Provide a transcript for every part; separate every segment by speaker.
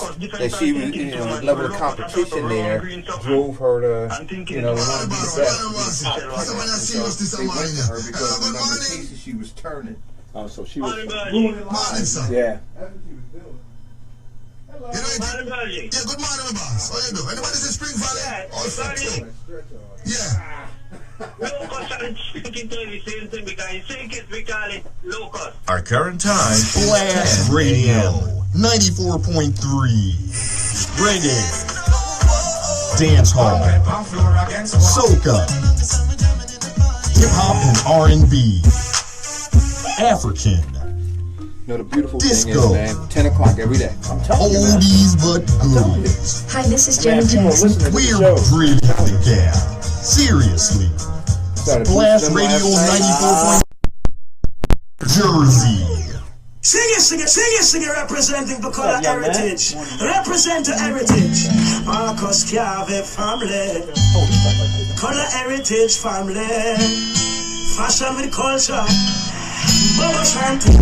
Speaker 1: that she was, the level of competition there drove her to, want to be the best. So they went to her because of the number of cases she was turning.
Speaker 2: Oh, so she was
Speaker 3: ruining lives.
Speaker 2: Yeah.
Speaker 1: That's what she was doing. Hello.
Speaker 3: Yeah, good morning, boss. How you doing? Anybody's in Spring Valley? All set. Yeah.
Speaker 4: Locust and speaking to the same thing because you think it, we call it locust.
Speaker 5: Our current time, Blast Radio 94.3. Reggae, dance hall, soca, hip hop and R&B, African,
Speaker 1: The beautiful
Speaker 5: disco,
Speaker 1: thing is, man, 10 o'clock every day.
Speaker 5: oldies but goodies.
Speaker 6: Hi, this is Jenny Jackson.
Speaker 5: We're pretty gal. Seriously. Blast Radio 94.3 Jersey.
Speaker 7: Sing it, representing the color heritage. Represent the heritage. Marcus Garvey family. Color heritage family. Fashion with culture. Baba Shanti.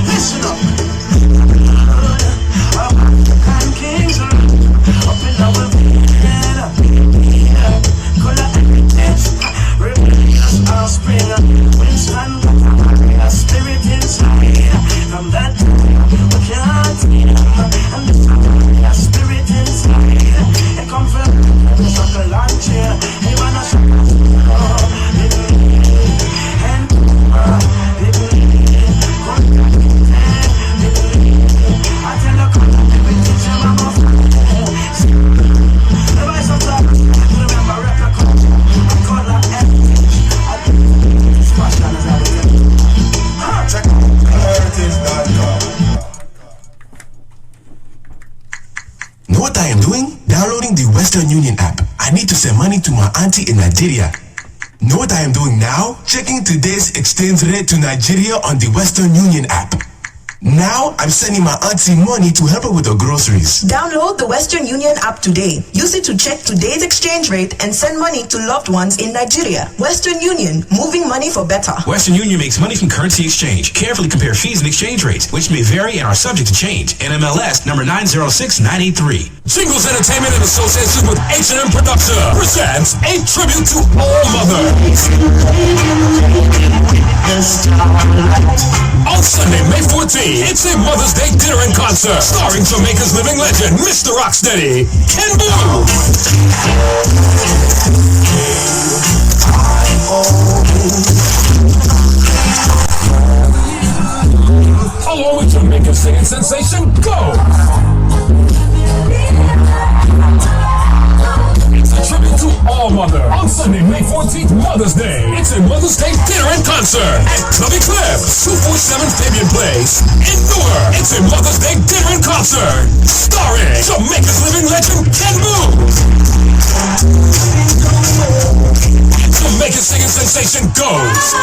Speaker 7: Listen up. Kings up in our color heritage. Rebellious offspring. Winston, spirit inside. From that we can't and the spirit inside. It come from the sucker lunch here. They wanna
Speaker 8: Know what I am doing? Downloading the Western Union app. I need to send money to my auntie in Nigeria. Know what I am doing now? Checking today's exchange rate to Nigeria on the Western Union app. Now, I'm sending my auntie money to help her with her groceries.
Speaker 9: Download the Western Union app today. Use it to check today's exchange rate and send money to loved ones in Nigeria. Western Union, moving money for better.
Speaker 8: Western Union makes money from currency exchange. Carefully compare fees and exchange rates, which may vary and are subject to change. NMLS number 906983.
Speaker 5: Jingles Entertainment in association with H&M Production presents a tribute to all mothers. On Sunday, May 14th, it's a Mother's Day dinner and concert starring Jamaica's living legend, Mr. Rocksteady, Ken Blue. Along with Jamaica's singing sensation, Go! Tribute to all mother on Sunday, May 14th, Mother's Day. It's a Mother's Day dinner and concert at Club Eclipse, 247 Fabian Place in Newark. It's a Mother's Day dinner and concert starring Jamaica's living legend Ken Boo, Jamaica's singing sensation Goes.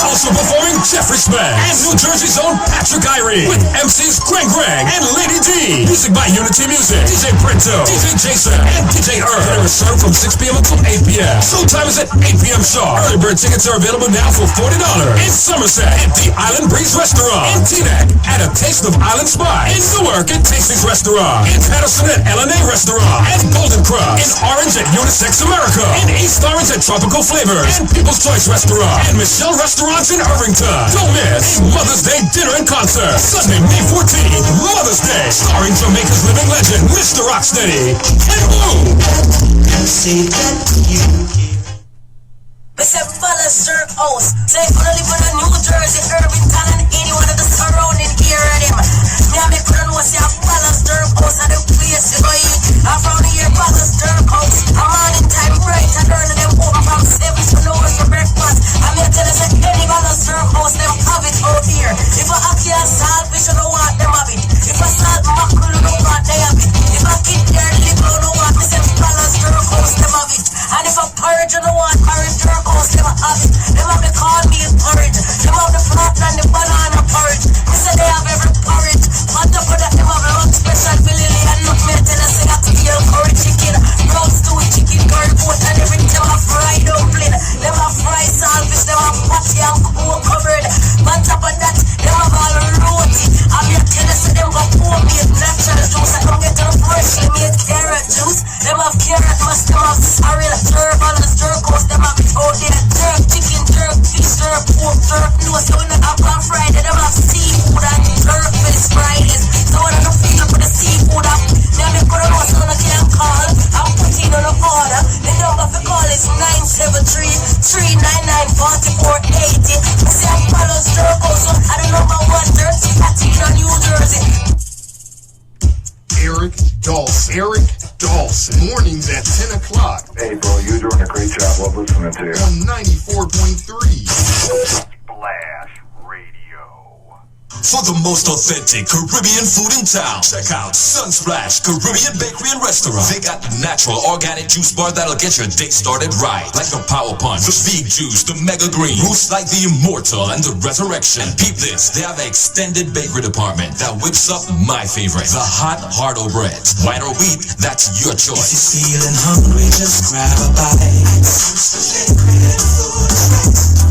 Speaker 5: Also performing Jeffrey Smith and New Jersey's own Patrick Irie with MCs Greg and Lady D. Music by Unity Music, DJ Printo, DJ Jason, and DJ Earl. Dinner is served from 6 p.m. until 8 p.m. Showtime is at 8 p.m. sharp. Early bird tickets are available now for $40. In Somerset at the Island Breeze Restaurant. In Teaneck at A Taste of Island Spice. In Newark at Tasty's Restaurant. In Patterson at L&A Restaurant. And Golden Cross. In Orange at Unisex America. In East Orange at Tropical Flavors. And People's Choice Restaurant. And Michelle Restaurants in Irvington. Don't miss Mother's Day dinner and concert. Sunday, May 14th, Mother's Day. Starring Jamaica's living legend, Mr. Rocksteady, Ken Blue.
Speaker 7: say that you. We said fellas serve house. Say gonna live in a New Jersey, Irvington, and anyone of the surrounding area them. Me and me couldn't know say a fellas serve house and the place you go eat. I'm from here, fellas serve house. I'm on in time bright and early them open from 7 to 9 for breakfast. I'm here tell us that any fellas serve house them have it out here. If I have here saltfish, you don't want them have it. If I salt mackerel, you don't want they have it. If I keep their liver, you don't want me say fellas serve house them have it. And if I porridge, you don't want porridge serve house them have it. Them have me call me porridge.
Speaker 3: o'clock.
Speaker 2: Hey, bro, you're doing a great job. Love listening to you.
Speaker 3: On 94.3.
Speaker 2: Splash Radio.
Speaker 5: For the most authentic Caribbean food in town, check out Sunsplash Caribbean Bakery and Restaurant. They got the natural organic juice bar that'll get your day started right. Like the Power Punch, the Big Juice, the Mega Green, Roots like the Immortal and the Resurrection. And peep this, they have an extended bakery department that whips up my favorite, the hot Hardo breads. White or wheat, that's your choice.
Speaker 6: If you're feeling hungry, just grab a bite.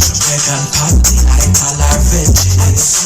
Speaker 6: Jamaican patty, I call our veggies.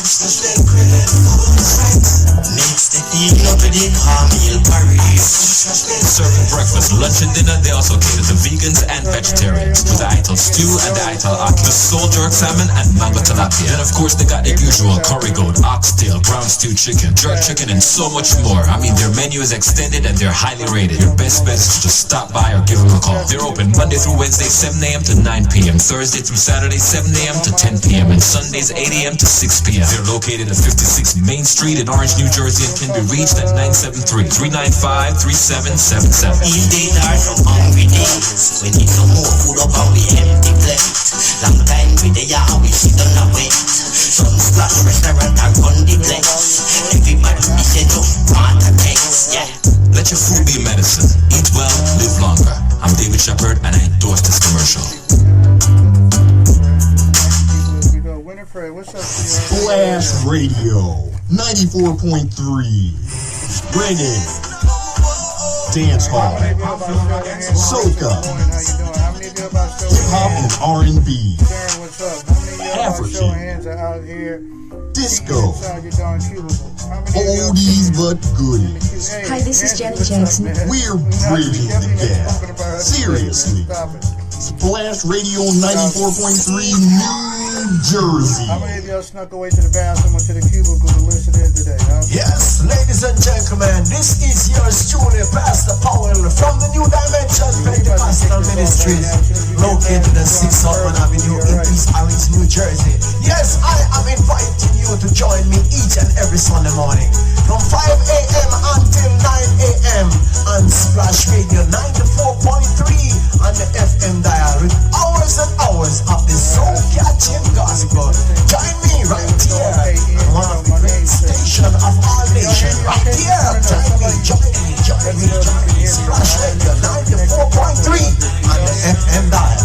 Speaker 6: Mix the eat up with the meal Paris.
Speaker 5: Serving breakfast, lunch, and dinner, they also cater to vegans and vegetarians with the Ital stew and the Ital aki, the soul jerk salmon and mango tilapia. And of course, they got the usual curry goat, oxtail, ground stew chicken, jerk chicken, and so much more. I mean, their menu is extended and they're highly rated. Your best bet is to just stop by or give them a call. They're open Monday through Wednesday, 7 a.m. to 9 p.m., Thursday through Saturday, 7 a.m. to 10 p.m., and Sundays, 8 a.m. to 6 p.m. They're located at 56 Main Street in Orange, New Jersey, and can be reached at 973-395-3777.
Speaker 6: Eat day dark from hungry days. We need some more food up on the empty plate. Long time with the yard, we sit on the wait. Sunsplash restaurant and run the place. Everybody be said to want a taste, yeah.
Speaker 5: Let your food be medicine. Eat well, live longer. I'm David Shepard, and I endorse this commercial.
Speaker 3: Splash Radio 94.3. Reggae, dance hall, soca, hip hop and R&B, African, disco, oldies but goodies.
Speaker 10: Hi, this is Janet Jackson.
Speaker 3: We're bridging the gap. Seriously. Splash Radio 94.3 New Jersey.
Speaker 11: How many of y'all snuck away to the bathroom or to the cubicle to listen in today, huh?
Speaker 12: Yes, ladies and gentlemen, this is yours truly, Pastor Powell from the New Dimension Pentecostal Ministries, located at 6 Southern Avenue in East Orange, New Jersey. Yes, I am inviting you to join me each and every Sunday morning from 5 a.m. until 9 a.m. on Splash Radio 94.3 on the FM dial with hours and hours of the soul-catching gospel. Join me right here on one of the great stations of all nations. Right here. Join me. Splash Radio 94.3 on the FM dial.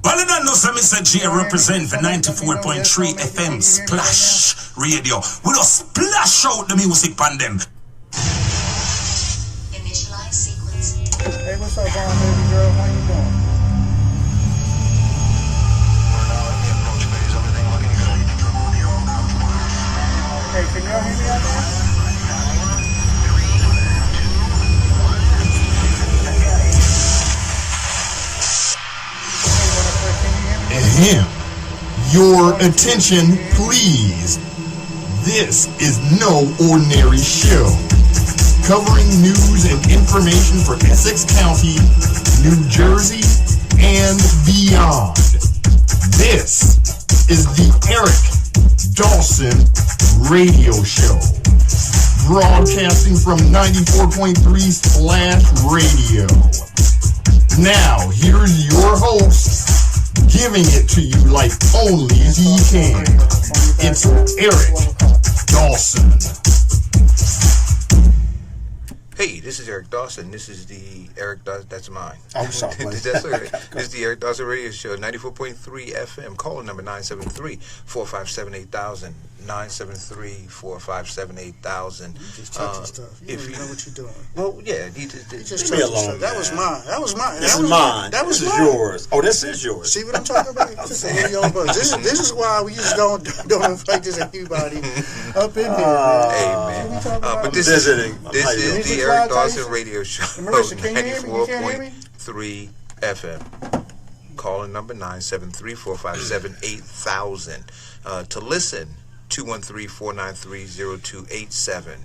Speaker 5: Well, I don't know, so Mr. J represent for 94.3 FM Splash Radio. We don't splash out the music on them.
Speaker 10: Initialize sequence.
Speaker 11: Hey, what's up, baby girl? How you doing? Hey, can y'all hear me out there?
Speaker 3: Ahem. Your attention, please. This is no ordinary show. Covering news and information for Essex County, New Jersey, and beyond. This is the Eric Dawson Radio Show. Broadcasting from 94.3 Splash Radio. Now, here's your host, giving it to you like only he can. It's Eric Dawson.
Speaker 1: Hey, this is Eric Dawson. This is the Eric Dawson. That's mine.
Speaker 13: Oh, sorry.
Speaker 1: That's okay. This is the Eric Dawson Radio Show, 94.3 FM. Call number 973-457-8000. 973-457-8000.
Speaker 13: Just touching stuff. You don't know what you're doing.
Speaker 1: Well, yeah. He just
Speaker 13: leave me alone. That was mine. That was mine.
Speaker 14: This is mine. This is yours. Oh, this is yours.
Speaker 13: See what I'm talking about? This is why we just don't invite this anybody up in here.
Speaker 1: Amen. But this is the Eric Dawson Radio Show, 94.3 FM. Calling number 973-457-8000. To listen, 213-493-0287.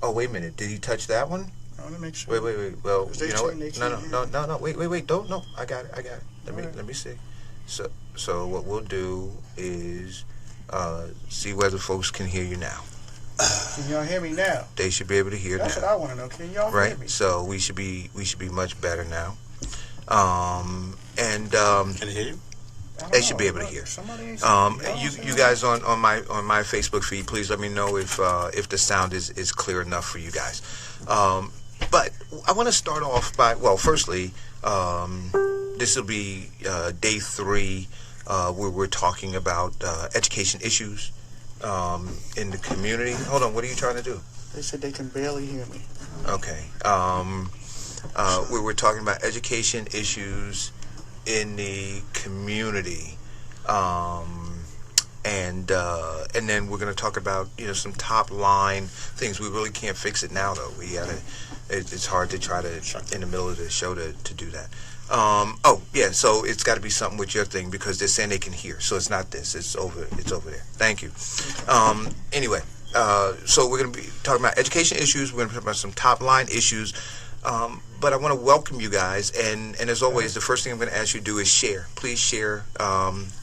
Speaker 1: Oh, wait a minute. Did he touch that one?
Speaker 13: I want to make sure.
Speaker 1: Wait. Well, you know what? No. Wait. Don't. No, I got it. Let me see. So what we'll do is see whether folks can hear you now.
Speaker 13: Can y'all hear me now?
Speaker 1: They should be able to hear
Speaker 13: That's
Speaker 1: now.
Speaker 13: what I want to know. Can y'all
Speaker 1: Right.
Speaker 13: hear me?
Speaker 1: So we should be much better now.
Speaker 14: Can they hear you?
Speaker 1: They should be able to hear. You guys on my Facebook feed, please let me know if the sound is clear enough for you guys. But I want to start off by, well, firstly, this will be day 3 where we're talking about education issues in the community. Hold on, what are you trying to do?
Speaker 13: They said they can barely hear me.
Speaker 1: Okay. We were talking about education issues in the community, and then we're going to talk about some top line things. We really can't fix it now, though. It's hard to try to in the middle of the show to do that. So it's got to be something with your thing because they're saying they can hear. So it's not this. It's over there. Thank you. Anyway, so we're going to be talking about education issues. We're going to talk about some top line issues. But I want to welcome you guys, and as always, the first thing I'm going to ask you to do is share. Please share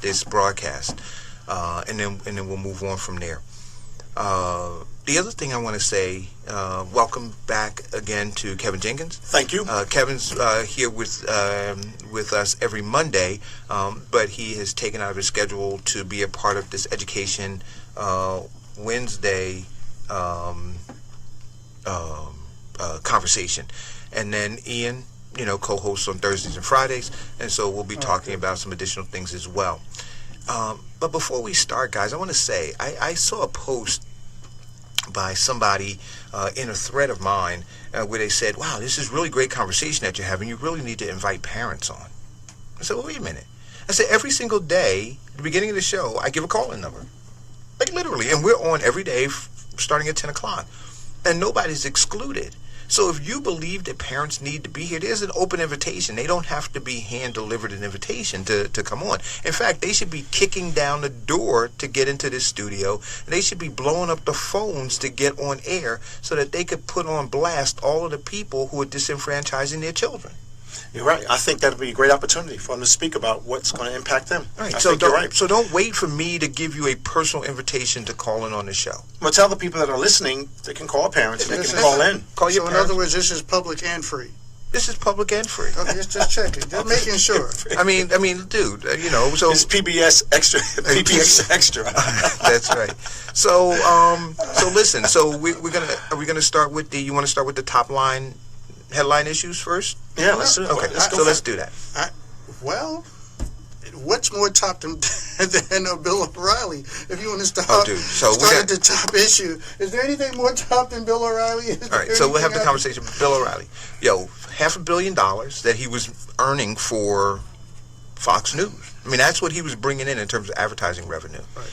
Speaker 1: this broadcast, and then we'll move on from there. The other thing I want to say, welcome back again to Kevin Jenkins.
Speaker 14: Thank you.
Speaker 1: Kevin's here with us every Monday, but he has taken out of his schedule to be a part of this Education Wednesday conversation. And then Ian, co-hosts on Thursdays and Fridays, and so we'll be talking about some additional things as well. But before we start, guys, I want to say I saw a post by somebody in a thread of mine where they said, wow, this is really great conversation that you're having. You really need to invite parents on. I said, well, wait a minute. I said, every single day, at the beginning of the show, I give a call-in number. Like literally. And we're on every day starting at 10 o'clock. And nobody's excluded. So if you believe that parents need to be here, there's an open invitation. They don't have to be hand-delivered an invitation to come on. In fact, they should be kicking down the door to get into this studio. They should be blowing up the phones to get on air so that they could put on blast all of the people who are disenfranchising their children.
Speaker 14: You're right. I think that would be a great opportunity for them to speak about what's going to impact them.
Speaker 1: Right.
Speaker 14: I
Speaker 1: So
Speaker 14: think you're right.
Speaker 1: don't wait for me to give you a personal invitation to call in on the show.
Speaker 14: Well, tell the people that are listening they can call parents and they can call in.
Speaker 1: Call your
Speaker 13: So in
Speaker 1: parents.
Speaker 13: other words, this is public and free.
Speaker 1: This is public and free.
Speaker 13: Okay, just checking, just making sure.
Speaker 1: I mean, dude, so
Speaker 14: it's PBS extra. PBS extra.
Speaker 1: That's right. So listen. So are we gonna start with the? You want to start with the top line headline issues first?
Speaker 14: Yeah, let's do it.
Speaker 1: Okay, let's do that.
Speaker 13: Well, what's more top than Bill O'Reilly? If you want to start, start at the top issue, is there anything more top than Bill O'Reilly?
Speaker 1: All right, so we'll have the conversation with Bill O'Reilly. $500 million that he was earning for Fox News. I mean, that's what he was bringing in terms of advertising revenue. Right.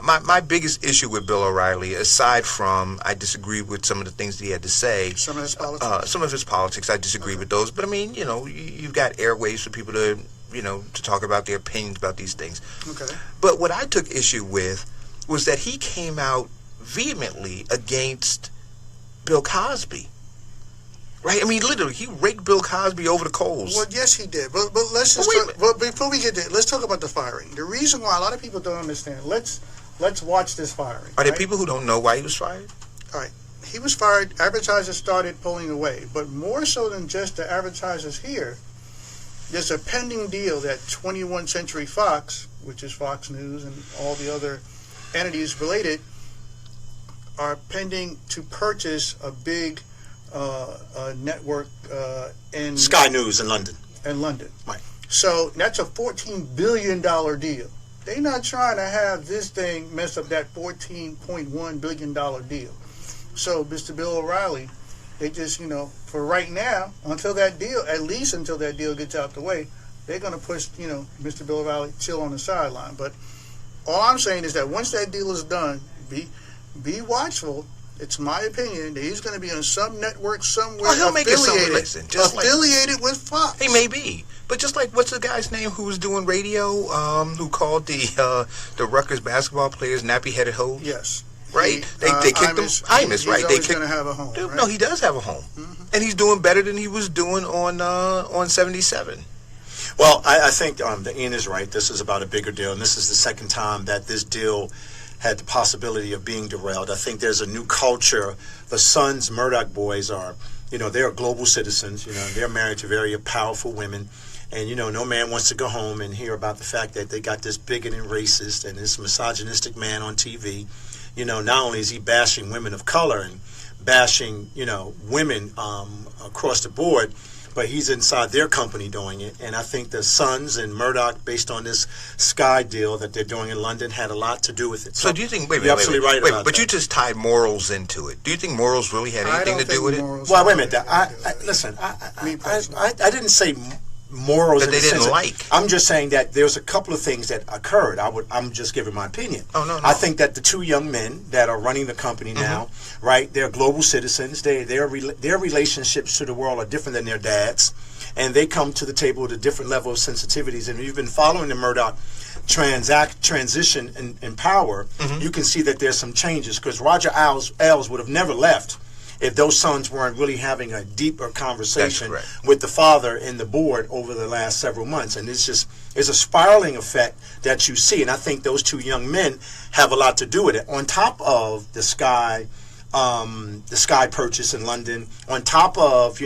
Speaker 1: My biggest issue with Bill O'Reilly, aside from I disagree with some of the things that he had to say,
Speaker 13: some of his politics,
Speaker 1: I disagree with those. But I mean, you've got airwaves for people to talk about their opinions about these things.
Speaker 13: Okay.
Speaker 1: But what I took issue with was that he came out vehemently against Bill Cosby. Right? I mean, literally, he raked Bill Cosby over the coals.
Speaker 13: Well, yes, he did. But let's just but before we get there, let's talk about the firing. The reason why a lot of people don't understand. Let's watch this firing.
Speaker 1: Are there people who don't know why he was fired?
Speaker 13: All right. He was fired. Advertisers started pulling away. But more so than just the advertisers here, there's a pending deal that 21st Century Fox, which is Fox News and all the other entities related, are pending to purchase a big network in
Speaker 14: Sky News in London.
Speaker 13: Right. So that's a $14 billion deal. They're not trying to have this thing mess up that $14.1 billion deal. So Mr. Bill O'Reilly, they just, for right now, until that deal gets out the way, they're going to push, Mr. Bill O'Reilly chill on the sideline. But all I'm saying is that once that deal is done, be watchful. It's my opinion that he's going to be on some network somewhere affiliated with Fox.
Speaker 1: He may be. But just like, what's the guy's name who was doing radio, who called the Rutgers basketball players nappy-headed hoes?
Speaker 13: Yes.
Speaker 1: Right? They kicked him. Imus, right.
Speaker 13: He's going to have a home.
Speaker 1: Dude,
Speaker 13: right?
Speaker 1: No, he does have a home. Mm-hmm. And he's doing better than he was doing on 77.
Speaker 14: Well, I think that Ian is right. This is about a bigger deal, and this is the second time that this deal had the possibility of being derailed. I think there's a new culture. The Sons, Murdoch boys are, they're global citizens. They're married to very powerful women. And, no man wants to go home and hear about the fact that they got this bigot and racist and this misogynistic man on TV. Not only is he bashing women of color and bashing, women across the board, but he's inside their company doing it. And I think the Sons and Murdoch, based on this Sky deal that they're doing in London, had a lot to do with it.
Speaker 1: So do you think,
Speaker 14: you're absolutely right about
Speaker 1: but
Speaker 14: that.
Speaker 1: you just tied morals into it. Do you think morals really had anything to do with it?
Speaker 14: Well, wait a minute. I didn't say morals
Speaker 1: that they didn't like.
Speaker 14: I'm just saying that there's a couple of things that occurred. I'm just giving my opinion.
Speaker 1: Oh, no.
Speaker 14: I think that the two young men that are running the company now, right? They're global citizens. Their relationships to the world are different than their dad's, and they come to the table with a different level of sensitivities. And if you've been following the Murdoch transition in power, you can see that there's some changes, because Roger Ailes would have never left if those sons weren't really having a deeper conversation with the father and the board over the last several months. And it's a spiraling effect that you see. And I think those two young men have a lot to do with it. On top of the Sky purchase in London, on top of,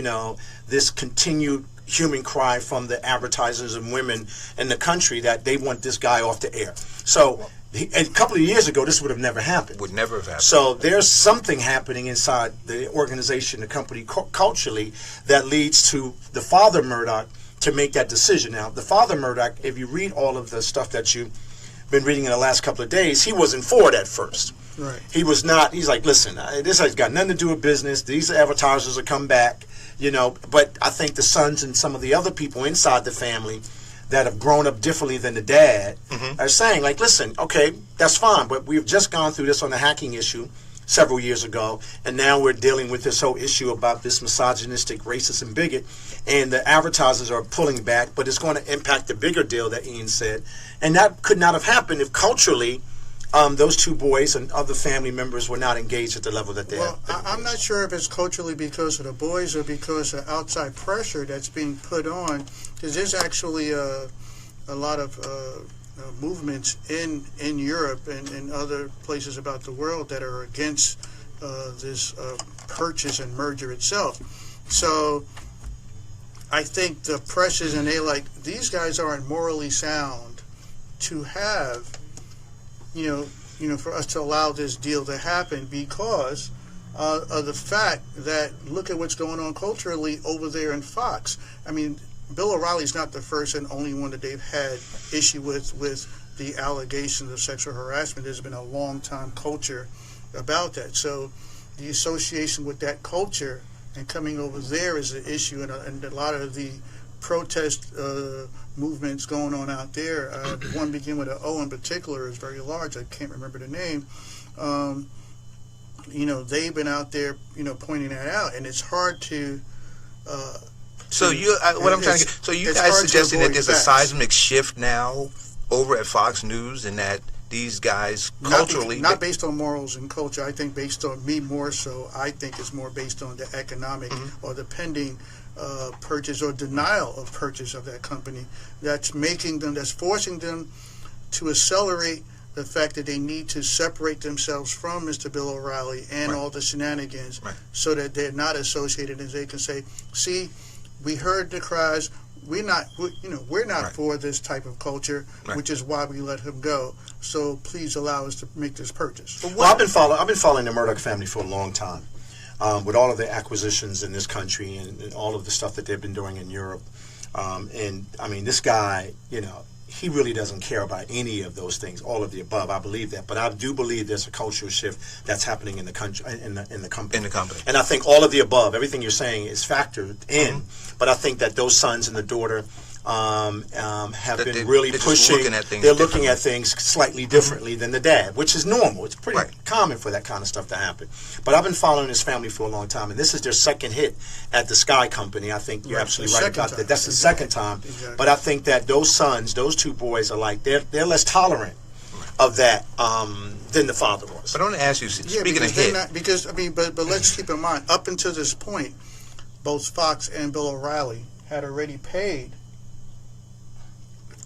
Speaker 14: this continued human cry from the advertisers and women in the country that they want this guy off the air. So a couple of years ago, this would have never happened.
Speaker 1: Would never have happened.
Speaker 14: So there's something happening inside the organization, the company, culturally, that leads to the father Murdoch to make that decision. Now, the father Murdoch, if you read all of the stuff that you've been reading in the last couple of days, he wasn't for it at first.
Speaker 13: Right.
Speaker 14: He was not. He's like, listen, this has got nothing to do with business. These advertisers will come back, But I think the Sons and some of the other people inside the family that have grown up differently than the dad are saying, like, listen, okay, that's fine, but we've just gone through this on the hacking issue several years ago, and now we're dealing with this whole issue about this misogynistic, racist, and bigot, and the advertisers are pulling back, but it's going to impact the bigger deal that Ian said, and that could not have happened if culturally those two boys and other family members were not engaged at the level that they are.
Speaker 13: Well, I'm not sure if it's culturally because of the boys or because of outside pressure that's being put on, because there's actually a lot of movements in Europe and in other places about the world that are against this purchase and merger itself. So I think the pressures, and these guys aren't morally sound to have, for us to allow this deal to happen because of the fact that look at what's going on culturally over there in Fox. I mean, Bill O'Reilly's not the first and only one that they've had issue with the allegations of sexual harassment. There's been a long time culture about that. So the association with that culture and coming over there is an issue, and a lot of the protest movements going on out there. The one beginning with an O in particular is very large. I can't remember the name. They've been out there, pointing that out, and it's hard to.
Speaker 1: So you guys suggesting that there's a seismic shift now over at Fox News, and that these guys culturally
Speaker 13: not based on morals and culture. I think based on me more so. I think it's more based on the economic or the pending purchase or denial of purchase of that company that's forcing them to accelerate the fact that they need to separate themselves from Mr. Bill O'Reilly and all the shenanigans so that they're not associated, and they can say, see, we heard the cries, we're not for this type of culture, which is why we let him go. So please allow us to make this purchase.
Speaker 14: Well, I've been following the Murdoch family for a long time. With all of the acquisitions in this country and all of the stuff that they've been doing in Europe. And, I mean, this guy, he really doesn't care about any of those things, all of the above. I believe that. But I do believe there's a cultural shift that's happening in the country, in the company. And I think all of the above, everything you're saying is factored in. But I think that those sons and the daughter have been really pushing. They're looking at things slightly differently than the dad, which is normal. It's pretty common for that kind of stuff to happen. But I've been following this family for a long time, and this is their second hit at the Sky Company. I think you're absolutely right about that. That's the second time. Exactly. But I think that those sons, those two boys, are they're less tolerant of that than the father was.
Speaker 1: But I want to ask you, speaking of hit,
Speaker 13: but let's keep in mind, up until this point, both Fox and Bill O'Reilly had already paid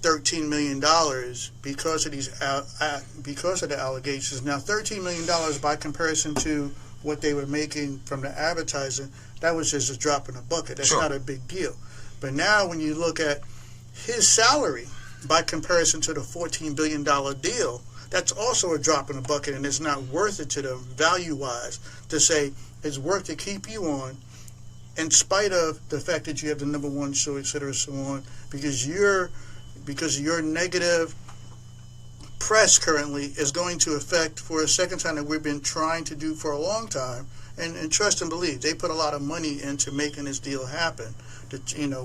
Speaker 13: $13 million because of these because of the allegations. Now, $13 million by comparison to what they were making from the advertising, that was just a drop in the bucket. That's not a big deal. But now, when you look at his salary by comparison to the $14 billion deal, that's also a drop in the bucket, and it's not worth it to them value-wise to say it's worth to keep you on, in spite of the fact that you have the number one show, et cetera, so on, because your negative press currently is going to affect, for a second time that we've been trying to do for a long time, and trust and believe, they put a lot of money into making this deal happen,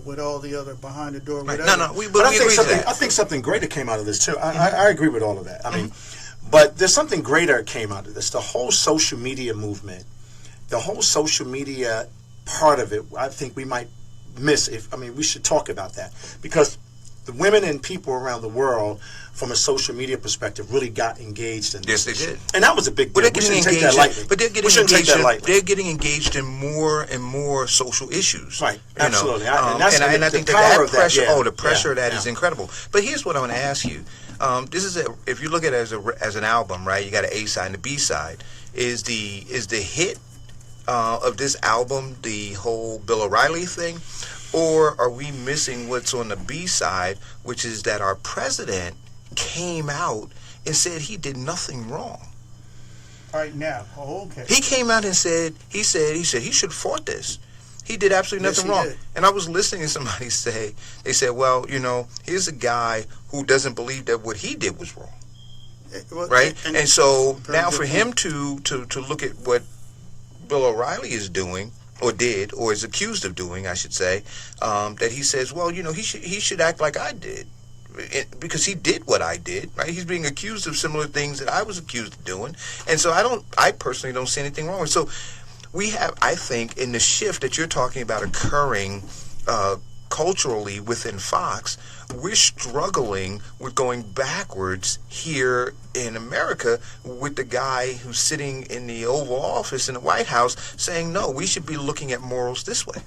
Speaker 13: with all the other behind the door, whatever.
Speaker 14: I think something greater came out of this, too. I agree with all of that. I mean, but there's something greater came out of this. The whole social media movement, the whole social media part of it, I think we might miss. We should talk about that, because the women and people around the world, from a social media perspective, really got engaged in this.
Speaker 1: Yes, they did.
Speaker 14: And that was a big deal. We shouldn't take that lightly.
Speaker 1: But they're getting engaged in more and more social issues.
Speaker 14: Right, absolutely.
Speaker 1: And I think that pressure, the pressure of that is incredible. But here's what I want to ask you. This is if you look at it as an album, right? You got an A side and a B side. Is the hit of this album the whole Bill O'Reilly thing? Or are we missing what's on the B side, which is that our president came out and said he did nothing wrong?
Speaker 13: Right now, okay.
Speaker 1: He came out and said he should have fought this. He did absolutely nothing wrong.
Speaker 13: Did.
Speaker 1: And I was listening to somebody say, they said, well, here's a guy who doesn't believe that what he did was wrong, right? And so now for him to look at what Bill O'Reilly is doing, or did, or is accused of doing, I should say, that he says, well, he should act like I did, because he did what I did, right? He's being accused of similar things that I was accused of doing, and so I personally don't see anything wrong with it. So we have, I think, in the shift that you're talking about occurring culturally within Fox, we're struggling with going backwards here in America with the guy who's sitting in the Oval Office in the White House saying, no, we should be looking at morals this way.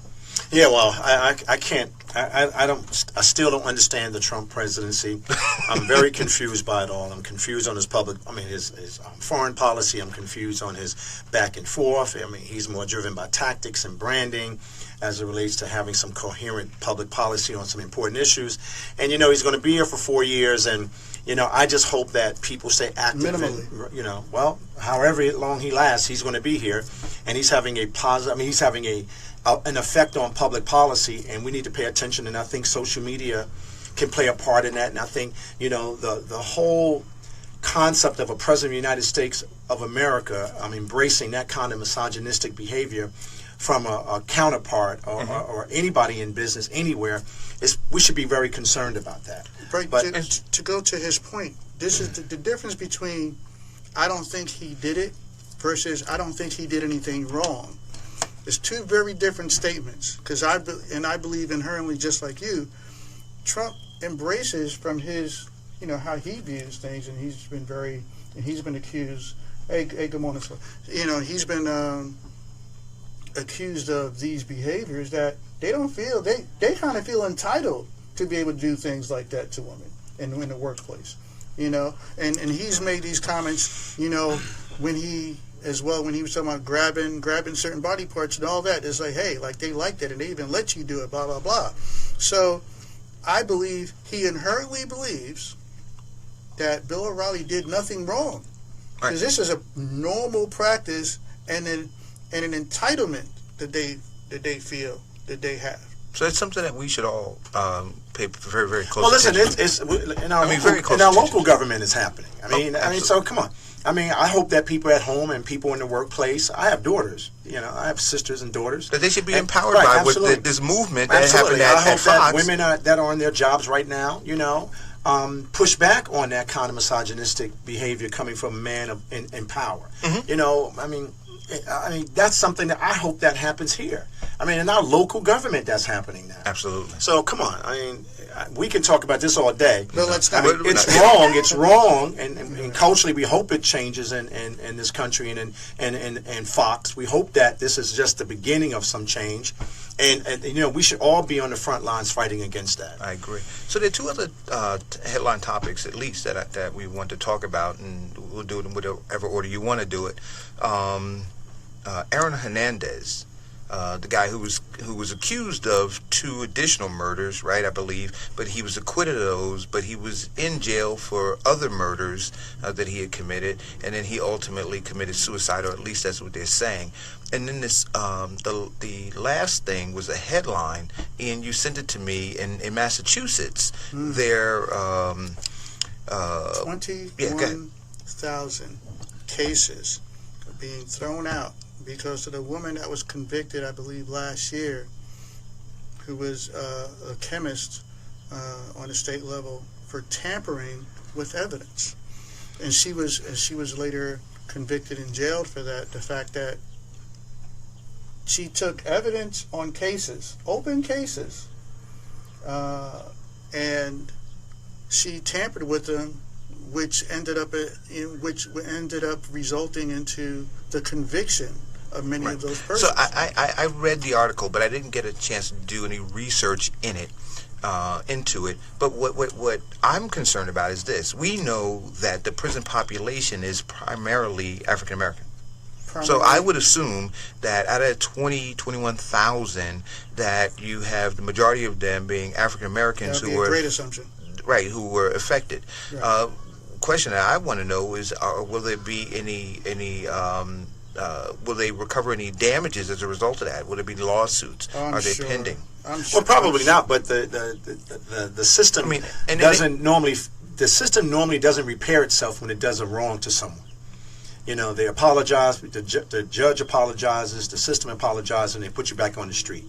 Speaker 14: Yeah, well, I can't. I still don't understand the Trump presidency. I'm very confused by it all. I'm confused on his his foreign policy. I'm confused on his back and forth. He's more driven by tactics and branding as it relates to having some coherent public policy on some important issues. And, he's going to be here for 4 years, and, I just hope that people stay active.
Speaker 13: Minimally.
Speaker 14: However long he lasts, he's going to be here, and he's having a positive, he's having an effect on public policy, and we need to pay attention, and I think social media can play a part in that. And I think, the whole concept of a president of the United States of America, embracing that kind of misogynistic behavior from a counterpart or anybody in business anywhere, we should be very concerned about that.
Speaker 13: Right, but to go to his point, this is the difference between I don't think he did it versus I don't think he did anything wrong. It's two very different statements, because I believe inherently, just like you, Trump embraces from his, how he views things, and he's been accused. Hey, good morning, sir. He's been accused of these behaviors that they don't feel, they kind of feel entitled to be able to do things like that to women in the workplace, and he's made these comments, when he was talking about grabbing certain body parts and all that. It's like, hey, like they like that, and they even let you do it, blah, blah, blah. So I believe he inherently believes that Bill O'Reilly did nothing wrong, because this is a normal practice and an entitlement that they feel that they have.
Speaker 1: So it's something that we should all pay very, very close
Speaker 14: attention.
Speaker 1: Well, listen,
Speaker 14: it's in our local government is happening. So come on. I hope that people at home and people in the workplace, I have daughters, I have sisters and daughters.
Speaker 1: That they should be empowered by this movement that happened at Fox.
Speaker 14: I hope that women that are on their jobs right now, push back on that kind of misogynistic behavior coming from a man in power. That's something that I hope that happens here. I mean, in our local government, that's happening now.
Speaker 1: Absolutely.
Speaker 14: So come on. I mean, we can talk about this all day.
Speaker 13: No, let's not.
Speaker 14: I mean, it's wrong. It's wrong, and culturally, we hope it changes in this country and Fox. We hope that this is just the beginning of some change, and you know, we should all be on the front lines fighting against that.
Speaker 1: I agree. So there are two other headline topics, at least, that we want to talk about, and we'll do it in whatever order you want to do it. Aaron Hernandez, the guy who was accused of 2 additional murders, right? I believe, but he was acquitted of those. But he was in jail for other murders that he had committed, and then he ultimately committed suicide, or at least that's what they're saying. And then this, the last thing was a headline, and you sent it to me in Massachusetts. There,
Speaker 13: 21,000 cases are being thrown out because of the woman that was convicted, I believe, last year, who was a chemist on the state level for tampering with evidence, and she was later convicted and jailed for that. The fact that she took evidence on cases, open cases, and she tampered with them, which ended up resulting into the conviction of many of those persons.
Speaker 1: So I read the article, but I didn't get a chance to do any research into it. But what I'm concerned about is this: we know that the prison population is primarily African American. So I would assume that out of 21,000, that you have the majority of them being African Americans who were
Speaker 13: a great assumption,
Speaker 1: right? Who were affected.
Speaker 13: Right.
Speaker 1: Question that I want to know is: will there be any will they recover any damages as a result of that? Will there be lawsuits? Are they pending?
Speaker 14: Well, probably not. But the system the system normally doesn't repair itself when it does a wrong to someone. You know, they apologize, the judge apologizes, the system apologizes, and they put you back on the street.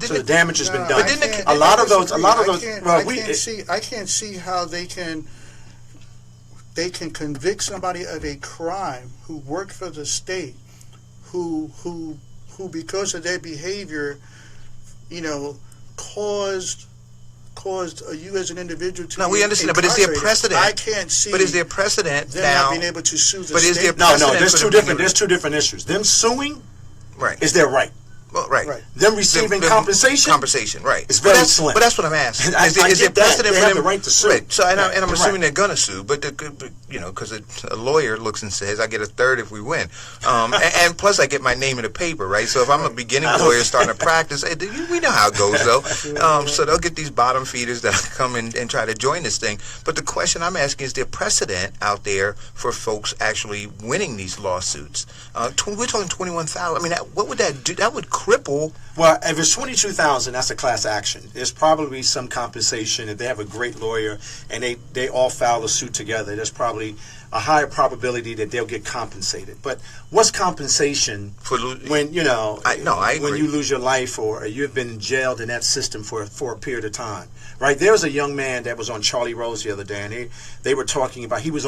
Speaker 14: So the damage has been done. A lot of those.
Speaker 13: I can't see how they can convict somebody of a crime who worked for the state, who because of their behavior, you know, caused you as an individual to.
Speaker 1: No, we understand, but is there precedent?
Speaker 13: I can't see.
Speaker 1: But is there precedent
Speaker 13: them
Speaker 1: now?
Speaker 13: not being able to sue the
Speaker 1: but
Speaker 13: state?
Speaker 1: Is there precedent?
Speaker 14: No. There's two different issues. Them suing,
Speaker 1: right,
Speaker 14: is their right.
Speaker 1: Well, right.
Speaker 14: Them receiving compensation.
Speaker 1: Compensation, right.
Speaker 14: It's very slim.
Speaker 1: But that's what I'm asking. Is there precedent for them? They have the right to sue. Right. So, and I'm assuming they're going to sue, but you know, because a lawyer looks and says, "I get a third if we win," and plus I get my name in the paper, right? So if I'm a beginning lawyer starting to practice, we know how it goes, though. So they'll get these bottom feeders that come and try to join this thing. But the question I'm asking is: there precedent out there for folks actually winning these lawsuits? We're talking 21,000. I mean, what would that do? That would cripple.
Speaker 14: Well, if it's 22,000, that's a class action. There's probably some compensation. If they have a great lawyer and they all file a suit together, there's probably a higher probability that they'll get compensated. But what's compensation when, you know, when you lose your life or you've been jailed in that system for a period of time, right? There was a young man that was on Charlie Rose the other day, and they were talking about he was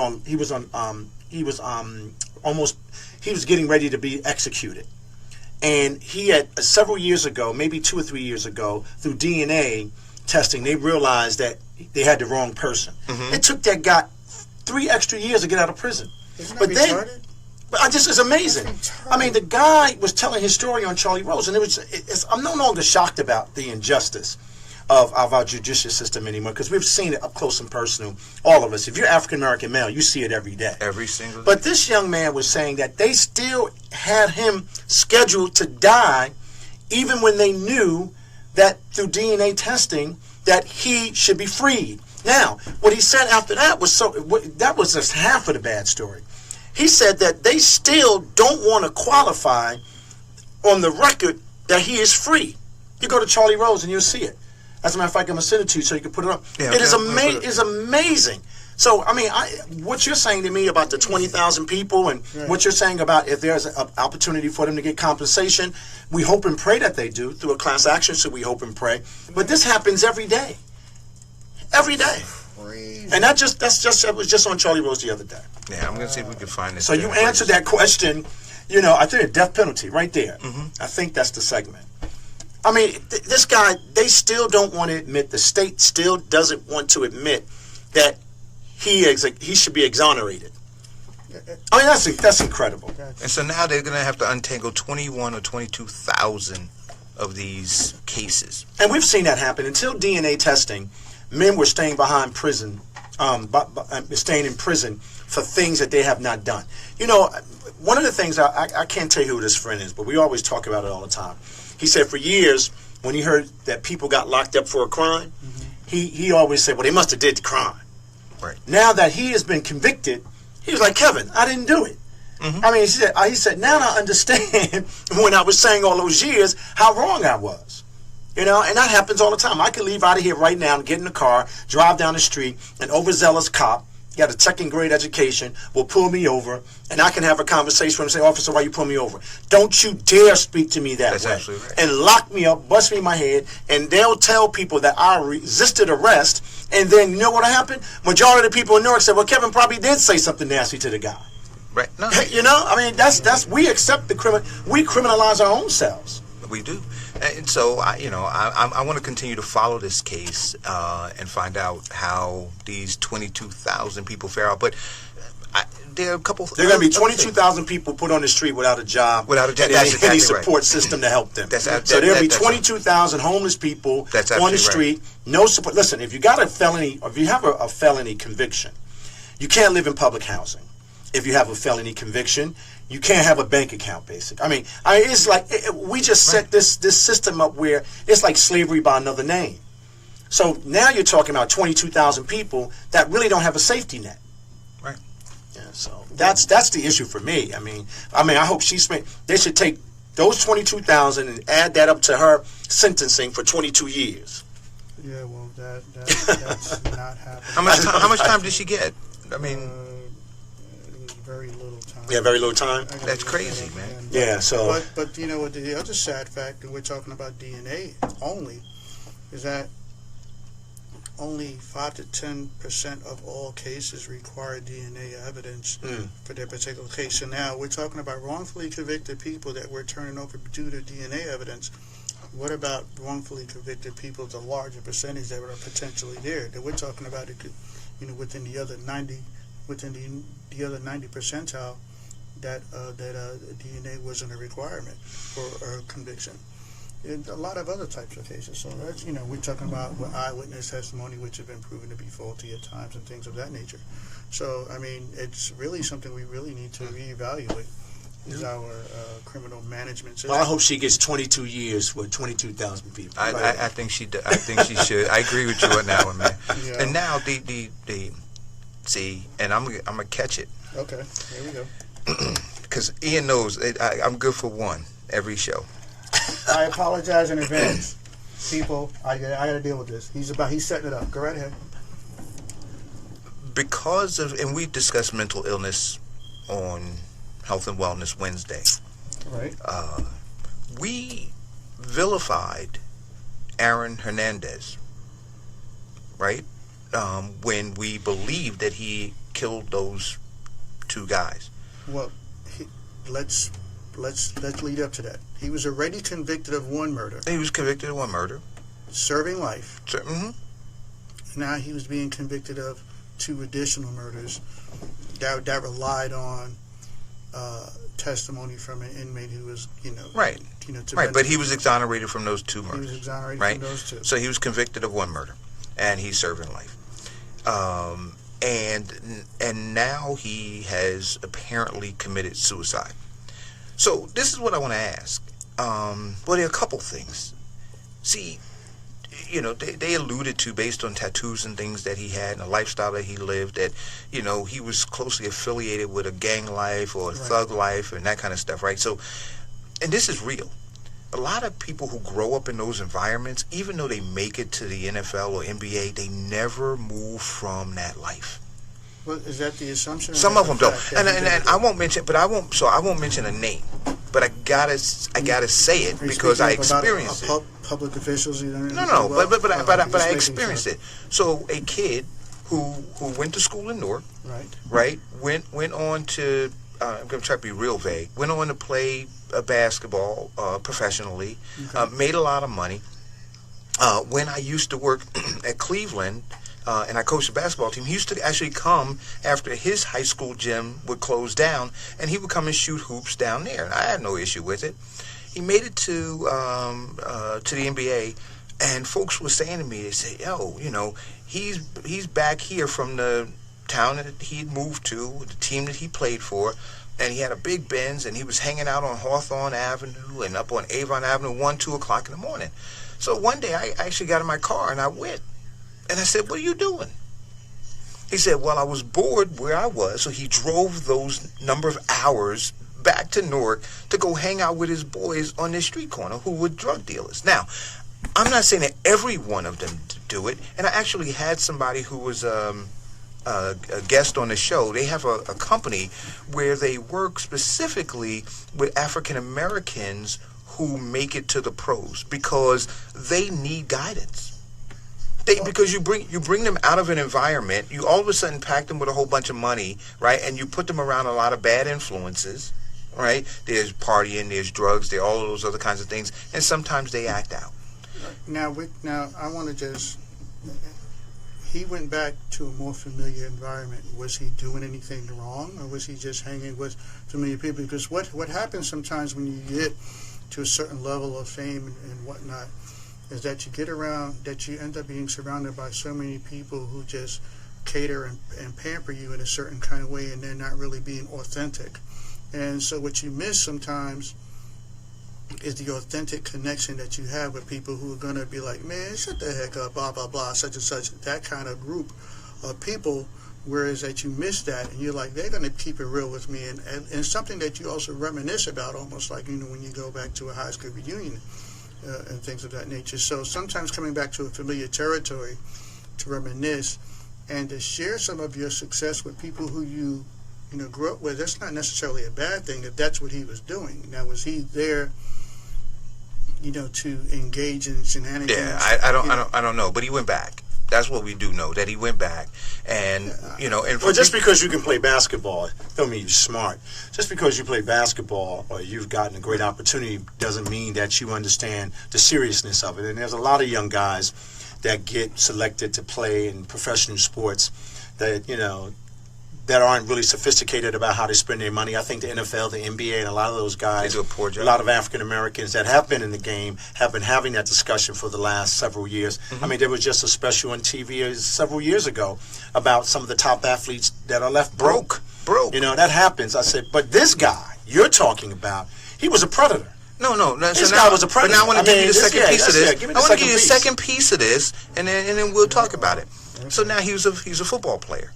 Speaker 14: getting ready to be executed. And he had several years ago, maybe 2 or 3 years ago, through DNA testing, they realized that they had the wrong person. Mm-hmm. It took that guy 3 extra years to get out of prison.
Speaker 13: Isn't that retarded?
Speaker 14: But this is amazing. I mean, the guy was telling his story on Charlie Rose, and I'm no longer shocked about the injustice of our judicial system anymore, because we've seen it up close and personal, all of us. If you're African American male, you see it every day.
Speaker 1: Every single day.
Speaker 14: But this young man was saying that they still had him scheduled to die, even when they knew that through DNA testing that he should be freed. Now, what he said after that was that was just half of the bad story. He said that they still don't want to qualify on the record that he is free. You go to Charlie Rose and you'll see it. As a matter of fact, I'm going to send it to you so you can put it up. Yeah, it is amazing. So, I mean, what you're saying to me about the 20,000 people and what you're saying about if there's an opportunity for them to get compensation, we hope and pray that they do through a class action, so we hope and pray. But this happens every day. Every day. Crazy. And that was just on Charlie Rose the other day.
Speaker 1: Yeah, I'm going to see if we can find this.
Speaker 14: So you answered that question, you know, I think a death penalty right there. Mm-hmm. I think that's the segment. I mean, this guy, they still don't want to admit, the state still doesn't want to admit that he should be exonerated. I mean, that's incredible.
Speaker 1: And so now they're going to have to untangle 21 or 22,000 of these cases.
Speaker 14: And we've seen that happen. Until DNA testing, men were staying behind prison, staying in prison for things that they have not done. You know, one of the things, I can't tell you who this friend is, but we always talk about it all the time. He said for years, when he heard that people got locked up for a crime, he always said, well, they must have did the crime.
Speaker 1: Right.
Speaker 14: Now that he has been convicted, he was like, Kevin, I didn't do it. I mean, he said, now I understand when I was saying all those years how wrong I was. You know, and that happens all the time. I can leave out of here right now and get in the car, drive down the street, an overzealous cop, got a second grade education, will pull me over, and I can have a conversation with him and say, officer, why you pull me over? Don't you dare speak to me that way.
Speaker 1: That's absolutely right.
Speaker 14: And lock me up, bust me in my head, and they'll tell people that I resisted arrest, and then you know what happened? Majority of the people in Newark said, well, Kevin probably did say something nasty to the guy.
Speaker 1: Right. No.
Speaker 14: You know, I mean, that's we accept the we criminalize our own selves.
Speaker 1: We do. And so, I want to continue to follow this case and find out how these 22,000 people fare out. But there are a couple.
Speaker 14: There are going to be 22,000 people put on the street without a job,
Speaker 1: without a job,
Speaker 14: and any support system to help them. So there'll be 22,000 homeless people on the street, no support. Listen, if you got a felony, or if you have a felony conviction, you can't live in public housing. If you have a felony conviction, you can't have a bank account, basically. I mean, it's like we just set this system up where it's like slavery by another name. So now you're talking about 22,000 people that really don't have a safety net.
Speaker 1: Right.
Speaker 14: Yeah. So that's the issue for me. I mean, I hope they should take those 22,000 and add that up to her sentencing for 22 years.
Speaker 13: Yeah. Well, that's not happening.
Speaker 1: How much time did she get? I mean.
Speaker 13: Very little time.
Speaker 14: Yeah, very little time.
Speaker 1: That's crazy, man.
Speaker 14: Yeah, so.
Speaker 13: But you know what? The other sad fact, and we're talking about DNA only, is that only 5 to 10% of all cases require DNA evidence for their particular case. So now we're talking about wrongfully convicted people that we're turning over due to DNA evidence. What about wrongfully convicted people, the larger percentage that are potentially there? That we're talking about, within the other 90. Within the other 90 percentile, that DNA wasn't a requirement for a conviction. And a lot of other types of cases. So that's we're talking about eyewitness testimony, which have been proven to be faulty at times and things of that nature. So I mean, it's really something we really need to reevaluate. Is our criminal management system.
Speaker 14: Well, I hope she gets 22 years for 22,000 people.
Speaker 1: I think she should. I agree with you on that one, man. Yeah. And now the see, and I'm gonna catch it.
Speaker 13: Okay, here we go.
Speaker 1: Because Ian knows I'm good for one every show.
Speaker 13: I apologize in advance, people. I gotta deal with this. He's setting it up. Go right ahead.
Speaker 1: Because of, and we discussed mental illness on Health and Wellness Wednesday.
Speaker 13: Right.
Speaker 1: We vilified Aaron Hernandez. Right. When we believed that he killed those two guys.
Speaker 13: Well, let's lead up to that. He was already convicted of one murder.
Speaker 1: He was convicted of one murder.
Speaker 13: Serving life.
Speaker 1: Mm-hmm.
Speaker 13: Now he was being convicted of 2 additional murders that relied on testimony from an inmate who was,
Speaker 1: right. Right, but he was exonerated from those 2 murders.
Speaker 13: He was exonerated
Speaker 1: from
Speaker 13: those 2.
Speaker 1: So he was convicted of one murder, and he's serving life. And now he has apparently committed suicide. So this is what I want to ask. Well, there are a couple things. See, they alluded to, based on tattoos and things that he had and the lifestyle that he lived, that, he was closely affiliated with a gang life or a thug life and that kind of stuff, right? So, and this is real. A lot of people who grow up in those environments, even though they make it to the NFL or NBA, they never move from that life.
Speaker 13: Well, is that the assumption?
Speaker 1: Some of them don't, and I won't mention. But I won't mention a name. But I gotta say it because I experienced it.
Speaker 13: Public officials,
Speaker 1: No. But I experienced it. So a kid who went to school in Newark,
Speaker 13: right,
Speaker 1: went on to I'm going to try to be real vague. Went on to play basketball professionally, made a lot of money. When I used to work at Cleveland, and I coached the basketball team, he used to actually come after his high school gym would close down, and he would come and shoot hoops down there. And I had no issue with it. He made it to the NBA, and folks were saying to me, they say, "Yo, you know, he's back here from the town that he'd moved to, the team that he played for, and he had a big Benz, and he was hanging out on Hawthorne Avenue and up on Avon Avenue 1, 2 o'clock in the morning." So one day I actually got in my car and I went, and I said, "What are you doing?" He said, "Well, I was bored where I was," so he drove those number of hours back to Newark to go hang out with his boys on this street corner who were drug dealers. Now, I'm not saying that every one of them do it, and I actually had somebody who was a guest on the show. They have a company where they work specifically with African Americans who make it to the pros because they need guidance. Because you bring them out of an environment, you all of a sudden pack them with a whole bunch of money, right? And you put them around a lot of bad influences, right? There's partying, there's drugs, there are all of those other kinds of things, and sometimes they act out.
Speaker 13: Now I want to just. He went back to a more familiar environment. Was he doing anything wrong, or was he just hanging with familiar people? Because what happens sometimes when you get to a certain level of fame and whatnot is that you get around, that you end up being surrounded by so many people who just cater and pamper you in a certain kind of way, and they're not really being authentic. And so what you miss sometimes is the authentic connection that you have with people who are going to be like, "Man, shut the heck up, blah, blah, blah," such and such, that kind of group of people, whereas that you miss that, and you're like, they're going to keep it real with me, and something that you also reminisce about, almost like, you know, when you go back to a high school reunion and things of that nature. So sometimes coming back to a familiar territory to reminisce and to share some of your success with people who you grew up with, that's not necessarily a bad thing if that's what he was doing. Now, was he there, to engage in shenanigans?
Speaker 1: Yeah, I don't know, but he went back. That's what we do know, that he went back, and and
Speaker 14: well, just because you can play basketball don't mean you're smart. Just because you play basketball or you've gotten a great opportunity doesn't mean that you understand the seriousness of it. And there's a lot of young guys that get selected to play in professional sports that that aren't really sophisticated about how they spend their money. I think the NFL, the NBA, and a lot of those guys,
Speaker 1: they do a poor job.
Speaker 14: A lot of African Americans that have been in the game have been having that discussion for the last several years. Mm-hmm. I mean, there was just a special on TV several years ago about some of the top athletes that are left broke. That happens. I said, but this guy you're talking about, he was a predator.
Speaker 1: No.
Speaker 14: This guy was a predator.
Speaker 1: But now I want to give you the second piece of this. I want to give you the second piece of this, and then we'll talk about it. Okay. So now he's a football player.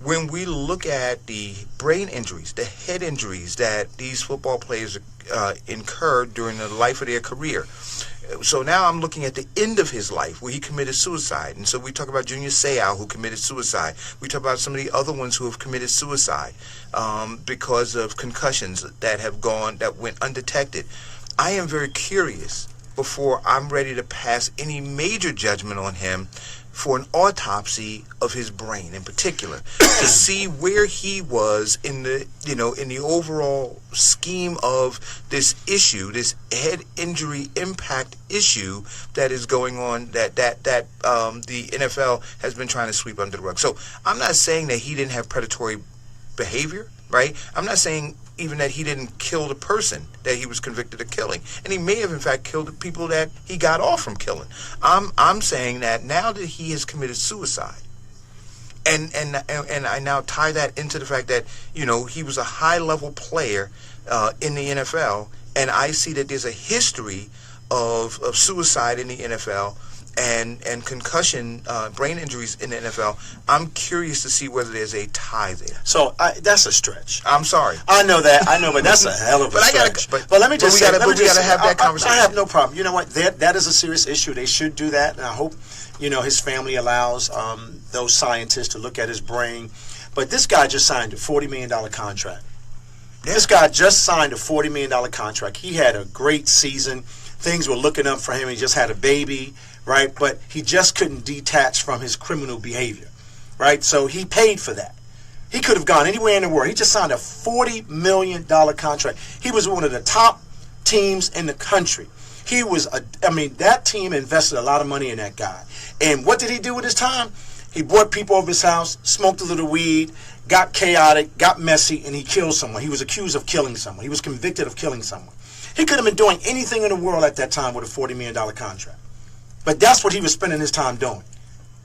Speaker 1: When we look at the brain injuries, the head injuries that these football players incur during the life of their career. So now I'm looking at the end of his life where he committed suicide. And so we talk about Junior Seau, who committed suicide. We talk about some of the other ones who have committed suicide because of concussions that went undetected. I am very curious, before I'm ready to pass any major judgment on him, for an autopsy of his brain in particular, to see where he was in the overall scheme of this issue, this head injury impact issue that is going on, that the NFL has been trying to sweep under the rug. So I'm not saying that he didn't have predatory behavior, right? I'm not saying even that he didn't kill the person that he was convicted of killing, and he may have in fact killed the people that he got off from killing. I'm saying that now that he has committed suicide, and I now tie that into the fact that he was a high level player in the NFL, and I see that there's a history of suicide in the NFL and concussion, brain injuries in the NFL. I'm curious to see whether there's a tie there.
Speaker 14: So that's a stretch.
Speaker 1: I'm sorry.
Speaker 14: I know, but that's a hell of a stretch. But let me just say, we got to have that conversation. I have no problem. You know what? That is a serious issue. They should do that, and I hope his family allows those scientists to look at his brain. But this guy just signed a $40 million contract. Yeah. This guy just signed a $40 million contract. He had a great season. Things were looking up for him. He just had a baby. Right, but he just couldn't detach from his criminal behavior, right? So he paid for that, He could have gone anywhere in the world. He just signed a $40 million contract. He was one of the top teams in the country. He was, that team invested a lot of money in that guy. And what did he do with his time? He brought people over his house, smoked a little weed, got chaotic, got messy, and he killed someone. He was accused of killing someone. He was convicted of killing someone. He could have been doing anything in the world at that time with a $40 million contract. But that's what he was spending his time doing.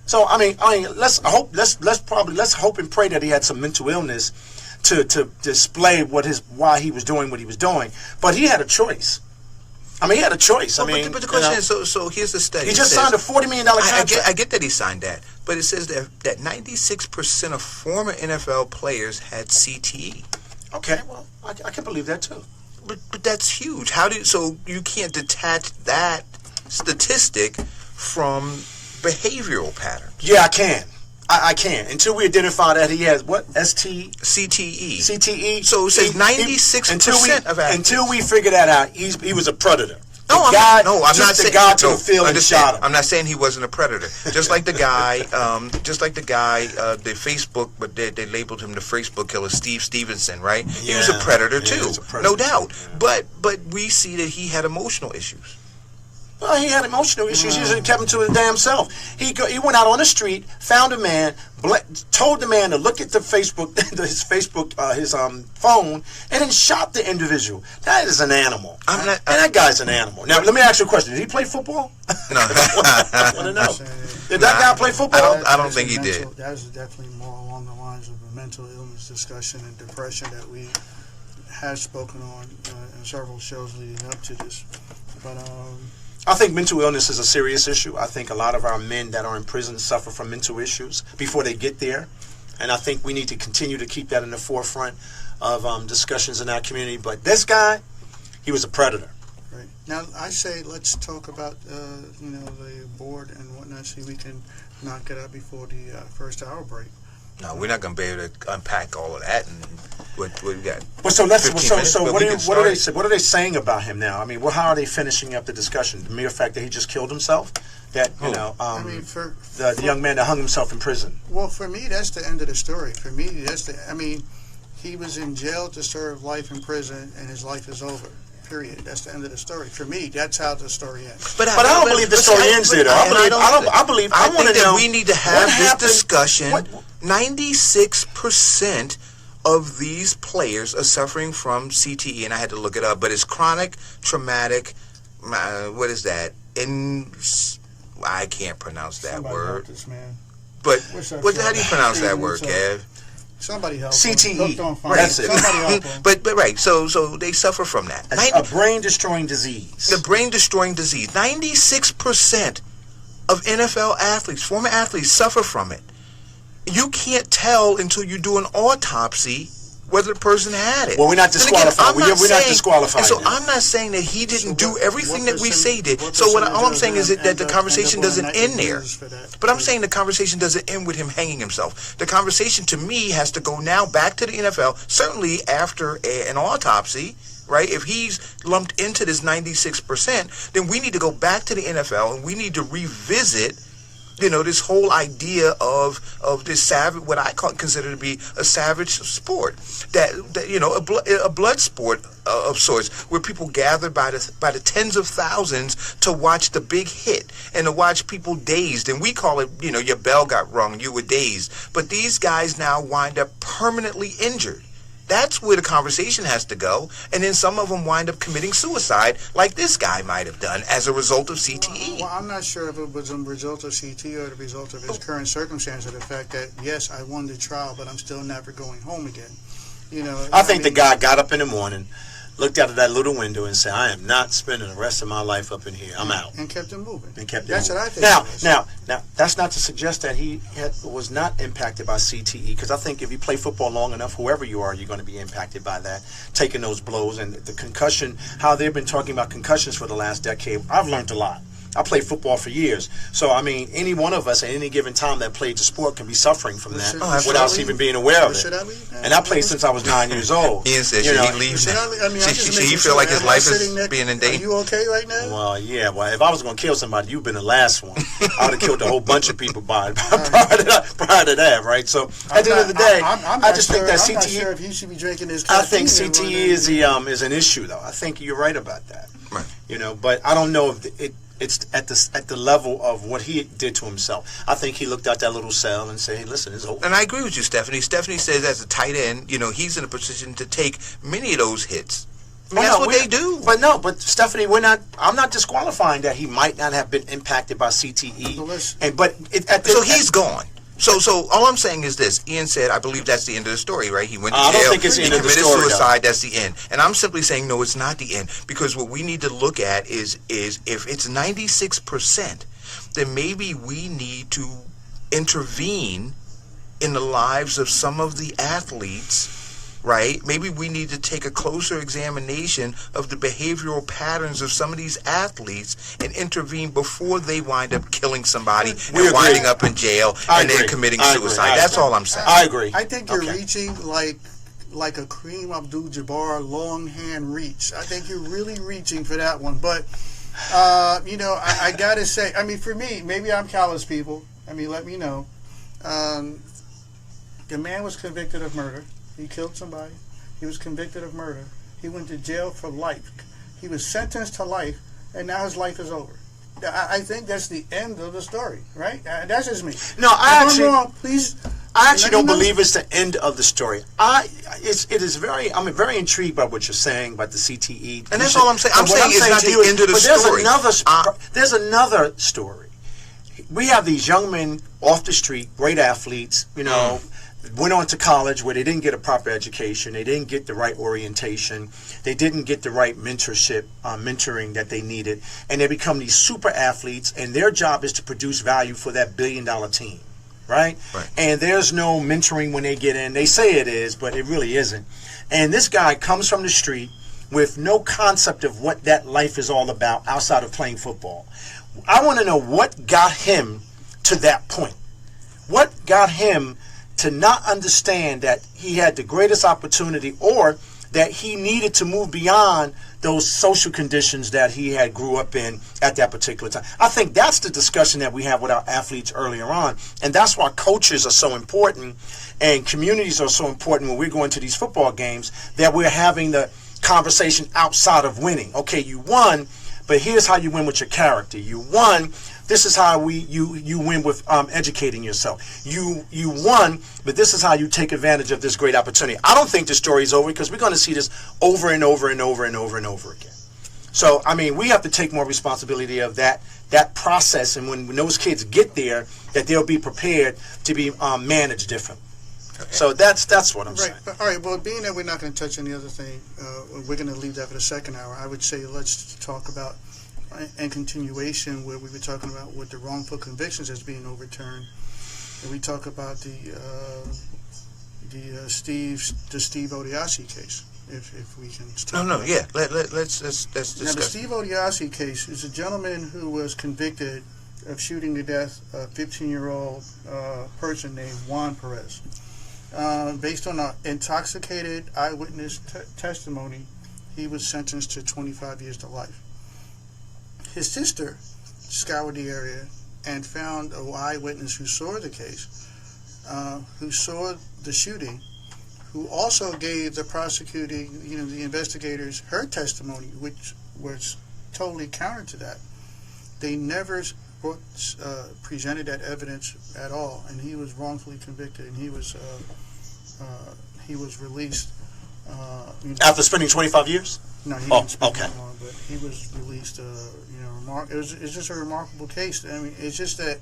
Speaker 14: So let's hope and pray that he had some mental illness to display why he was doing what he was doing. But he had a choice. He had a choice.
Speaker 1: But the question is, so here's the study.
Speaker 14: He just signed a $40 million contract.
Speaker 1: I get that he signed that, but it says that 96% of former NFL players had CTE.
Speaker 14: Okay, well, I can believe that too.
Speaker 1: But that's huge. So you can't detach that statistic from behavioral patterns?
Speaker 14: Yeah, I can. I can. Until we identify that he has what? CTE.
Speaker 1: CTE. So it says 96% of athletes.
Speaker 14: Until we figure that out, he was a predator.
Speaker 1: I'm not saying
Speaker 14: the guy to the field and shot him.
Speaker 1: I'm not saying he wasn't a predator. Just like the guy, the Facebook, but they labeled him the Facebook killer, Steve Stevenson, right? He was a predator too, no doubt. But we see that he had emotional issues.
Speaker 14: Well, he had emotional issues. He just kept him to his damn self. He went out on the street, found a man, told the man to look at his phone, and then shot the individual. That is an animal. That guy's an animal. Now, let me ask you a question. Did he play football?
Speaker 1: No.
Speaker 14: I want to know. Did that guy play football?
Speaker 1: I don't think he did.
Speaker 13: That was definitely more along the lines of a mental illness discussion and depression that we have spoken on in several shows leading up to this. But
Speaker 14: I think mental illness is a serious issue. I think a lot of our men that are in prison suffer from mental issues before they get there. And I think we need to continue to keep that in the forefront of discussions in our community. But this guy, he was a predator.
Speaker 13: Right. Now, I say let's talk about, the board and whatnot. See, we can knock it out before the first hour break.
Speaker 1: No, we're not going to be able to unpack all of that. And what we got?
Speaker 14: Well, so what are they saying about him now? How are they finishing up the discussion? The mere fact that he just killed himself, that the young man that hung himself in prison.
Speaker 13: Well, for me, that's the end of the story. For me, he was in jail to serve life in prison, and his life is over. Period. That's the end of the story. For me, that's how the story ends.
Speaker 14: But I don't believe the story ends there. I think
Speaker 1: that we need to have this discussion. 96% of these players are suffering from CTE, and I had to look it up, but it's chronic traumatic. What is that? I can't pronounce that word.
Speaker 13: This, man.
Speaker 1: But how do you pronounce that word, Kev?
Speaker 13: Somebody help
Speaker 14: CTE.
Speaker 13: That's it. Somebody help
Speaker 1: but right. So they suffer from that.
Speaker 14: A brain-destroying disease.
Speaker 1: The brain-destroying disease. 96% of NFL athletes, former athletes, suffer from it. You can't tell until you do an autopsy whether the person had it.
Speaker 14: Well, we're not disqualified. We're not disqualified.
Speaker 1: So I'm not saying that he didn't do everything that we say he did. So all I'm saying is that the conversation doesn't end there. But I'm saying the conversation doesn't end with him hanging himself. The conversation, to me, has to go now back to the NFL, certainly after an autopsy, right? If he's lumped into this 96%, then we need to go back to the NFL and we need to revisit this whole idea of this savage, what I consider to be a savage sport, a blood sport of sorts, where people gather by the tens of thousands to watch the big hit and to watch people dazed. And we call it, your bell got rung, you were dazed. But these guys now wind up permanently injured. That's where the conversation has to go. And then some of them wind up committing suicide, like this guy might have done, as a result of CTE.
Speaker 13: Well, I'm not sure if it was a result of CTE or the result of his current circumstance, or the fact that, yes, I won the trial, but I'm still never going home again.
Speaker 14: I think the guy got up in the morning, looked out of that little window and said, I am not spending the rest of my life up in here. I'm out.
Speaker 13: And kept it moving.
Speaker 14: That's what I think. Now, that's not to suggest that he was not impacted by CTE, because I think if you play football long enough, whoever you are, you're going to be impacted by that, taking those blows. And the concussion, how they've been talking about concussions for the last decade, I've learned a lot. I played football for years. So, I mean, any one of us at any given time that played the sport can be suffering from that without us even being aware of it. And I played since I was 9 years old.
Speaker 1: Ian said, should he leave now? Should he feel like his life is being in danger?
Speaker 13: Are you okay right now?
Speaker 14: Well, yeah. Well, if I was going to kill somebody, you've been the last one. I would have killed a whole bunch of people prior to that, right? So, at the end of the day, I just think that CTE...
Speaker 13: I'm not sure if he should be drinking his
Speaker 14: I think CTE is an issue, though. I think you're right about that.
Speaker 1: Right.
Speaker 14: But I don't know if it's at the level of what he did to himself. I think he looked out that little cell and said, hey, listen, it's over.
Speaker 1: And I agree with you, Stephanie. Stephanie says as a tight end, he's in a position to take many of those hits. That's what they do.
Speaker 14: But Stephanie, I'm not disqualifying that he might not have been impacted by CTE.
Speaker 1: So he's gone. So all I'm saying is this. Ian said, I believe that's the end of the story, right? He went to jail.
Speaker 14: I don't think it's the end of the story.
Speaker 1: He committed suicide. That's the end. And I'm simply saying, no, it's not the end. Because what we need to look at is if it's 96%, then maybe we need to intervene in the lives of some of the athletes, right? Maybe we need to take a closer examination of the behavioral patterns of some of these athletes and intervene before they wind up killing somebody and winding up in jail and then committing suicide. That's all I'm saying.
Speaker 14: I agree.
Speaker 13: I think you're reaching like a Kareem Abdul-Jabbar long hand reach. I think you're really reaching for that one. But, I got to say, I mean, for me, maybe I'm callous, people. I mean, let me know. The man was convicted of murder. He killed somebody. He was convicted of murder. He went to jail for life. He was sentenced to life, and now his life is over. I think that's the end of the story, right? That's just me.
Speaker 14: No, I actually don't
Speaker 13: know.
Speaker 14: believe it's the end of the story. I'm very intrigued by what you're saying about the CTE.
Speaker 1: And that's all I'm saying. I'm saying it's not the end of the story.
Speaker 14: There's another story. We have these young men off the street, great athletes, went on to college where they didn't get a proper education, they didn't get the right orientation, they didn't get the right mentoring that they needed, and they become these super athletes, and their job is to produce value for that billion-dollar team, right? And there's no mentoring when they get in. They say it is, but it really isn't. And this guy comes from the street with no concept of what that life is all about outside of playing football. I want to know what got him to that point. What got him to not understand that he had the greatest opportunity, or that he needed to move beyond those social conditions that he had grew up in at that particular time. I think that's the discussion that we have with our athletes earlier on, and that's why coaches are so important and communities are so important when we're going to these football games, that we're having the conversation outside of winning. Okay, you won, but here's how you win with your character. You won. This is how you win with educating yourself. You won, but this is how you take advantage of this great opportunity. I don't think the story is over, because we're going to see this over and over and over and over and over again. So, I mean, we have to take more responsibility of that process, and when those kids get there, that they'll be prepared to be managed different. So that's what I'm saying.
Speaker 13: All right. Well, being that we're not going to touch any other thing, we're going to leave that for the second hour. I would say let's talk about, in continuation, where we were talking about with the wrongful convictions that's being overturned, and we talk about the Steve Odiasi case. If we can.
Speaker 1: Let's discuss.
Speaker 13: Now, the Steve Odiasi case is a gentleman who was convicted of shooting to death a 15-year-old person named Juan Perez. Based on an intoxicated eyewitness testimony, he was sentenced to 25 years to life. His sister scoured the area and found an eyewitness who saw the case, who saw the shooting, who also gave the prosecuting, the investigators, her testimony, which was totally counter to that. They never presented that evidence at all, and he was wrongfully convicted, and he was released.
Speaker 14: After spending 25 years?
Speaker 13: No, he didn't spend that long, but he was released. It's just a remarkable case. I mean, it's just that.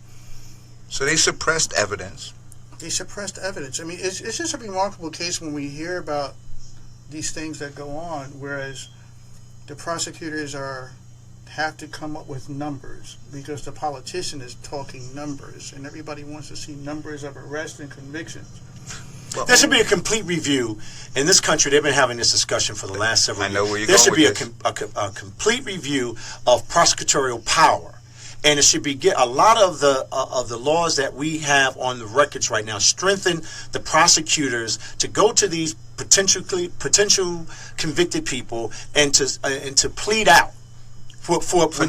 Speaker 1: So they suppressed evidence.
Speaker 13: They suppressed evidence. I mean, it's just a remarkable case when we hear about these things that go on, whereas the prosecutors have to come up with numbers because the politician is talking numbers, and everybody wants to see numbers of arrests and convictions.
Speaker 14: Well, there should be a complete review. In this country, they've been having this discussion for the last several years.
Speaker 1: I know where you're
Speaker 14: there
Speaker 1: going
Speaker 14: should be
Speaker 1: with
Speaker 14: a complete review of prosecutorial power. and it should be a lot of the laws that we have on the records right now strengthen the prosecutors to go to these potential convicted people and to plead out for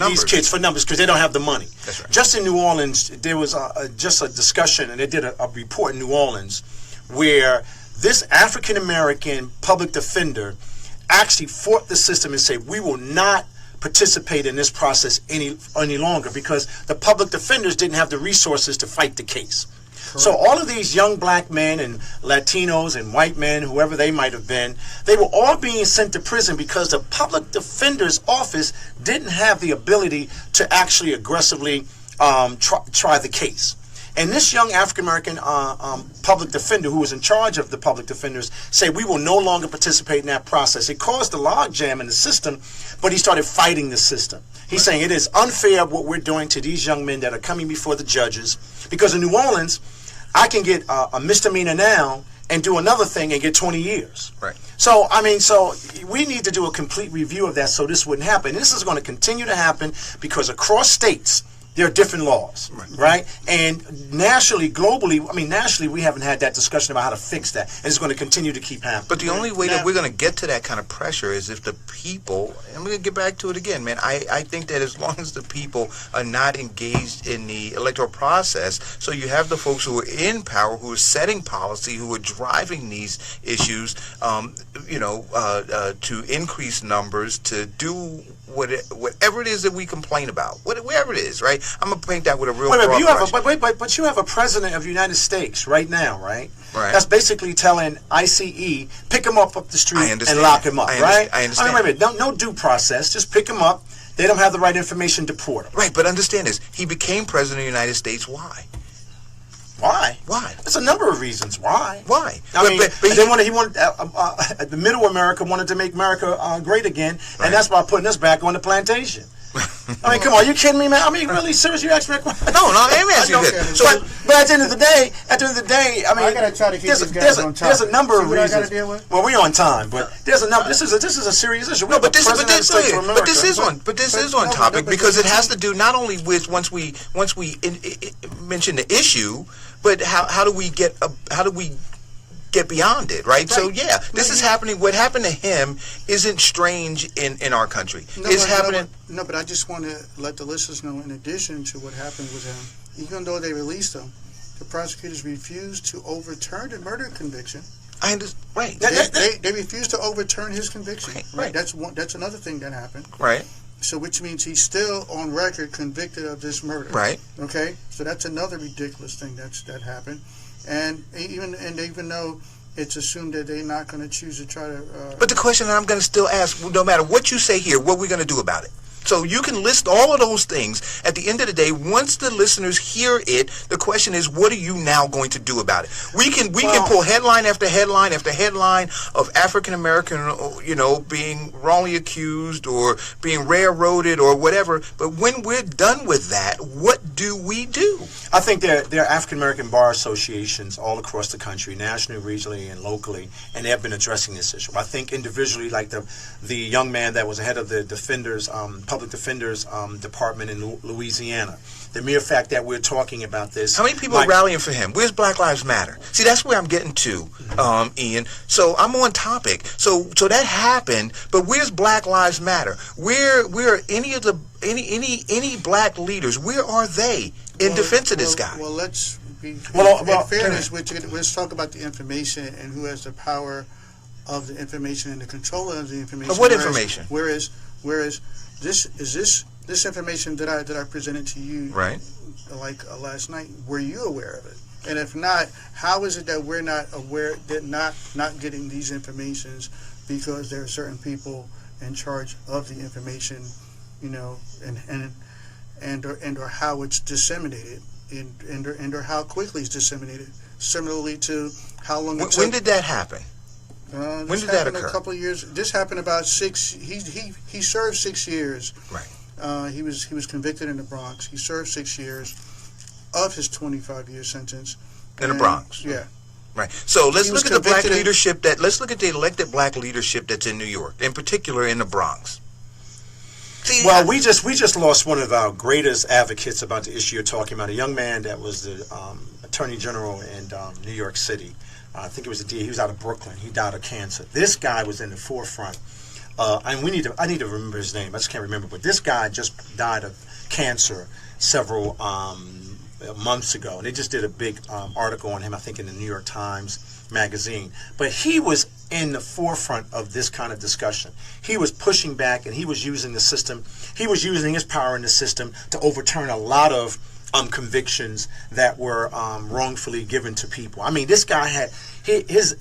Speaker 14: these kids for numbers because they don't have the money.
Speaker 1: That's right.
Speaker 14: Just in New Orleans, there was just a discussion, and they did a report in New Orleans where this African American public defender actually fought the system and said, we will not participate in this process any longer because the public defenders didn't have the resources to fight the case. Correct. So all of these young black men and Latinos and white men, whoever they might have been, they were all being sent to prison because the public defender's office didn't have the ability to actually aggressively try the case. And this young African-American public defender who was in charge of the public defenders said, we will no longer participate in that process. It caused a logjam in the system, but he started fighting the system. He's saying it is unfair what we're doing to these young men that are coming before the judges. Because in New Orleans, I can get a misdemeanor now and do another thing and get 20 years.
Speaker 1: Right.
Speaker 14: So, we need to do a complete review of that so this wouldn't happen. This is going to continue to happen because across states, there are different laws, right? And nationally, globally, nationally, we haven't had that discussion about how to fix that. And it's going to continue to keep happening.
Speaker 1: But the only way that we're going to get to that kind of pressure is if the people, and we're going to get back to it again, man, I think that as long as the people are not engaged in the electoral process, so you have the folks who are in power, who are setting policy, who are driving these issues, to increase numbers, to do whatever it is that we complain about, whatever it is, right? I'm gonna paint that with a real broad brush.
Speaker 14: But you have a president of the United States right now, right?
Speaker 1: Right.
Speaker 14: That's basically telling ICE, pick him up the street and lock him up, right?
Speaker 1: I understand.
Speaker 14: Wait a minute, no due process, just pick him up. They don't have the right information, deport him.
Speaker 1: Right, but understand this: he became president of the United States. Why?
Speaker 14: Why? There's a number of reasons. Why? The middle America wanted to make America great again, and that's by putting us back on the plantation. Come on, you kidding me, man? Really serious? You ask me that question?
Speaker 1: No, I'm asking you this.
Speaker 14: But at the end of the day,
Speaker 13: I gotta try to keep these guys on time.
Speaker 14: There's a number of reasons.
Speaker 13: I gotta deal with?
Speaker 14: Well, we're on time, but there's a number. This is a serious issue.
Speaker 1: No, but this is on topic because it has to do not only with once we mention the issue, but how do we get beyond it, right? So this is happening. What happened to him isn't strange in our country. It's happening.
Speaker 13: No, but I just want to let the listeners know, in addition to what happened with him, even though they released him, the prosecutors refused to overturn the murder conviction.
Speaker 1: I understand. Right.
Speaker 13: They refused to overturn his conviction. Right. That's another thing that happened.
Speaker 1: Right.
Speaker 13: So which means he's still on record convicted of this murder.
Speaker 1: Right.
Speaker 13: Okay. So that's another ridiculous thing that happened. And even though it's assumed that they're not going to choose to try to...
Speaker 1: But the question that I'm going to still ask, no matter what you say here, what are we going to do about it? So you can list all of those things. At the end of the day, once the listeners hear it, the question is, what are you now going to do about it? We can pull headline after headline after headline of African American, being wrongly accused or being railroaded or whatever. But when we're done with that, what do we do?
Speaker 14: I think there are African American bar associations all across the country, nationally, regionally, and locally, and they have been addressing this issue. I think individually, like the young man that was head of the public defenders department in Louisiana. The mere fact that we're talking about this.
Speaker 1: How many people are rallying for him? Where's Black Lives Matter? See, that's where I'm getting to, Ian. So I'm on topic. So that happened, but where's Black Lives Matter? Where are any black leaders? Where are they in defense of this guy?
Speaker 13: Well, let's be in fairness. Let's talk about the information and who has the power of the information and the control of the information.
Speaker 1: Of what information?
Speaker 13: Whereas this information that I presented to you,
Speaker 1: right?
Speaker 13: Last night, were you aware of it? And if not, how is it that we're not aware, that not getting these informations because there are certain people in charge of the information, and or how it's disseminated, and or how quickly it's disseminated. Similarly to how long it took.
Speaker 1: When did that happen?
Speaker 13: When
Speaker 1: did that occur?
Speaker 13: A couple of years. This happened about 6. He served 6 years.
Speaker 1: Right.
Speaker 13: He was convicted in the Bronx. He served 6 years of his 25-year sentence
Speaker 1: in the Bronx.
Speaker 13: Yeah.
Speaker 1: Right. So let's look at the black leadership let's look at the elected black leadership that's in New York, in particular in the Bronx.
Speaker 14: Well, we just lost one of our greatest advocates about the issue you're talking about. A young man that was the Attorney General in New York City. I think it was he was out of Brooklyn. He died of cancer. This guy was in the forefront. And I need to remember his name. I just can't remember. But this guy just died of cancer several months ago. And they just did a big article on him, I think, in the New York Times magazine. But he was in the forefront of this kind of discussion. He was pushing back, and he was using the system. He was using his power in the system to overturn a lot of convictions that were wrongfully given to people. I mean, this guy had his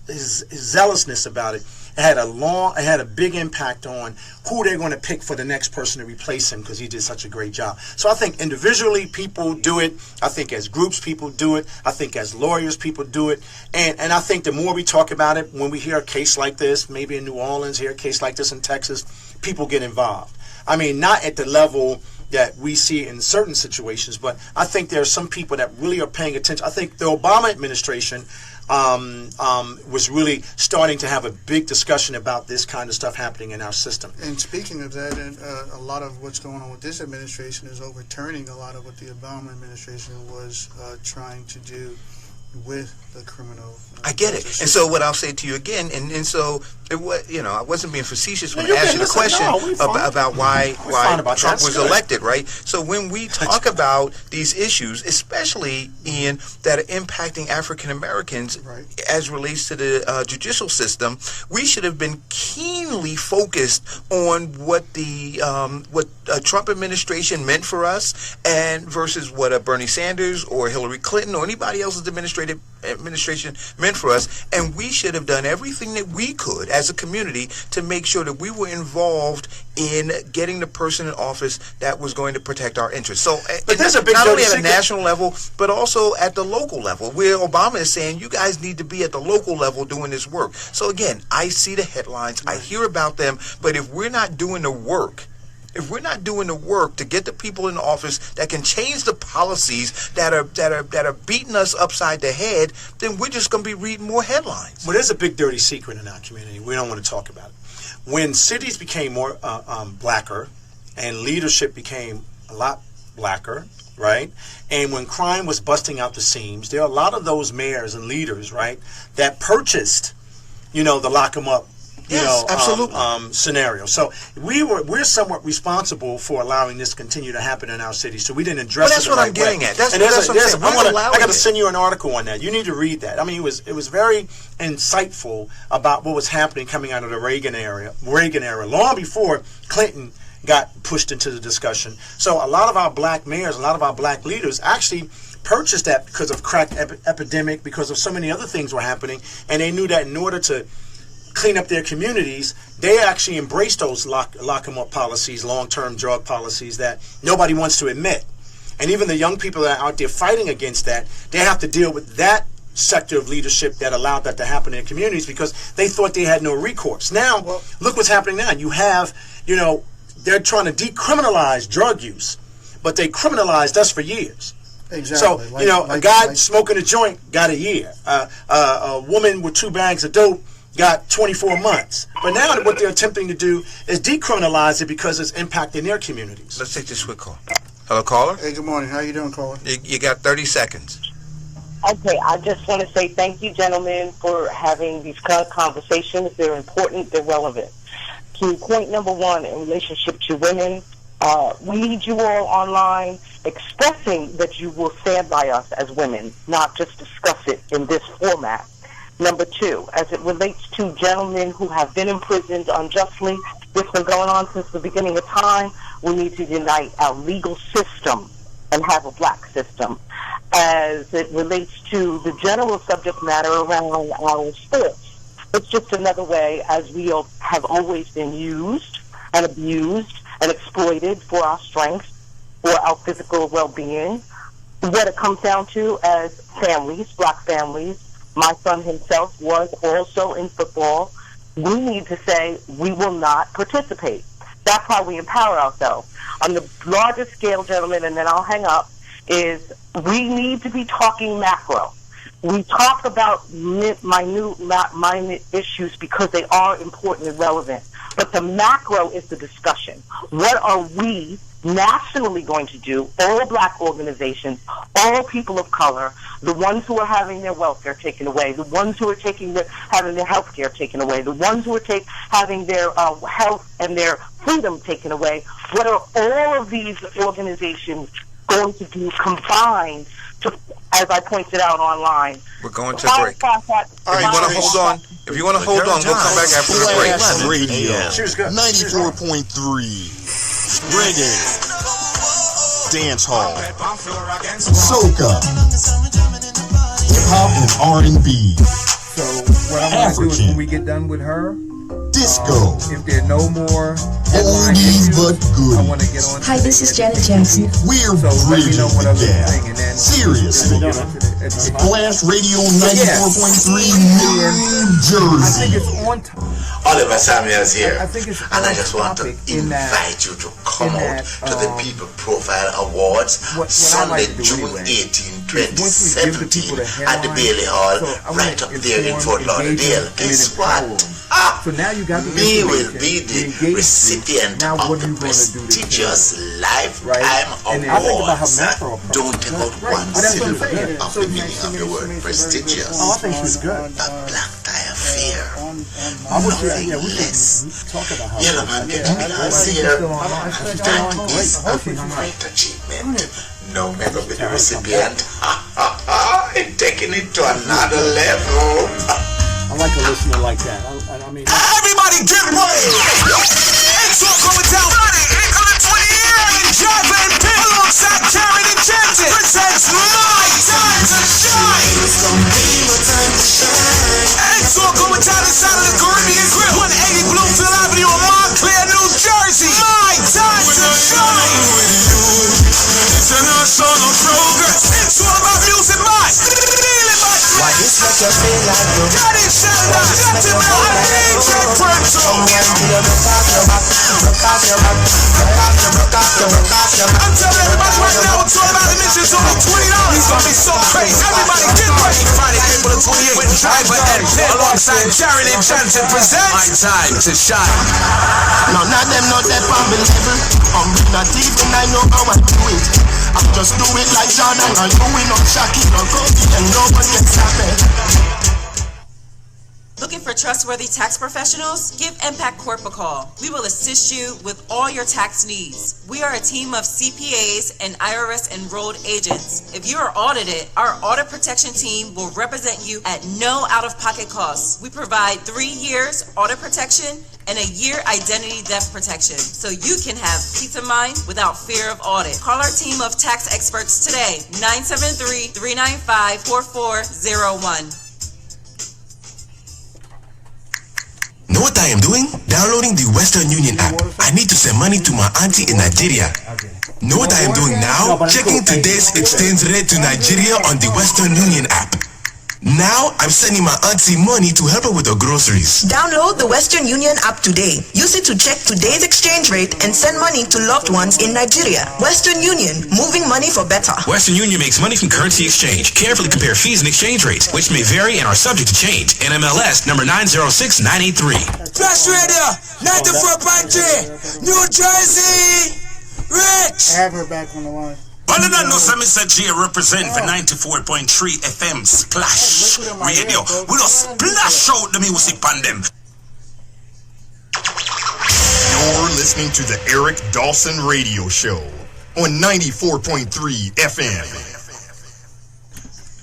Speaker 14: zealousness about it. It had a big impact on who they're going to pick for the next person to replace him, because he did such a great job. So I think individually people do it. I think as groups people do it. I think as lawyers people do it. And I think the more we talk about it, when we hear a case like this, maybe in New Orleans, hear a case like this in Texas, people get involved. I mean, not at the level that we see in certain situations, but I think there are some people that really are paying attention. I think the Obama administration was really starting to have a big discussion about this kind of stuff happening in our system.
Speaker 13: And speaking of that, a lot of what's going on with this administration is overturning a lot of what the Obama administration was trying to do with the criminal.
Speaker 1: I get it. And so what I'll say to you again, and so it was, I wasn't being facetious when I asked you the question about why Trump was elected, right? So when we talk about these issues, especially, Ian, that are impacting African Americans as relates to the judicial system, we should have been keenly focused on what the Trump administration meant for us, and versus what a Bernie Sanders or Hillary Clinton or anybody else's administration meant for us. And we should have done everything that we could as a community to make sure that we were involved in getting the person in office that was going to protect our interests. So
Speaker 14: but there's a big
Speaker 1: not only at a national level, but also at the local level, where Obama is saying you guys need to be at the local level doing this work. So again, I see the headlines, I hear about them, but if we're not doing the work, to get the people in office that can change the policies that are beating us upside the head, then we're just going to be reading more headlines.
Speaker 14: Well, there's a big dirty secret in our community. We don't want to talk about it. When cities became more blacker and leadership became a lot blacker, right? And when crime was busting out the seams, there are a lot of those mayors and leaders, right, that purchased, the lock 'em up.
Speaker 1: Absolutely.
Speaker 14: Scenario. So we're somewhat responsible for allowing this to continue to happen in our city. So we didn't address it.
Speaker 1: That's what I'm getting at. That's what I'm saying.
Speaker 14: I got to send you an article on that. You need to read that. I mean, it was very insightful about what was happening coming out of the Reagan era, long before Clinton got pushed into the discussion. So a lot of our black mayors, a lot of our black leaders actually purchased that because of crack epidemic, because of so many other things were happening, and they knew that in order to clean up their communities, they actually embrace those lock them up policies, long-term drug policies that nobody wants to admit. And even the young people that are out there fighting against that, they have to deal with that sector of leadership that allowed that to happen in their communities because they thought they had no recourse. Now, look what's happening now. You have, they're trying to decriminalize drug use, but they criminalized us for years.
Speaker 13: Exactly.
Speaker 14: So, a guy smoking a joint got a year. A woman with 2 bags of dope got 24 months. But now what they're attempting to do is decriminalize it because it's impacting their communities.
Speaker 1: Let's take this quick call. Hello, caller?
Speaker 13: Hey, good morning. How you doing, caller?
Speaker 1: You got 30 seconds.
Speaker 15: Okay, I just want to say thank you, gentlemen, for having these kind of conversations. They're important. They're relevant. To point number 1 in relationship to women, we need you all online expressing that you will stand by us as women, not just discuss it in this format. Number 2, as it relates to gentlemen who have been imprisoned unjustly, this has been going on since the beginning of time. We need to unite our legal system and have a black system. As it relates to the general subject matter around our sports, it's just another way, as we have always been used and abused and exploited for our strength, for our physical well-being. What it comes down to as families, black families, my son himself was also in football. We need to say we will not participate. That's how we empower ourselves. On the largest scale, gentlemen, and then I'll hang up, is we need to be talking macro. We talk about minute issues because they are important and relevant. But the macro is the discussion. What are we nationally going to do, all black organizations, all people of color, the ones who are having their welfare taken away, the ones who are having their health care taken away, the ones who are having their health and their freedom taken away? What are all of these organizations going to do combined to, as I pointed out online?
Speaker 1: We're going to break. If you want to hold on, we'll come back after the break.
Speaker 16: Flash Radio,
Speaker 17: 94.3. Reggae, dance hall,
Speaker 16: soca, hip hop and R&B.
Speaker 11: So what I'm going to do is when we get done with her,
Speaker 16: disco,
Speaker 11: if there are no more
Speaker 16: oldies but goodies.
Speaker 11: I want to get on.
Speaker 10: Hi, this is Janet Jackson.
Speaker 16: We're bridging the gap. Seriously. Splash Radio 94.3 New Jersey.
Speaker 11: I think it's on time.
Speaker 18: Oliver Samuels here,
Speaker 11: I think it's
Speaker 18: and I just want to invite you to come out to the People Profile Awards Sunday, June 18, 2017 at the Bailey Hall, right up there in Fort Lauderdale. Guess what?
Speaker 11: So now you got
Speaker 18: me will be the recipient of the prestigious Lifetime Awards. Don't take out one syllable of the meaning of the word prestigious.
Speaker 12: Oh, I think she's good.
Speaker 18: A black tie affair.
Speaker 12: Nothing less.
Speaker 18: Yellow man getting because here, that is a great achievement. No member with the recipient. I'm taking it to another level.
Speaker 12: I like a listener like that. I mean,
Speaker 5: everybody get ready! It's all going down. Friday, April the 28th, in Java and Pitt, alongside Karen and Jensen, presents My Time to Shine. It's gonna be my time to shine. It's all going down inside of the Caribbean Grill, 180 Bloomfield Avenue in Montclair, New Jersey. My Time to Shine. It's an national progress. It's all about music, man.
Speaker 6: Why this make you feel like you?
Speaker 5: Daddy Shelda, Gentleman, DJ Prince.
Speaker 6: I'm
Speaker 5: telling everybody right now, it's all about admissions, only $20. It's gonna be so crazy. Everybody get ready. Friday, April the 28th, with Driver and Pitt, alongside Jared and Johnson presents My Time to Shine.
Speaker 6: None of them know that I'm the level. I'm not even, I know how I do it. I just do it like John and I do it up Shaki or Kobe and no one can stop it.
Speaker 19: Looking for trustworthy tax professionals? Give Impact Corp a call. We will assist you with all your tax needs. We are a team of CPAs and IRS enrolled agents. If you are audited, our audit protection team will represent you at no out-of-pocket costs. We provide 3 years audit protection and a year identity theft protection, so you can have peace of mind without fear of audit. Call our team of tax experts today, 973-395-4401.
Speaker 8: Know what I am doing? Downloading the Western Union app. I need to send money to my auntie in Nigeria. Know what I am doing now? Checking today's exchange rate to Nigeria on the Western Union app. Now, I'm sending my auntie money to help her with her groceries.
Speaker 9: Download the Western Union app today. Use it to check today's exchange rate and send money to loved ones in Nigeria. Western Union, moving money for better.
Speaker 20: Western Union makes money from currency exchange. Carefully compare fees and exchange rates, which may vary and are subject to change. NMLS number 906983.
Speaker 5: Flash Radio, 94.3, New Jersey, Rich.
Speaker 13: Have her back on the line.
Speaker 5: But I know Mr. J represent for 94.3 FM Splash Radio. We don't splash out the music on them.
Speaker 17: You're listening to the Eric Dawson Radio Show on 94.3 FM.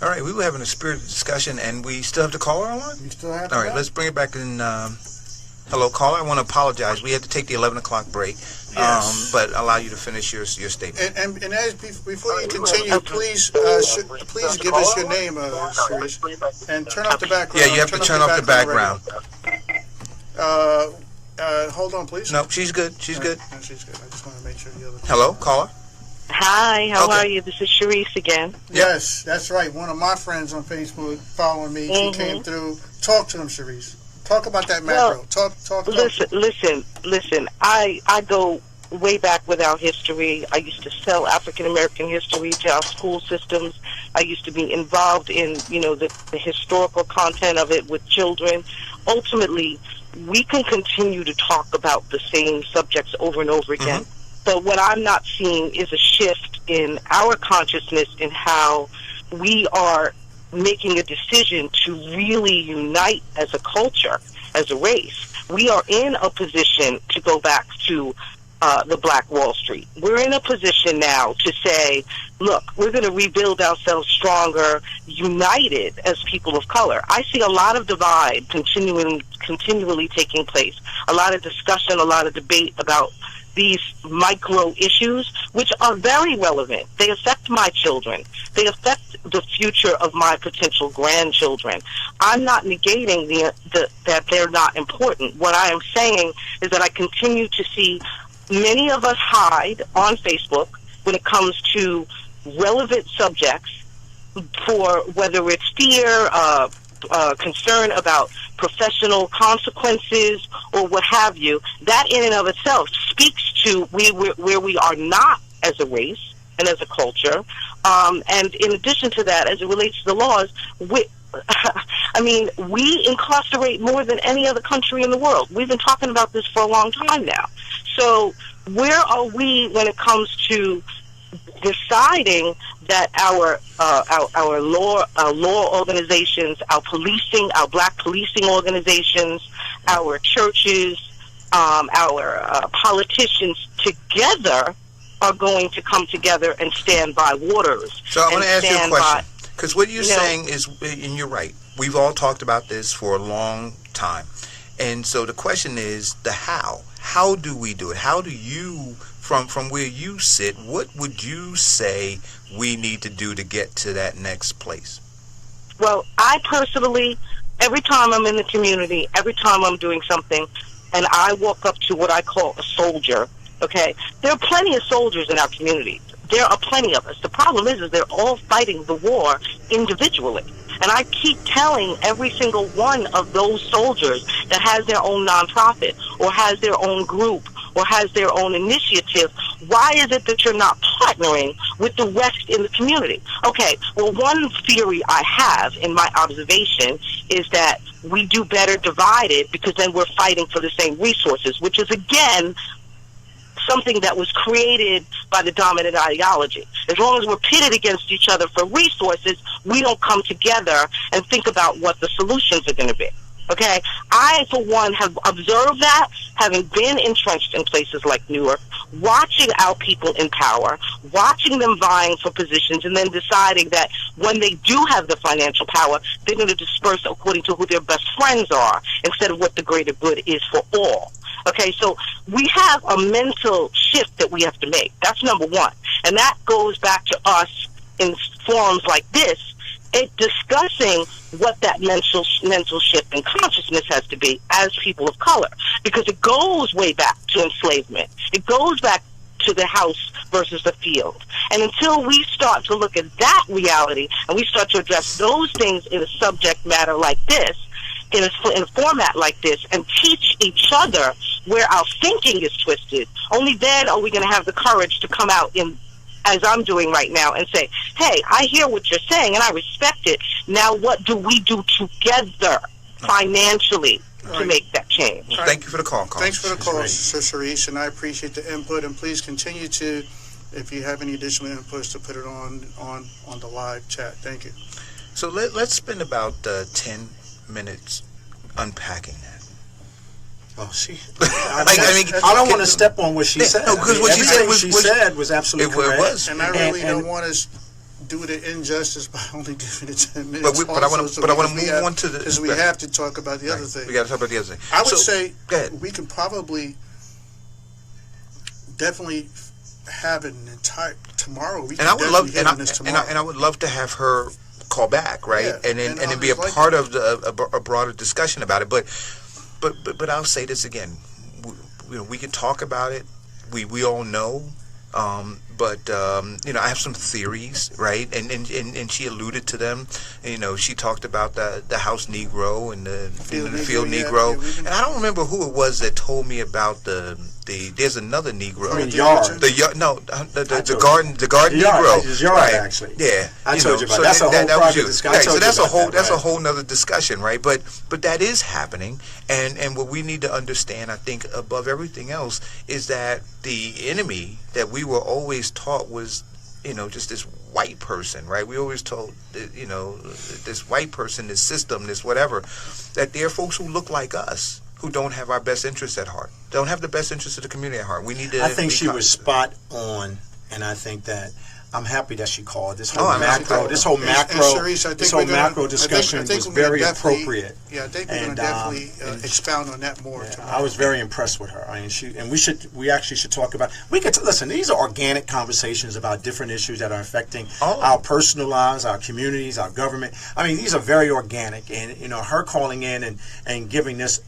Speaker 1: All right, we were having a spirited discussion, and we still have the caller online?
Speaker 13: We still have
Speaker 1: All right, let's bring it back in. Hello, caller. I want to apologize. We had to take the 11 o'clock break, but allow you to finish your statement.
Speaker 13: And as before you continue, please please give us your name, Sharice, and turn off the background.
Speaker 1: Yeah, you have to turn off the background.
Speaker 13: Hold on, please.
Speaker 1: No, she's good. She's good.
Speaker 13: No, she's good. I just want to make sure the other.
Speaker 1: Hello, caller.
Speaker 15: Hi, how are you? This is Sharice again.
Speaker 13: Yes, that's right. One of my friends on Facebook following me. She came through. Talk to them, Sharice. Talk about that macro. Talk.
Speaker 15: Listen. I go way back with our history. I used to sell African American history to our school systems. I used to be involved in, the historical content of it with children. Ultimately, we can continue to talk about the same subjects over and over again. But what I'm not seeing is a shift in our consciousness in how we are making a decision to really unite as a culture, as a race. We are in a position to go back to the Black Wall Street. We're in a position now to say, look, we're going to rebuild ourselves stronger, united as people of color. I see a lot of divide continually taking place, a lot of discussion, a lot of debate about these micro issues, which are very relevant. They affect my children. They affect the future of my potential grandchildren. I'm not negating that they're not important. What I am saying is that I continue to see many of us hide on Facebook when it comes to relevant subjects, for whether it's fear, concern about professional consequences or what have you. That in and of itself speaks to where we are not as a race and as a culture. And in addition to that, as it relates to the laws, we incarcerate more than any other country in the world. We've been talking about this for a long time now. So where are we when it comes to deciding that our law organizations, our policing, our black policing organizations, our churches, our politicians together are going to come together and stand by waters.
Speaker 1: So I want to ask you a question, because what you're saying is, and you're right, we've all talked about this for a long time. And so the question is the how. How do we do it? How do you, from where you sit, what would you say we need to do to get to that next place?
Speaker 15: Well, I personally, every time I'm in the community, every time I'm doing something, and I walk up to what I call a soldier, okay, there are plenty of soldiers in our community. There are plenty of us. The problem is they're all fighting the war individually. And I keep telling every single one of those soldiers that has their own nonprofit or has their own group or has their own initiative, why is it that you're not partnering with the rest in the community? Okay, well, one theory I have in my observation is that we do better divided because then we're fighting for the same resources, which is, again, something that was created by the dominant ideology. As long as we're pitted against each other for resources, we don't come together and think about what the solutions are going to be. Okay? I, for one, have observed that, having been entrenched in places like Newark, watching our people in power, watching them vying for positions, and then deciding that when they do have the financial power, they're going to disperse according to who their best friends are instead of what the greater good is for all. Okay, so we have a mental shift that we have to make. That's number one. And that goes back to us in forums like this, discussing what that mental shift in consciousness has to be as people of color. Because it goes way back to enslavement. It goes back to the house versus the field. And until we start to look at that reality and we start to address those things in a subject matter like this, in a format like this, and teach each other where our thinking is twisted, only then are we going to have the courage to come out in, as I'm doing right now, and say, hey, I hear what you're saying and I respect it. Now what do we do together financially to make that change?
Speaker 1: Well, thank you for the call, Carl.
Speaker 13: Thanks for the call, Sister Sharice, and I appreciate the input, and please continue to, if you have any additional inputs, to put it on the live chat. Thank you.
Speaker 1: So let's spend about 10 minutes unpacking that.
Speaker 14: Oh, see, I don't want to step on what she said.
Speaker 1: No, because what she said
Speaker 14: was absolutely correct.
Speaker 1: It was.
Speaker 13: And I really don't want to do the injustice by only giving it 10 minutes.
Speaker 1: But I want to move on to the...
Speaker 13: Because we have to talk about the other thing.
Speaker 1: We got to talk about the other thing.
Speaker 13: I would say we can probably definitely have an entire... Tomorrow, we can
Speaker 1: I would love to have her call back, right?
Speaker 13: Yeah,
Speaker 1: and then be a part of a broader discussion about it. But I'll say this again. We can talk about it. We all know. But I have some theories, right? And she alluded to them. She talked about the house Negro and the field Negro. And I don't remember who it was that told me about the there's another Negro.
Speaker 14: I mean, yard.
Speaker 1: The garden Negro.
Speaker 14: His yard, right. Actually.
Speaker 1: Yeah.
Speaker 14: I told you about
Speaker 1: so
Speaker 14: that's a whole private discussion.
Speaker 1: Right, so that's a whole nother discussion, right? But that is happening, and what we need to understand, I think, above everything else, is that the enemy that we were always taught was, just this white person, right? We always told, this white person, this system, this whatever, that there are folks who look like us, who don't have our best interests at heart, don't have the best interests of the community at heart. We need to.
Speaker 14: I think she was spot on, and I think that I'm happy that she called. This whole macro discussion was very appropriate.
Speaker 13: Yeah, I think we're going to definitely expound on that more.
Speaker 14: I was very impressed with her. I mean, we actually should talk about. We could listen. These are organic conversations about different issues that are affecting our personal lives, our communities, our government. I mean, these are very organic, and her calling in and giving this.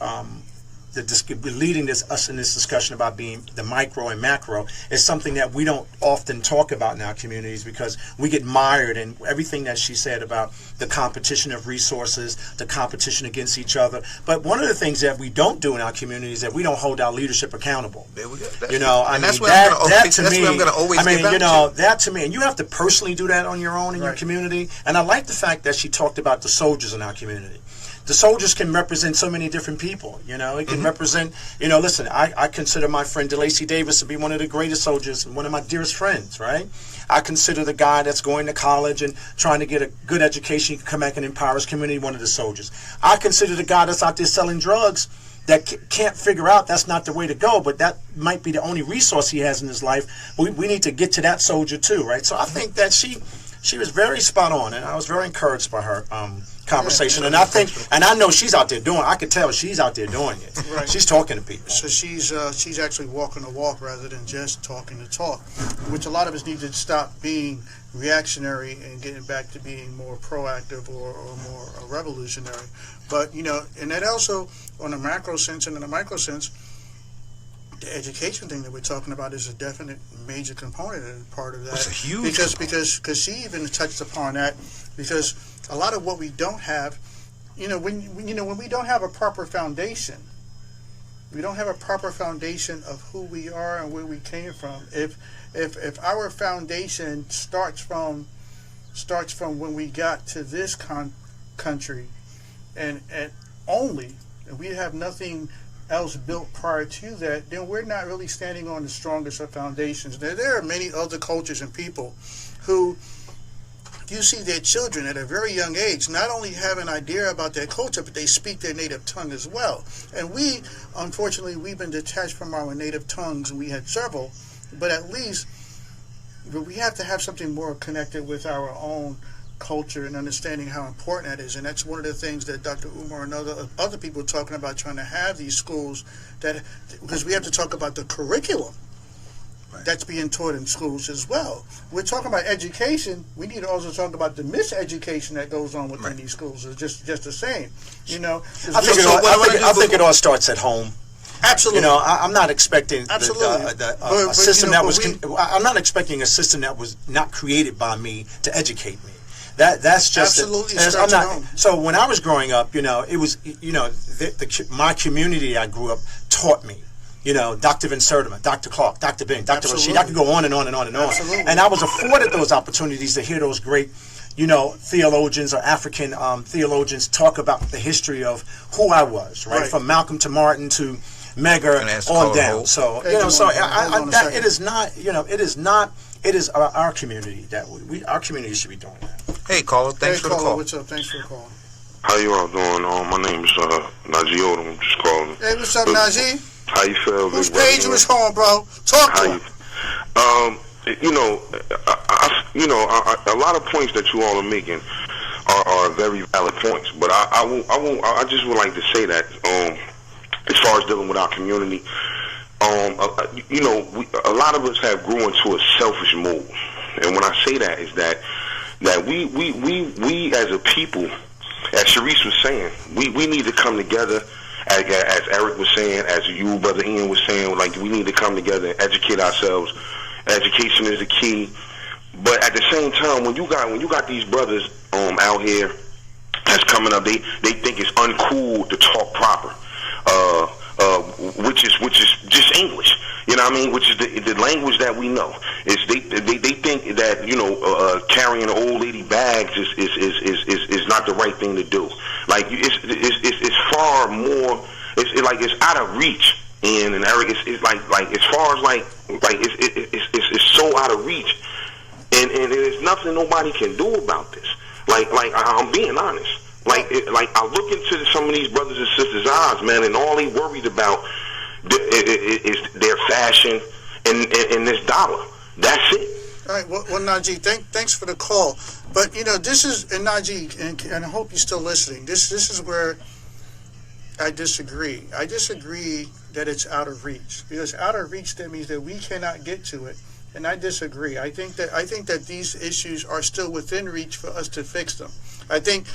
Speaker 14: Leading us in this discussion about being the micro and macro is something that we don't often talk about in our communities, because we get mired in everything that she said about the competition of resources, the competition against each other. But one of the things that we don't do in our communities is that we don't hold our leadership accountable.
Speaker 1: There we go.
Speaker 14: That's where I'm going to always get back to. That to me, and you have to personally do that on your own in your community. And I like the fact that she talked about the soldiers in our community. The soldiers can represent so many different people, It can represent, listen, I consider my friend DeLacy Davis to be one of the greatest soldiers and one of my dearest friends, right? I consider the guy that's going to college and trying to get a good education, he can come back and empower his community, one of the soldiers. I consider the guy that's out there selling drugs that can't figure out that's not the way to go, but that might be the only resource he has in his life. We need to get to that soldier too, right? So I think that she was very spot on, and I was very encouraged by her conversation. And I know she's out there doing. I could tell she's out there doing it.
Speaker 13: Right.
Speaker 14: She's talking to people.
Speaker 13: So she's actually walking the walk rather than just talking the talk, which a lot of us need to stop being reactionary and getting back to being more proactive or more revolutionary. But and that also on a macro sense and in a micro sense. The education thing that we're talking about is a definite major component and part of that.
Speaker 1: It's a huge
Speaker 13: because she even touched upon that, because a lot of what we don't have, when we don't have a proper foundation, we don't have a proper foundation of who we are and where we came from. If our foundation starts from when we got to this country, and we have nothing else built prior to that, then we're not really standing on the strongest of foundations. There are many other cultures and people who you see their children at a very young age not only have an idea about their culture, but they speak their native tongue as well. And we, unfortunately, we've been detached from our native tongues, and we had several, but at least we have to have something more connected with our own culture and understanding how important that is. And that's one of the things that Dr. Umar and other people are talking about, trying to have these schools, because we have to talk about the curriculum that's being taught in schools as well. We're talking about education. We need to also talk about the miseducation that goes on within these schools. It's just the same,
Speaker 14: I think it all starts at home.
Speaker 13: Absolutely.
Speaker 14: I'm not expecting a system that was. I'm not expecting a system that was not created by me to educate me. That's just
Speaker 13: absolutely.
Speaker 14: So when I was growing up, it was my community I grew up taught me. Dr. Vincertima, Dr. Clark, Dr. Bing, Dr. Rashid. I could go on and on and on and on.
Speaker 13: Absolutely.
Speaker 14: And I was afforded those opportunities to hear those great, theologians or African theologians talk about the history of who I was, right? From Malcolm to Martin to Megger on down. So it is our community that our community should be doing that.
Speaker 1: Hey, caller, thanks for the call.
Speaker 13: What's up? Thanks for the call.
Speaker 21: How you all doing? My name is Najee Odom. I'm just calling.
Speaker 13: Hey, what's up, Najee?
Speaker 21: How you feel?
Speaker 13: Whose page was home, bro? Talk to him.
Speaker 21: A lot of points that you all are making are very valid points, but I just would like to say that as far as dealing with our community, a lot of us have grew into a selfish mold, and when I say that is that we as a people, as Sharice was saying, we need to come together. As Eric was saying, as you, Brother Ian, was saying, like, we need to come together and educate ourselves. Education is the key. But at the same time, when you got these brothers out here that's coming up, they think it's uncool to talk proper, which is just English. You know what I mean? Which is the language that we know. Is they think that carrying old lady bags is not the right thing to do. Like it's far more. It's out of reach. And Eric, it's like as far as it's so out of reach, and there's nothing nobody can do about this. Like I'm being honest. Like I look into some of these brothers and sisters' eyes, man, and all they worried about is their fashion and this dollar. That's it.
Speaker 13: All right. Well, Najee, thanks for the call. But this is, and Najee, and I hope you're still listening. This is where I disagree. I disagree that it's out of reach, because out of reach, that means that we cannot get to it, and I disagree. I think that these issues are still within reach for us to fix them. I think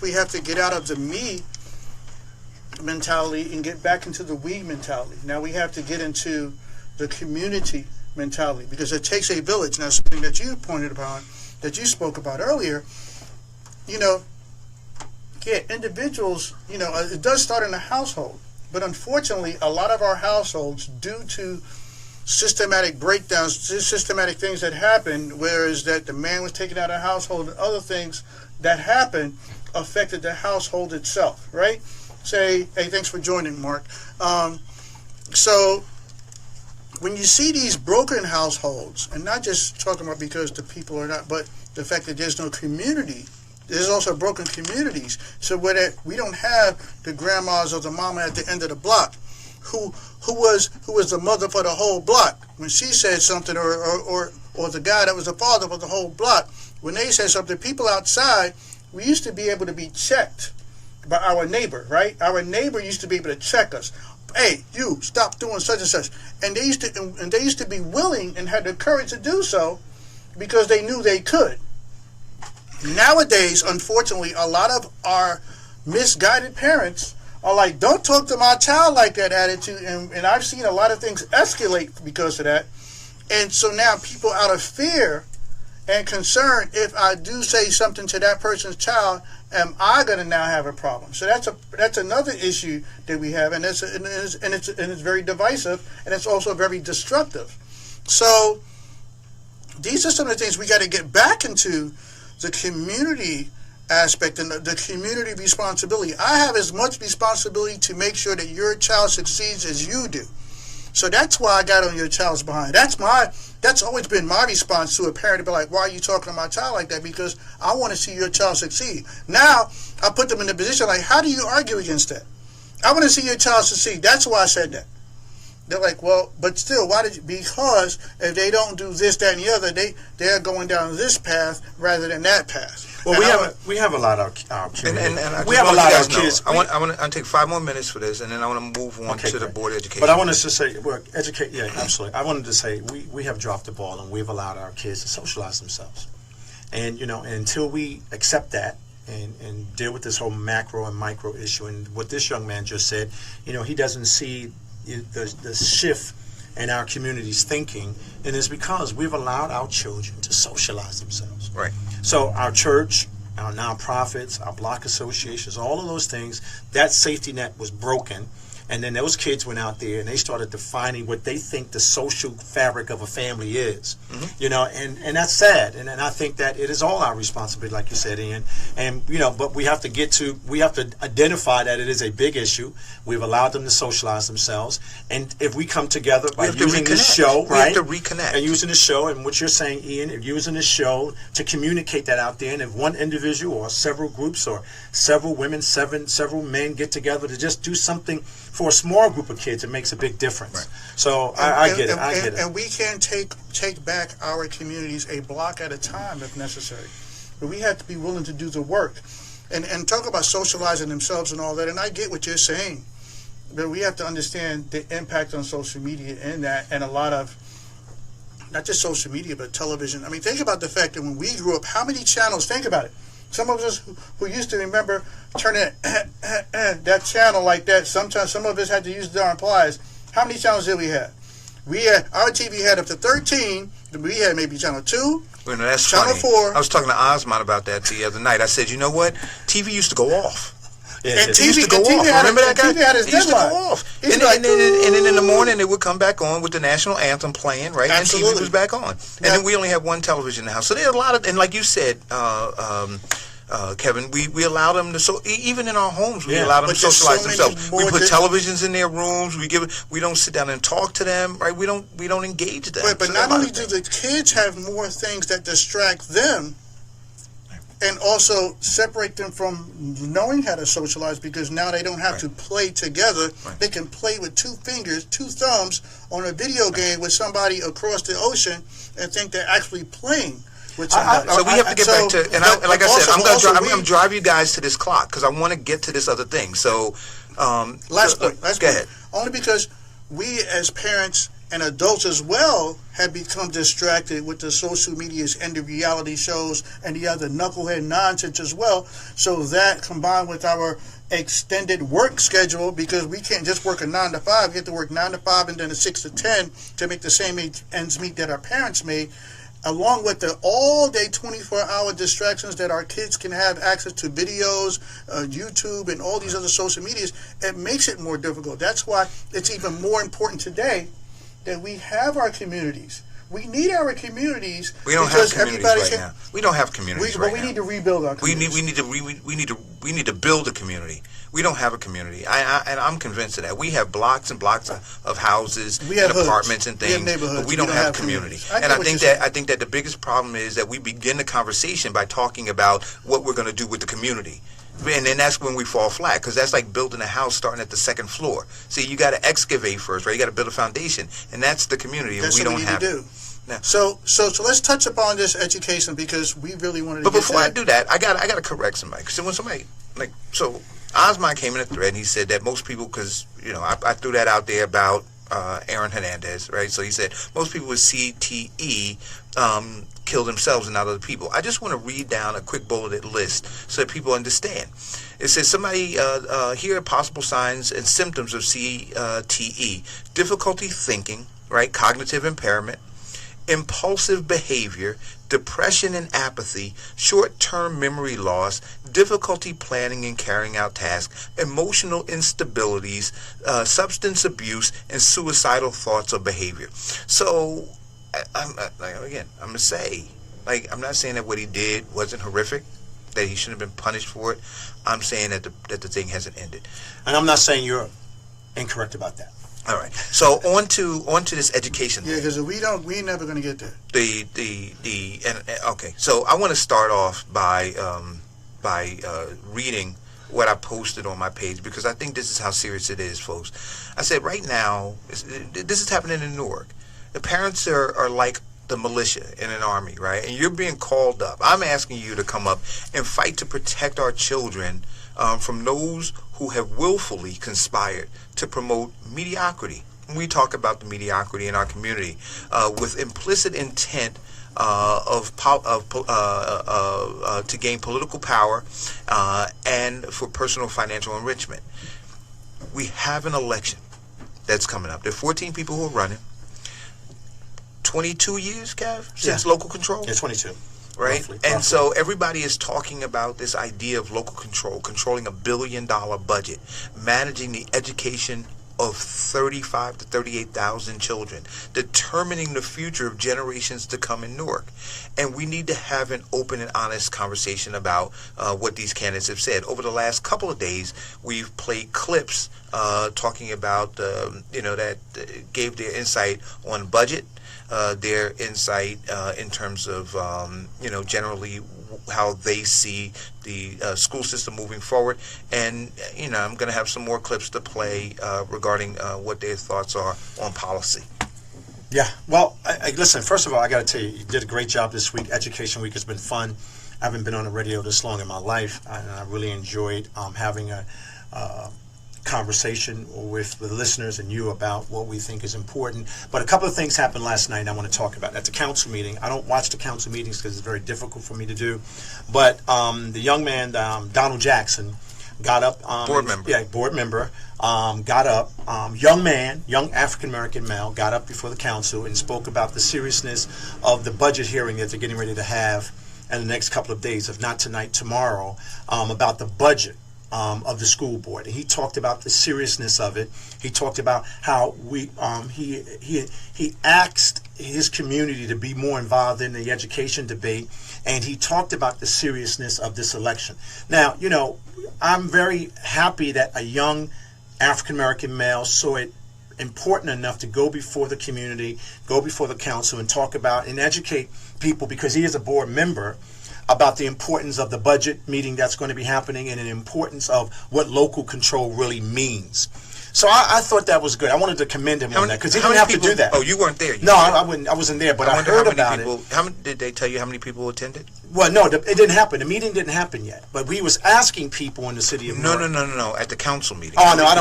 Speaker 13: we have to get out of the me mentality and get back into the we mentality. Now we have to get into the community mentality, because it takes a village. Now, something that you pointed upon, that you spoke about earlier, individuals, it does start in the household. But unfortunately, a lot of our households, due to systematic breakdowns, systematic things that happen, whereas that the man was taken out of the household and other things that happened affected the household itself, right? Say, hey, thanks for joining, Mark. So when you see these broken households, and not just talking about because the people are not, but the fact that there's no community, there's also broken communities. So where we don't have the grandmas or the mama at the end of the block who was the mother for the whole block. When she said something, or the guy that was the father for the whole block, when they said something, people outside, we used to be able to be checked by our neighbor, right? Our neighbor used to be able to check us. Hey, you, stop doing such and such. And they used to be willing and had the courage to do so because they knew they could. Nowadays, unfortunately, a lot of our misguided parents are like, don't talk to my child like that attitude. And I've seen a lot of things escalate because of that. And so now people, out of fear and concern, if I do say something to that person's child, am I going to now have a problem? So that's another issue that we have, and it's very divisive, and it's also very destructive. So these are some of the things we got to get back into, the community aspect and the community responsibility. I have as much responsibility to make sure that your child succeeds as you do. So that's why I got on your child's behind. That's always been my response to a parent to be like, why are you talking to my child like that? Because I want to see your child succeed. Now, I put them in the position like, how do you argue against that? I want to see your child succeed. That's why I said that. They're like, well, but still, why did you? Because if they don't do this, that, and the other, they're going down this path rather than that path.
Speaker 14: Well, we have a lot of our kids.
Speaker 1: And
Speaker 14: we have a lot of kids.
Speaker 1: I want to take 5 more minutes for this, and then I want to move on to the board of education.
Speaker 14: But I wanted to say, yeah, absolutely. I wanted to say we have dropped the ball, and we've allowed our kids to socialize themselves. And until we accept that and deal with this whole macro and micro issue, and what this young man just said, he doesn't see the shift in our community's thinking, and it's because we've allowed our children to socialize themselves.
Speaker 1: Right.
Speaker 14: So our church, our nonprofits, our block associations, all of those things, that safety net was broken. And then those kids went out there and they started defining what they think the social fabric of a family is. Mm-hmm. And that's sad. And I think that it is all our responsibility, like you said, Ian. And, but we have to identify that it is a big issue. We've allowed them to socialize themselves. And if we come together by using this show, right?
Speaker 1: We have to reconnect.
Speaker 14: And using the show, and what you're saying, Ian, using the show to communicate that out there. And if one individual or several groups or several women, several men get together to just do something for a small group of kids, it makes a big difference. Right. So I get it.
Speaker 13: And we can take back our communities a block at a time if necessary. But we have to be willing to do the work. And talk about socializing themselves and all that. And I get what you're saying. But we have to understand the impact on social media and that, and a lot of, not just social media, but television. I mean, think about the fact that when we grew up, how many channels, think about it. Some of us who used to remember turning that channel like that, sometimes some of us had to use darn pliers. How many channels did we have? Our TV had up to 13. We had maybe channel 2,
Speaker 1: well, no, that's
Speaker 13: channel
Speaker 1: funny.
Speaker 13: 4.
Speaker 1: I was talking to Osman about that the other night. I said, you know what? TV used to go off.
Speaker 13: And
Speaker 1: It used to go off. Remember that guy?
Speaker 13: had his
Speaker 1: It used to
Speaker 13: deadline.
Speaker 1: go off. And then in the morning, it would come back on with the national anthem playing, right?
Speaker 13: Absolutely.
Speaker 1: And TV was back on. And then we only had one television in the house. So there are a lot of, and like you said, Kevin, we allow them to, even in our homes, we allow them to socialize themselves. We put televisions in their rooms. We don't sit down and talk to them, right? We don't engage them.
Speaker 13: But not only do the kids have more things that distract them, and also separate them from knowing how to socialize, because now they don't have to play together. They can play with 2 fingers, 2 thumbs on a video game with somebody across the ocean and think they're actually playing with somebody.
Speaker 1: So we have to get back to, and like I said, I'm going to drive you guys to this clock because I want to get to this other thing. So,
Speaker 13: last point.
Speaker 1: Go ahead.
Speaker 13: Only because we as parents and adults as well have become distracted with the social medias and the reality shows and the other knucklehead nonsense as well. So that combined with our extended work schedule, because we can't just work a 9 to 5, we have to work 9 to 5 and then a 6 to 10 to make the same ends meet that our parents made, along with the all-day 24-hour distractions that our kids can have access to videos, YouTube, and all these other social medias. It makes it more difficult. That's why it's even more important today that we have our communities. We need our communities.
Speaker 1: We don't have communities right now. We don't have communities right now.
Speaker 13: But we need to rebuild our communities.
Speaker 1: We need to build a community. We don't have a community. And I'm convinced of that. We have blocks and blocks of houses and apartments and things, but we don't have community. And I think that the biggest problem is that we begin the conversation by talking about what we're going to do with the community. And then that's when we fall flat, because that's like building a house starting at the 2nd floor. See, you got to excavate first, right? You got to build a foundation, and that's the community. And we don't have it. Now,
Speaker 13: so let's touch upon this education, because we really wanted to.
Speaker 1: But before I do that, I got to correct somebody. Because when somebody Osman came in a thread, and he said that most people, because I threw that out there about Aaron Hernandez, right? So he said most people with CTE kill themselves and not other people. I just want to read down a quick bulleted list so that people understand. It says somebody here are possible signs and symptoms of CTE: difficulty thinking, right? Cognitive impairment, impulsive behavior, depression and apathy, short-term memory loss, difficulty planning and carrying out tasks, emotional instabilities, substance abuse, and suicidal thoughts or behavior. So, I'm going to say, I'm not saying that what he did wasn't horrific, that he shouldn't have been punished for it. I'm saying that the thing hasn't ended.
Speaker 14: And I'm not saying you're incorrect about that.
Speaker 1: All right. So on to this education thing.
Speaker 13: Yeah, because we're never going to get there.
Speaker 1: Okay. So I want to start off by reading what I posted on my page, because I think this is how serious it is, folks. I said right now, this is happening in Newark. The parents are like the militia in an army, right? And you're being called up. I'm asking you to come up and fight to protect our children from those who have willfully conspired to promote mediocrity. When we talk about the mediocrity in our community, with implicit intent to gain political power and for personal financial enrichment. We have an election that's coming up. There are 14 people who are running. 22 years, Kev, since local control?
Speaker 14: Yeah, 22.
Speaker 1: Right?
Speaker 14: Roughly.
Speaker 1: And so everybody is talking about this idea of local control, controlling $1 billion budget, managing the education of 35 to 38,000 children, determining the future of generations to come in Newark. And we need to have an open and honest conversation about what these candidates have said. Over the last couple of days, we've played clips talking about, that gave their insight on budget, their insight in terms of, generally how they see the school system moving forward. And, I'm going to have some more clips to play regarding what their thoughts are on policy.
Speaker 14: Yeah. Well, listen, first of all, I got to tell you, you did a great job this week. Education Week has been fun. I haven't been on the radio this long in my life, and I really enjoyed having a conversation with the listeners and you about what we think is important. But a couple of things happened last night I want to talk about. At the council meeting, I don't watch the council meetings because it's very difficult for me to do, but the young man, Donald Jackson, got up.
Speaker 1: Board member.
Speaker 14: Yeah, board member. Got up. Young African-American male, got up before the council and spoke about the seriousness of the budget hearing that they're getting ready to have in the next couple of days, if not tonight, tomorrow, about the budget of the school board. And he talked about the seriousness of it. He talked about how he asked his community to be more involved in the education debate, and he talked about the seriousness of this election. Now, I'm very happy that a young African-American male saw it important enough to go before the community, go before the council, and talk about and educate people, because he is a board member, about the importance of the budget meeting that's going to be happening and the importance of what local control really means. So I thought that was good. I wanted to commend him on that, because he didn't have to do that.
Speaker 1: Oh, you weren't there?
Speaker 14: No, I wasn't there, but I heard about it.
Speaker 1: Did they tell you how many people attended?
Speaker 14: Well, no, it didn't happen. The meeting didn't happen yet. But we was asking people in the city of Newark.
Speaker 1: No. At the council meeting.
Speaker 14: Oh, no, I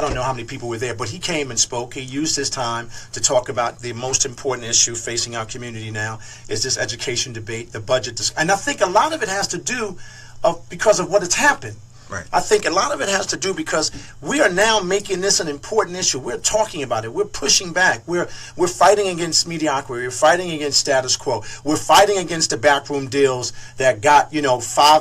Speaker 14: don't know how many people were there. But he came and spoke. He used his time to talk about the most important issue facing our community now is this education debate, the budget. And I think a lot of it has to do because of what has happened.
Speaker 1: Right.
Speaker 14: I think a lot of it has to do because we are now making this an important issue. We're talking about it. We're pushing back. We're fighting against mediocrity. We're fighting against status quo. We're fighting against the backroom deals that got 5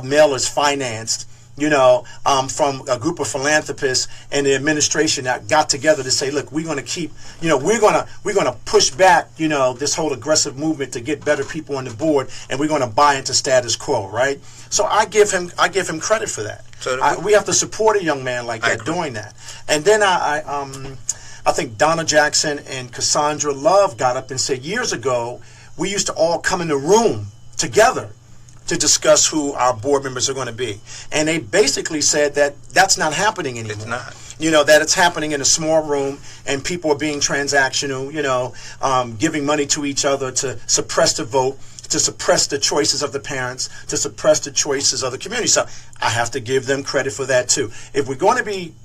Speaker 14: mailers financed, from a group of philanthropists and the administration that got together to say, look, we're going to keep, we're going to push back, this whole aggressive movement to get better people on the board, and we're going to buy into status quo, right? So I give him credit for that. So we have to support a young man like that doing that. And then I think Donna Jackson and Cassandra Love got up and said years ago, we used to all come in the room together to discuss who our board members are going to be. And they basically said that that's not happening anymore.
Speaker 1: It's not.
Speaker 14: That it's happening in a small room and people are being transactional, giving money to each other to suppress the vote, to suppress the choices of the parents, to suppress the choices of the community. So I have to give them credit for that too. If we're going to be,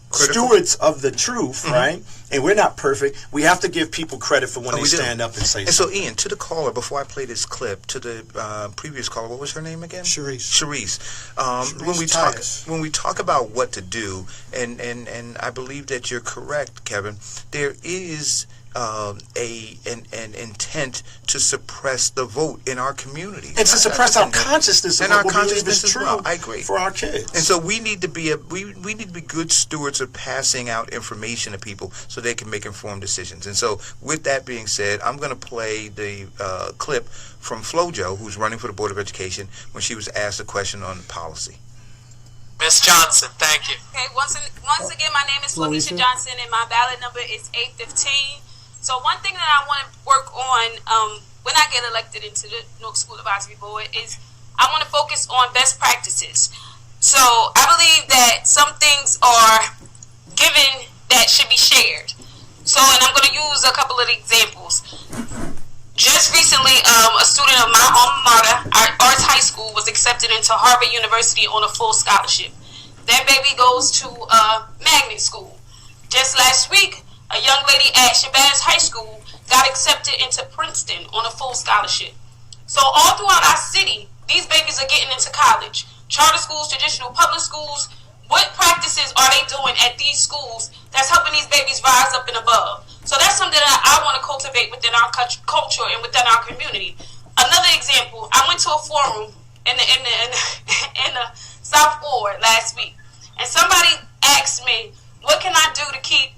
Speaker 14: stewards of the truth, right? And we're not perfect. We have to give people credit for when they stand up and say something.
Speaker 1: So, Ian, to the caller, before I play this clip, to the previous caller, what was her name again? Sharice. When we talk about what to do, and I believe that you're correct, Kevin, there is an intent to suppress the vote in our community.
Speaker 14: And to suppress our consciousness
Speaker 1: and our consciousness as well. I agree.
Speaker 14: For our kids.
Speaker 1: And so we need to be we need to be good stewards of passing out information to people so they can make informed decisions. And so with that being said, I'm going to play the clip from FloJo, who's running for the Board of Education, when she was asked a question on policy.
Speaker 4: Ms. Johnson, thank you.
Speaker 22: Okay, once again, my name is Felicia Johnson, and my ballot number is 815. So one thing that I want to work on when I get elected into the Newark School Advisory Board is I want to focus on best practices. So I believe that some things are given that should be shared. So, and I'm going to use a couple of examples. Just recently, a student of my alma mater, Arts High School, was accepted into Harvard University on a full scholarship. That baby goes to magnet school. Just last week, a young lady at Shabazz High School got accepted into Princeton on a full scholarship. So all throughout our city, these babies are getting into college. Charter schools, traditional public schools, what practices are they doing at these schools that's helping these babies rise up and above? So that's something that I want to cultivate within our culture and within our community. Another example, I went to a forum in the South Ward last week, and somebody asked me, what can I do to keep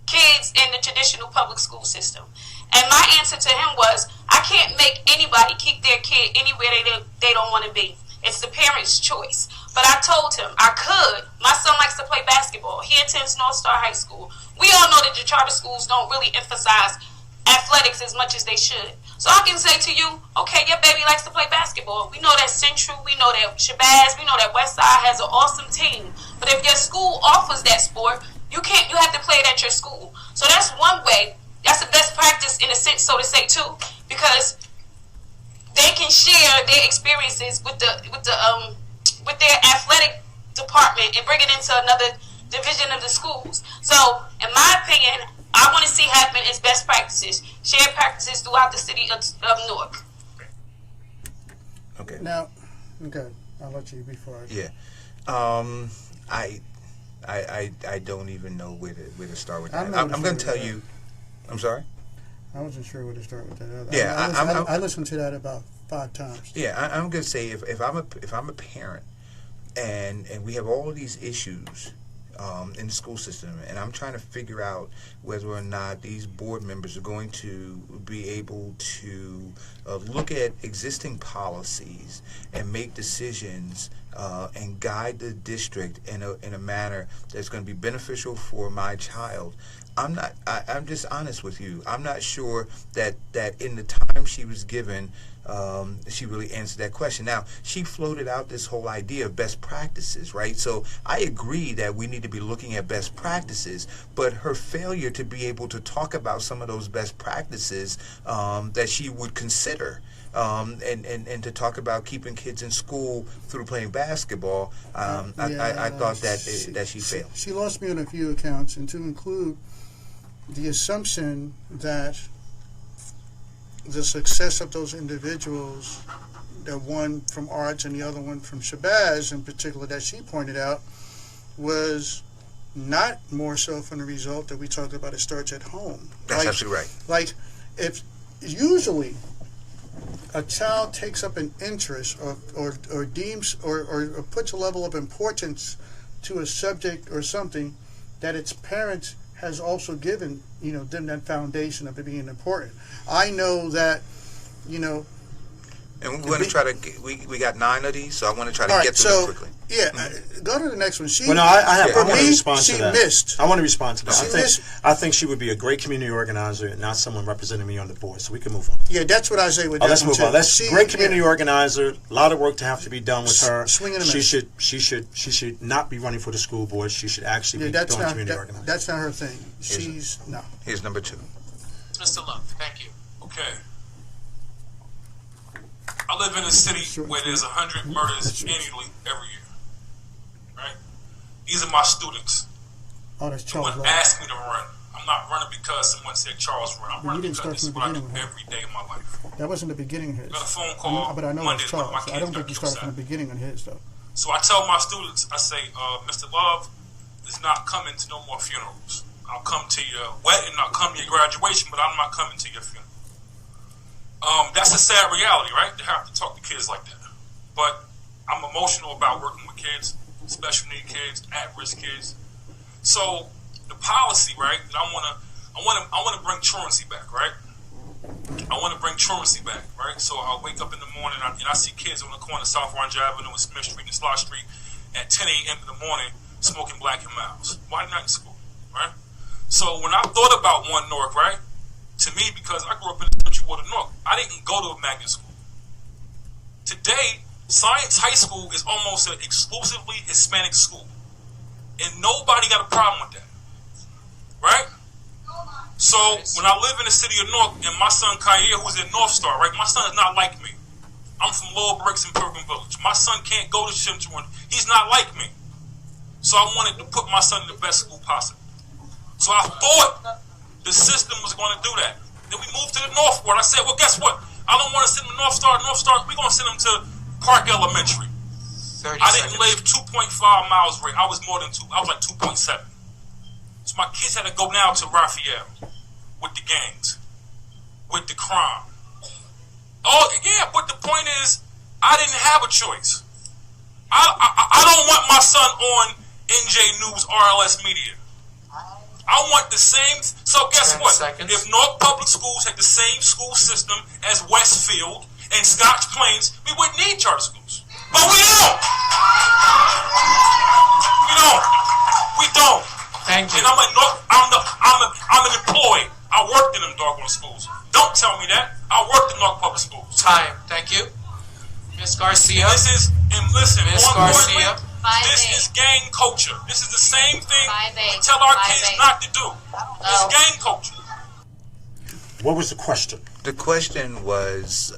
Speaker 22: kids in the traditional public school system? And my answer to him was, I can't make anybody keep their kid anywhere they don't want to be. It's the parent's choice. But I told him I could. My son likes to play basketball. He attends North Star High School. We all know that the charter schools don't really emphasize athletics as much as they should. So I can say to you, okay, your baby likes to play basketball. We know that Central, we know that Shabazz, we know that Westside has an awesome team. But if your school offers that sport, you have to play it at your school. So that's one way. That's the best practice in a sense, so to say, too, because they can share their experiences with their athletic department and bring it into another division of the schools. So, in my opinion, I want to see happen is best practices, shared practices throughout the city of Newark.
Speaker 1: Okay.
Speaker 11: Now, okay, I'll let you before.
Speaker 1: Yeah. I don't even know where to start with that. I'm going to tell you. I'm sorry?
Speaker 11: I wasn't sure where to start with that.
Speaker 1: Yeah,
Speaker 11: I listened to that about 5 times.
Speaker 1: Yeah, I'm going to say if I'm a parent And we have all of these issues in the school system, and I'm trying to figure out whether or not these board members are going to be able to look at existing policies and make decisions and guide the district in a manner that's going to be beneficial for my child. I'm just honest with you. I'm not sure that in the time she was given, she really answered that question. Now, she floated out this whole idea of best practices, right? So I agree that we need to be looking at best practices, but her failure to be able to talk about some of those best practices that she would consider, and to talk about keeping kids in school through playing basketball, I thought that she failed.
Speaker 13: She lost me on a few accounts, and to include the assumption that the success of those individuals, the one from arts and the other one from Shabazz in particular that she pointed out, was not more so from the result that we talked about, it starts at home.
Speaker 1: That's absolutely right.
Speaker 13: Like, if usually a child takes up an interest or deems or puts a level of importance to a subject or something that its parents has also given, them that foundation of it being important. I know that,
Speaker 1: and we want to try to get, we got 9 of these, so I want to try to get through them quickly.
Speaker 13: Yeah, go to the next one.
Speaker 14: I want to respond to that.
Speaker 13: Missed.
Speaker 14: I want to respond to that. I think she would be a great community organizer and not someone representing me on the board. So we can move on.
Speaker 13: Yeah, that's what I say with that.
Speaker 14: Let's move on. That's great community organizer. A lot of work to have to be done with her.
Speaker 13: Swing and a
Speaker 14: miss. She should not be running for the school board. She should actually be doing community organizing.
Speaker 13: That's not her thing. No.
Speaker 1: Here's number 2.
Speaker 2: Mr. Love, thank you. Okay. I live in a city where there's 100 murders annually every year. Right? These are my students.
Speaker 13: Oh, that's Charles.
Speaker 2: Who would ask me to run. I'm not running because someone said Charles run. I'm running because this is what I do every day of my life.
Speaker 13: That wasn't the beginning of his.
Speaker 2: I got a phone call
Speaker 13: but I know
Speaker 2: Monday
Speaker 13: it's Charles.
Speaker 2: my kids
Speaker 13: I don't think
Speaker 2: got
Speaker 13: you
Speaker 2: killed
Speaker 13: started from the beginning on his, though.
Speaker 2: So I tell my students, I say, Mr. Love is not coming to no more funerals. I'll come to your wedding, I'll come to your graduation, but I'm not coming to your funeral. That's a sad reality, right? To have to talk to kids like that. But I'm emotional about working with kids, special need kids, at-risk kids. So the policy, right? That I want to bring truancy back, right? I want to bring truancy back, right? So I wake up in the morning and I see kids on the corner of South Orange Avenue and Smith Street and Slot Street at 10 a.m. in the morning smoking Black and Miles. Why not in school, right? So when I thought about One Newark, right? To me, because I grew up in the country ward of Newark, I didn't go to a magnet school. Today, Science High School is almost an exclusively Hispanic school. And nobody got a problem with that. Right? So, when I live in the city of Newark, and my son Kyer, who's at North Star, right? My son is not like me. I'm from Lower Bricks and Pilgrim Village. My son can't go to Central. He's not like me. So I wanted to put my son in the best school possible. So I thought the system was going to do that. Then we moved to the North Ward. I said, well, guess what? I don't want to send him to North Star. We're going to send him to Park Elementary. I didn't live 2.5 miles away. I was more than 2. I was like 2.7. So my kids had to go now to Raphael with the gangs, with the crime. Oh, yeah, but the point is, I didn't have a choice. I don't want my son on NJ News, RLS Media. I want the same. So guess what? If North Public Schools had the same school system as Westfield and Scotch Plains, we wouldn't need charter schools. But we don't. We don't.
Speaker 4: Thank you.
Speaker 2: And I'm an employee. I worked in them doggone schools. Don't tell me that. I worked in North Public Schools.
Speaker 4: Time. Thank you. Ms. Garcia.
Speaker 2: Listen,
Speaker 4: Ms. Garcia.
Speaker 2: This is gang culture. This is the same thing we tell our kids not to do. It's gang culture.
Speaker 14: What was the question?
Speaker 1: The question was,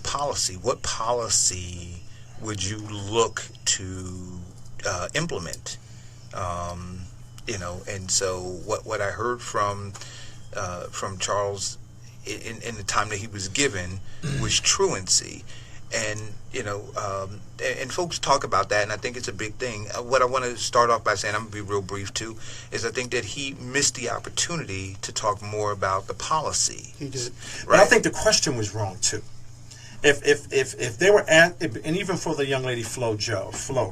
Speaker 1: policy. What policy would you look to implement? And so what I heard from Charles in the time that he was given was truancy. And, and folks talk about that, and I think it's a big thing. What I want to start off by saying, I'm going to be real brief too, is I think that he missed the opportunity to talk more about the policy.
Speaker 13: He did.
Speaker 14: Right? But I think the question was wrong too. if they were and even for the young lady Flo,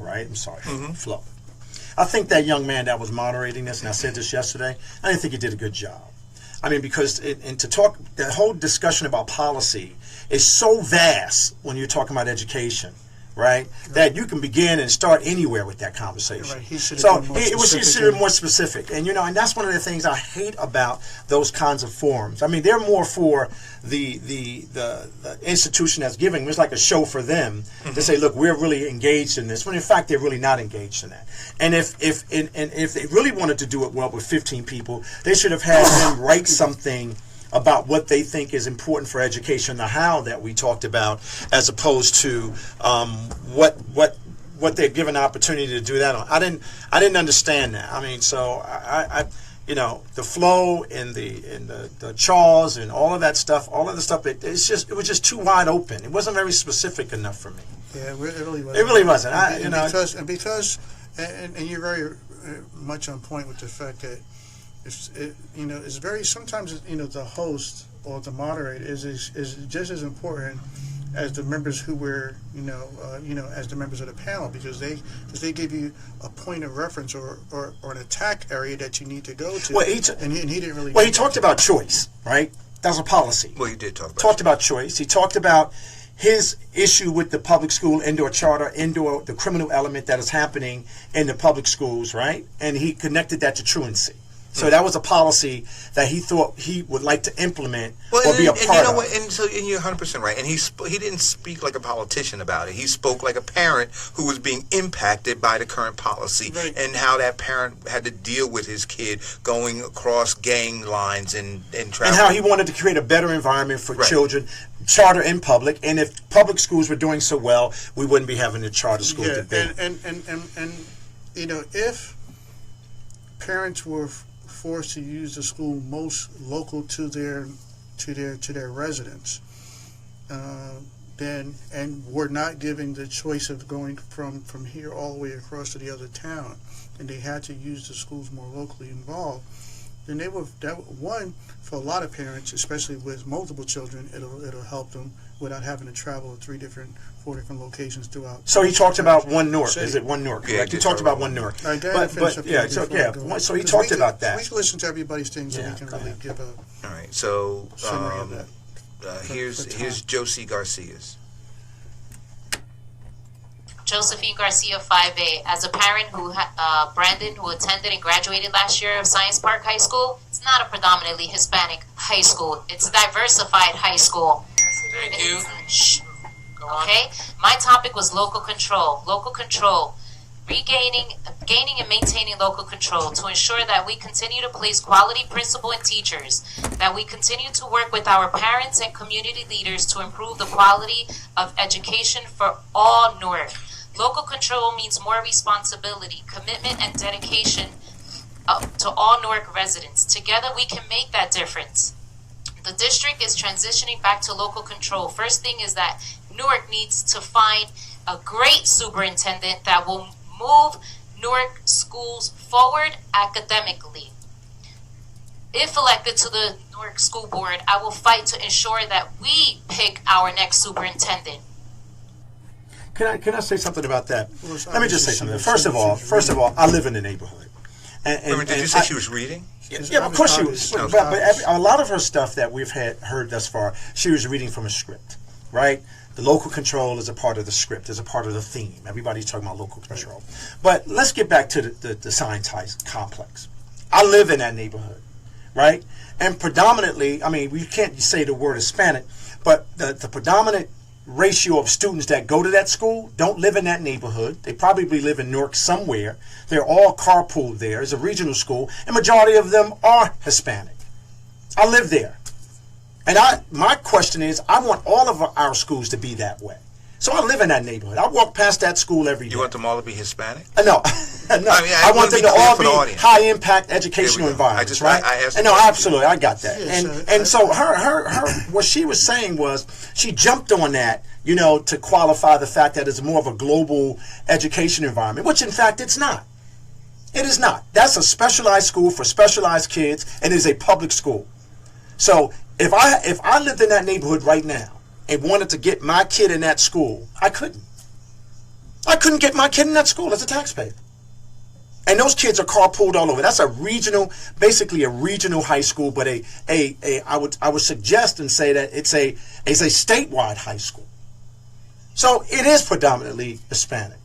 Speaker 14: right? I'm sorry, Flo. I think that young man that was moderating this, and I said this yesterday, I didn't think he did a good job. I mean, because that whole discussion about policy is so vast when you're talking about education, right? That you can begin and start anywhere with that conversation.
Speaker 13: Right. He should
Speaker 14: have more specific. And, and that's one of the things I hate about those kinds of forums. I mean, they're more for the institution that's giving. It's like a show for them to say, look, we're really engaged in this, when in fact they're really not engaged in that. And if they really wanted to do it well with 15 people, they should have had them write something about what they think is important for education, the how that we talked about, as opposed to what they're given the opportunity to do that on. I didn't understand that. I mean, so I the flow and the Charles and all of that stuff, it was just too wide open. It wasn't very specific enough for me.
Speaker 13: Yeah, it really wasn't.
Speaker 14: It really wasn't.
Speaker 13: Because you're very much on point with the fact that it's very, sometimes the host or the moderator is just as important as the members who were as the members of the panel, because they give you a point of reference or an attack area that you need to go to.
Speaker 14: Well,
Speaker 13: and he didn't really.
Speaker 14: Well, he talked about choice, right? That was a policy.
Speaker 1: Well, he did talk about
Speaker 14: choice. He talked about his issue with the public school indoor charter, the criminal element that is happening in the public schools, right? And he connected that to truancy. So that was a policy that he thought he would like to implement or be a part of.
Speaker 1: And you're 100% right. And he didn't speak like a politician about it. He spoke like a parent who was being impacted by the current policy, and how that parent had to deal with his kid going across gang lines and traveling.
Speaker 14: And how he wanted to create a better environment for children, charter and public. And if public schools were doing so well, we wouldn't be having a charter school debate.
Speaker 13: And if parents were forced to use the school most local to their residents, then, and were not given the choice of going from here all the way across to the other town, and they had to use the schools more locally involved, then for a lot of parents, especially with multiple children, it'll help them without having to travel to 4 different locations throughout.
Speaker 14: So he talked about One Newark. Is it One Newark?
Speaker 1: Yeah,
Speaker 14: he talked about One Newark.
Speaker 13: So
Speaker 14: he talked about that.
Speaker 13: We can listen to everybody's things, and we can really give a.
Speaker 1: All right. So
Speaker 13: summary of that.
Speaker 1: Here's Josie Garcia's.
Speaker 3: Josephine Garcia, 5A. As a parent Brandon, who attended and graduated last year of Science Park High School, it's not a predominantly Hispanic high school. It's a diversified high school.
Speaker 4: Thank you.
Speaker 3: Okay? My topic was local control. Local control. Gaining and maintaining local control to ensure that we continue to place quality principal and teachers, that we continue to work with our parents and community leaders to improve the quality of education for all Newark. Local control means more responsibility, commitment, and dedication to all Newark residents. Together we can make that difference. The district is transitioning back to local control. First thing is that Newark needs to find a great superintendent that will move Newark schools forward academically. If elected to the Newark School Board, I will fight to ensure that we pick our next superintendent.
Speaker 14: Can I say something about that? Let me just say something. First of all, I live in the neighborhood.
Speaker 1: Did you say she was reading?
Speaker 14: Yeah, of course she was. But a lot of her stuff that we've heard thus far, she was reading from a script, right? The local control is a part of the script, is a part of the theme. Everybody's talking about local control. But let's get back to the science complex. I live in that neighborhood, right? And predominantly, I mean, we can't say the word Hispanic, but the predominant ratio of students that go to that school don't live in that neighborhood. They probably live in Newark somewhere. They're all carpooled there. It's a regional school, and majority of them are Hispanic. I live there. And my question is, I want all of our schools to be that way. So I live in that neighborhood. I walk past that school every day.
Speaker 1: You want them all to be Hispanic?
Speaker 14: No. I want them to all be high-impact educational environments, right? No, absolutely. I got that. And so her what she was saying was, she jumped on that, to qualify the fact that it's more of a global education environment, which in fact it's not. It is not. That's a specialized school for specialized kids, and it is a public school. So if I lived in that neighborhood right now, and wanted to get my kid in that school, I couldn't. I couldn't get my kid in that school as a taxpayer. And those kids are carpooled all over. That's a regional, basically a regional high school, but I would suggest and say that it's a statewide high school. So it is predominantly Hispanic.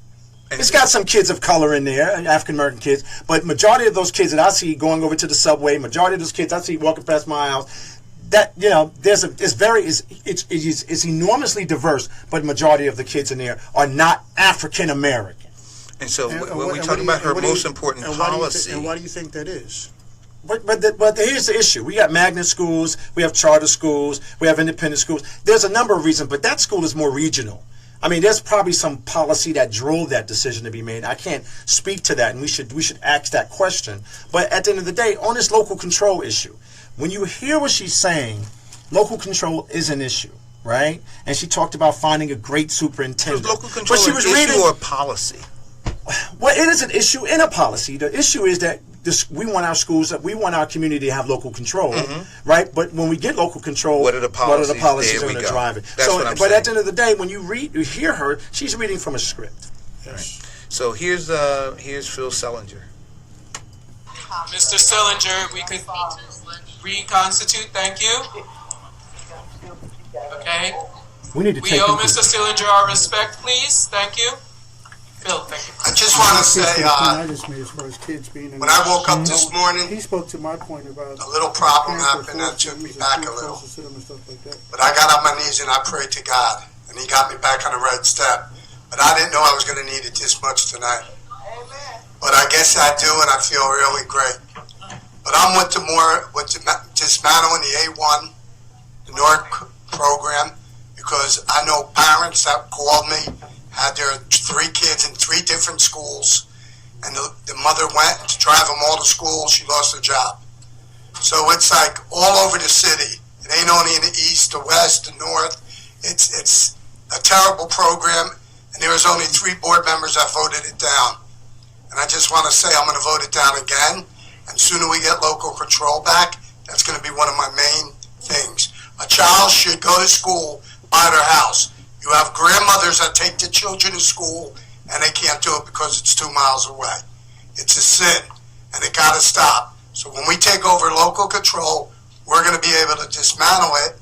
Speaker 14: It's got some kids of color in there, African American kids, but majority of those kids that I see going over to the subway, majority of those kids I see walking past my house, that, you know, it's enormously diverse, but majority of the kids in there are not African American.
Speaker 1: And so when we talk about her most important policy,
Speaker 13: and why do you think that is?
Speaker 14: But here's the issue. We got magnet schools, we have charter schools, we have independent schools. There's a number of reasons, but that school is more regional. I mean, there's probably some policy that drove that decision to be made. I can't speak to that, and we should ask that question. But at the end of the day, on this local control issue, when you hear what she's saying, local control is an issue, right? And she talked about finding a great superintendent.
Speaker 1: Was local control an issue or policy?
Speaker 14: Well, it is an issue in a policy. The issue is that we want our schools, we want our community to have local control, right? But when we get local control, what are the policies that are going to drive it? But at the end of the day, when you hear her, she's reading from a script.
Speaker 1: Yes. Right. So here's Phil Sellinger.
Speaker 4: Mr. Sellinger, we could reconstitute. Thank you. Okay.
Speaker 14: We need to.
Speaker 4: We owe Mr. Sellinger our respect, please. Thank you. Phil, thank you.
Speaker 11: I just want to say,
Speaker 13: when
Speaker 11: I woke up this morning,
Speaker 13: he spoke to my point about
Speaker 11: a little problem happened that took me back a little. But I got on my knees and I prayed to God, and He got me back on the right step. But I didn't know I was going to need it this much tonight. But I guess I do, and I feel really great. But I'm with dismantling the A1, the Newark program, because I know parents that called me, had their 3 kids in 3 different schools, and the mother went to drive them all to school. She lost her job. So it's like all over the city. It ain't only in the east, the west, the north. It's a terrible program, and there was only 3 board members that voted it down. And I just want to say I'm going to vote it down again, and sooner we get local control back, that's going to be one of my main things. A child should go to school by their house. You have grandmothers that take the children to school, and they can't do it because it's 2 miles away. It's a sin, and it got to stop. So when we take over local control, we're going to be able to dismantle it.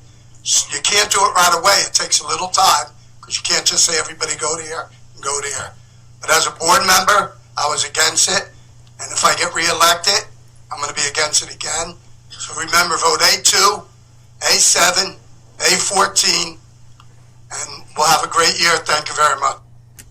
Speaker 11: You can't do it right away. It takes a little time, because you can't just say everybody go there and go there. But as a board member, I was against it, and if I get reelected, I'm going to be against it again. So remember, vote A2, A7, A14, and we'll have a great year. Thank you very much.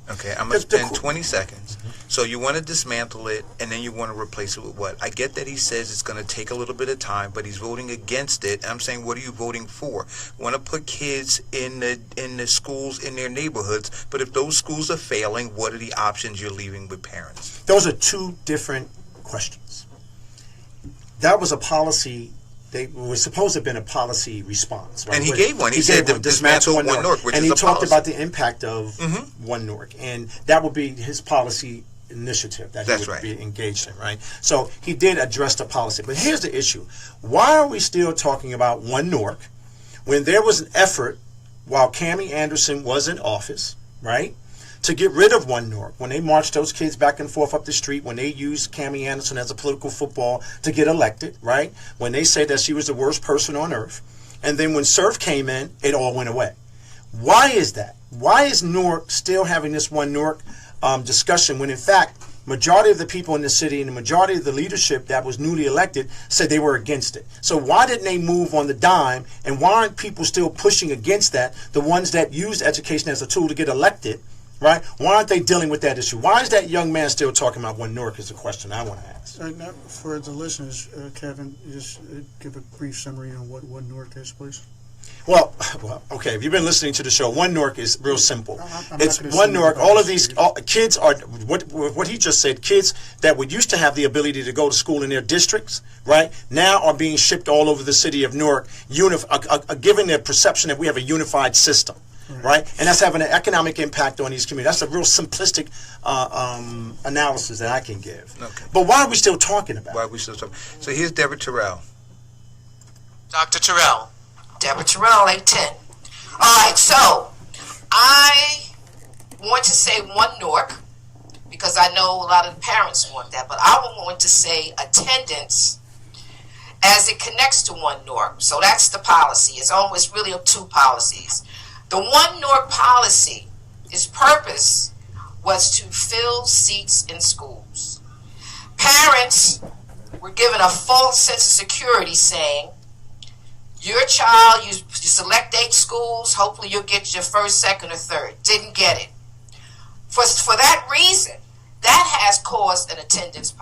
Speaker 1: Okay, I'm going to spend 20 seconds. So you want to dismantle it, and then you want to replace it with what? I get that he says it's going to take a little bit of time, but he's voting against it. I'm saying, what are you voting for? You want to put kids in the schools in their neighborhoods, but if those schools are failing, what are the options you're leaving with parents?
Speaker 14: Those are 2 different questions. That was a policy. They was supposed to have been a policy response, right?
Speaker 1: And he gave one. He said dismantle One Newark, which
Speaker 14: and
Speaker 1: is
Speaker 14: he
Speaker 1: a
Speaker 14: talked
Speaker 1: policy.
Speaker 14: about the impact of One Newark, and that would be his policy initiative that he would be engaged in, right? So he did address the policy. But here's the issue. Why are we still talking about One Newark when there was an effort while Cammie Anderson was in office, right, to get rid of One Newark, when they marched those kids back and forth up the street, when they used Cammie Anderson as a political football to get elected, right, when they said that she was the worst person on earth, and then when Surf came in, it all went away. Why is that? Why is Newark still having this One Newark discussion when, in fact, majority of the people in the city and the majority of the leadership that was newly elected said they were against it? So why didn't they move on the dime, and why aren't people still pushing against that, the ones that used education as a tool to get elected? Right? Why aren't they dealing with that issue? Why is that young man still talking about One Newark is the question I want to ask.
Speaker 13: For the listeners, Kevin, just give a brief summary on what One Newark is, please.
Speaker 14: Well, okay. If you've been listening to the show, One Newark is real simple. It's One Newark. All of these kids are what he just said. Kids that would used to have the ability to go to school in their districts, right, now are being shipped all over the city of Newark, given the perception that we have a unified system. Right, and that's having an economic impact on these communities. That's a real simplistic analysis that I can give. Okay. But why are we still talking about it?
Speaker 1: Why are we still talking? So here's Deborah Terrell.
Speaker 4: Dr. Terrell.
Speaker 7: Deborah Terrell, A10. Alright, so I want to say One Newark because I know a lot of the parents want that, but I would want to say attendance as it connects to One Newark. So that's the policy. It's almost really two policies. The One Newark policy, its purpose was to fill seats in schools. Parents were given a false sense of security saying, your child, you select 8 schools, hopefully you'll get your first, second, or third. Didn't get it. For that reason, that has caused an attendance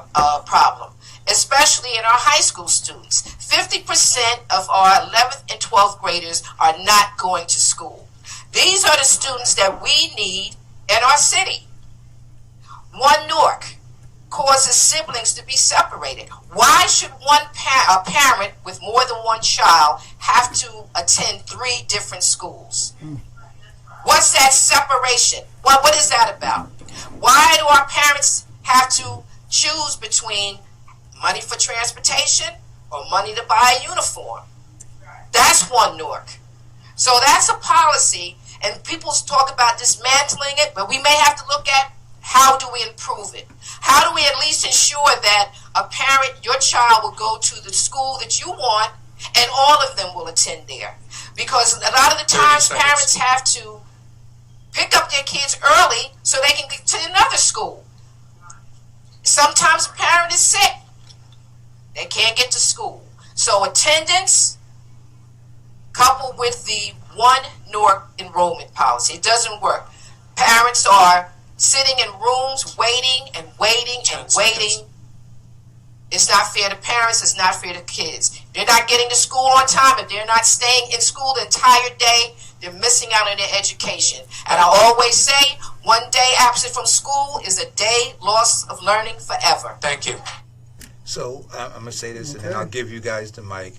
Speaker 7: problem, especially in our high school students. 50% of our 11th and 12th graders are not going to school. These are the students that we need in our city. One Newark causes siblings to be separated. Why should a parent with more than one child have to attend 3 different schools? What's that separation? What is that about? Why do our parents have to choose between money for transportation or money to buy a uniform? That's One Newark. So that's a policy, and people talk about dismantling it, but we may have to look at how do we improve it? How do we at least ensure that a parent, your child, will go to the school that you want and all of them will attend there? Because a lot of the times parents have to pick up their kids early so they can get to another school. Sometimes a parent is sick. They can't get to school. So attendance coupled with the One Newark enrollment policy, it doesn't work. Parents are sitting in rooms waiting and waiting and waiting. It's not fair to parents. It's not fair to kids. They're not getting to school on time. If they're not staying in school the entire day, they're missing out on their education. And I always say, one day absent from school is a day lost of learning forever.
Speaker 2: Thank you.
Speaker 1: So I'm going to say this, and then I'll give you guys the mic.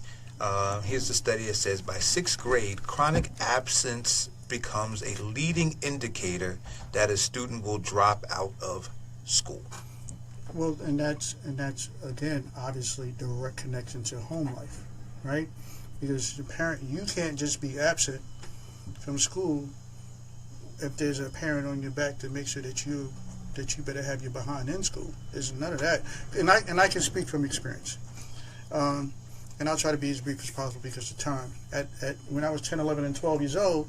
Speaker 1: Here's the study that says by 6th grade, chronic absence becomes a leading indicator that a student will drop out of school.
Speaker 13: Well, and that's again, obviously, direct connection to home life, right? Because the parent, you can't just be absent from school if there's a parent on your back to make sure that you better have your behind in school. There's none of that, and I can speak from experience. And I'll try to be as brief as possible because of time. When I was 10, 11, and 12 years old,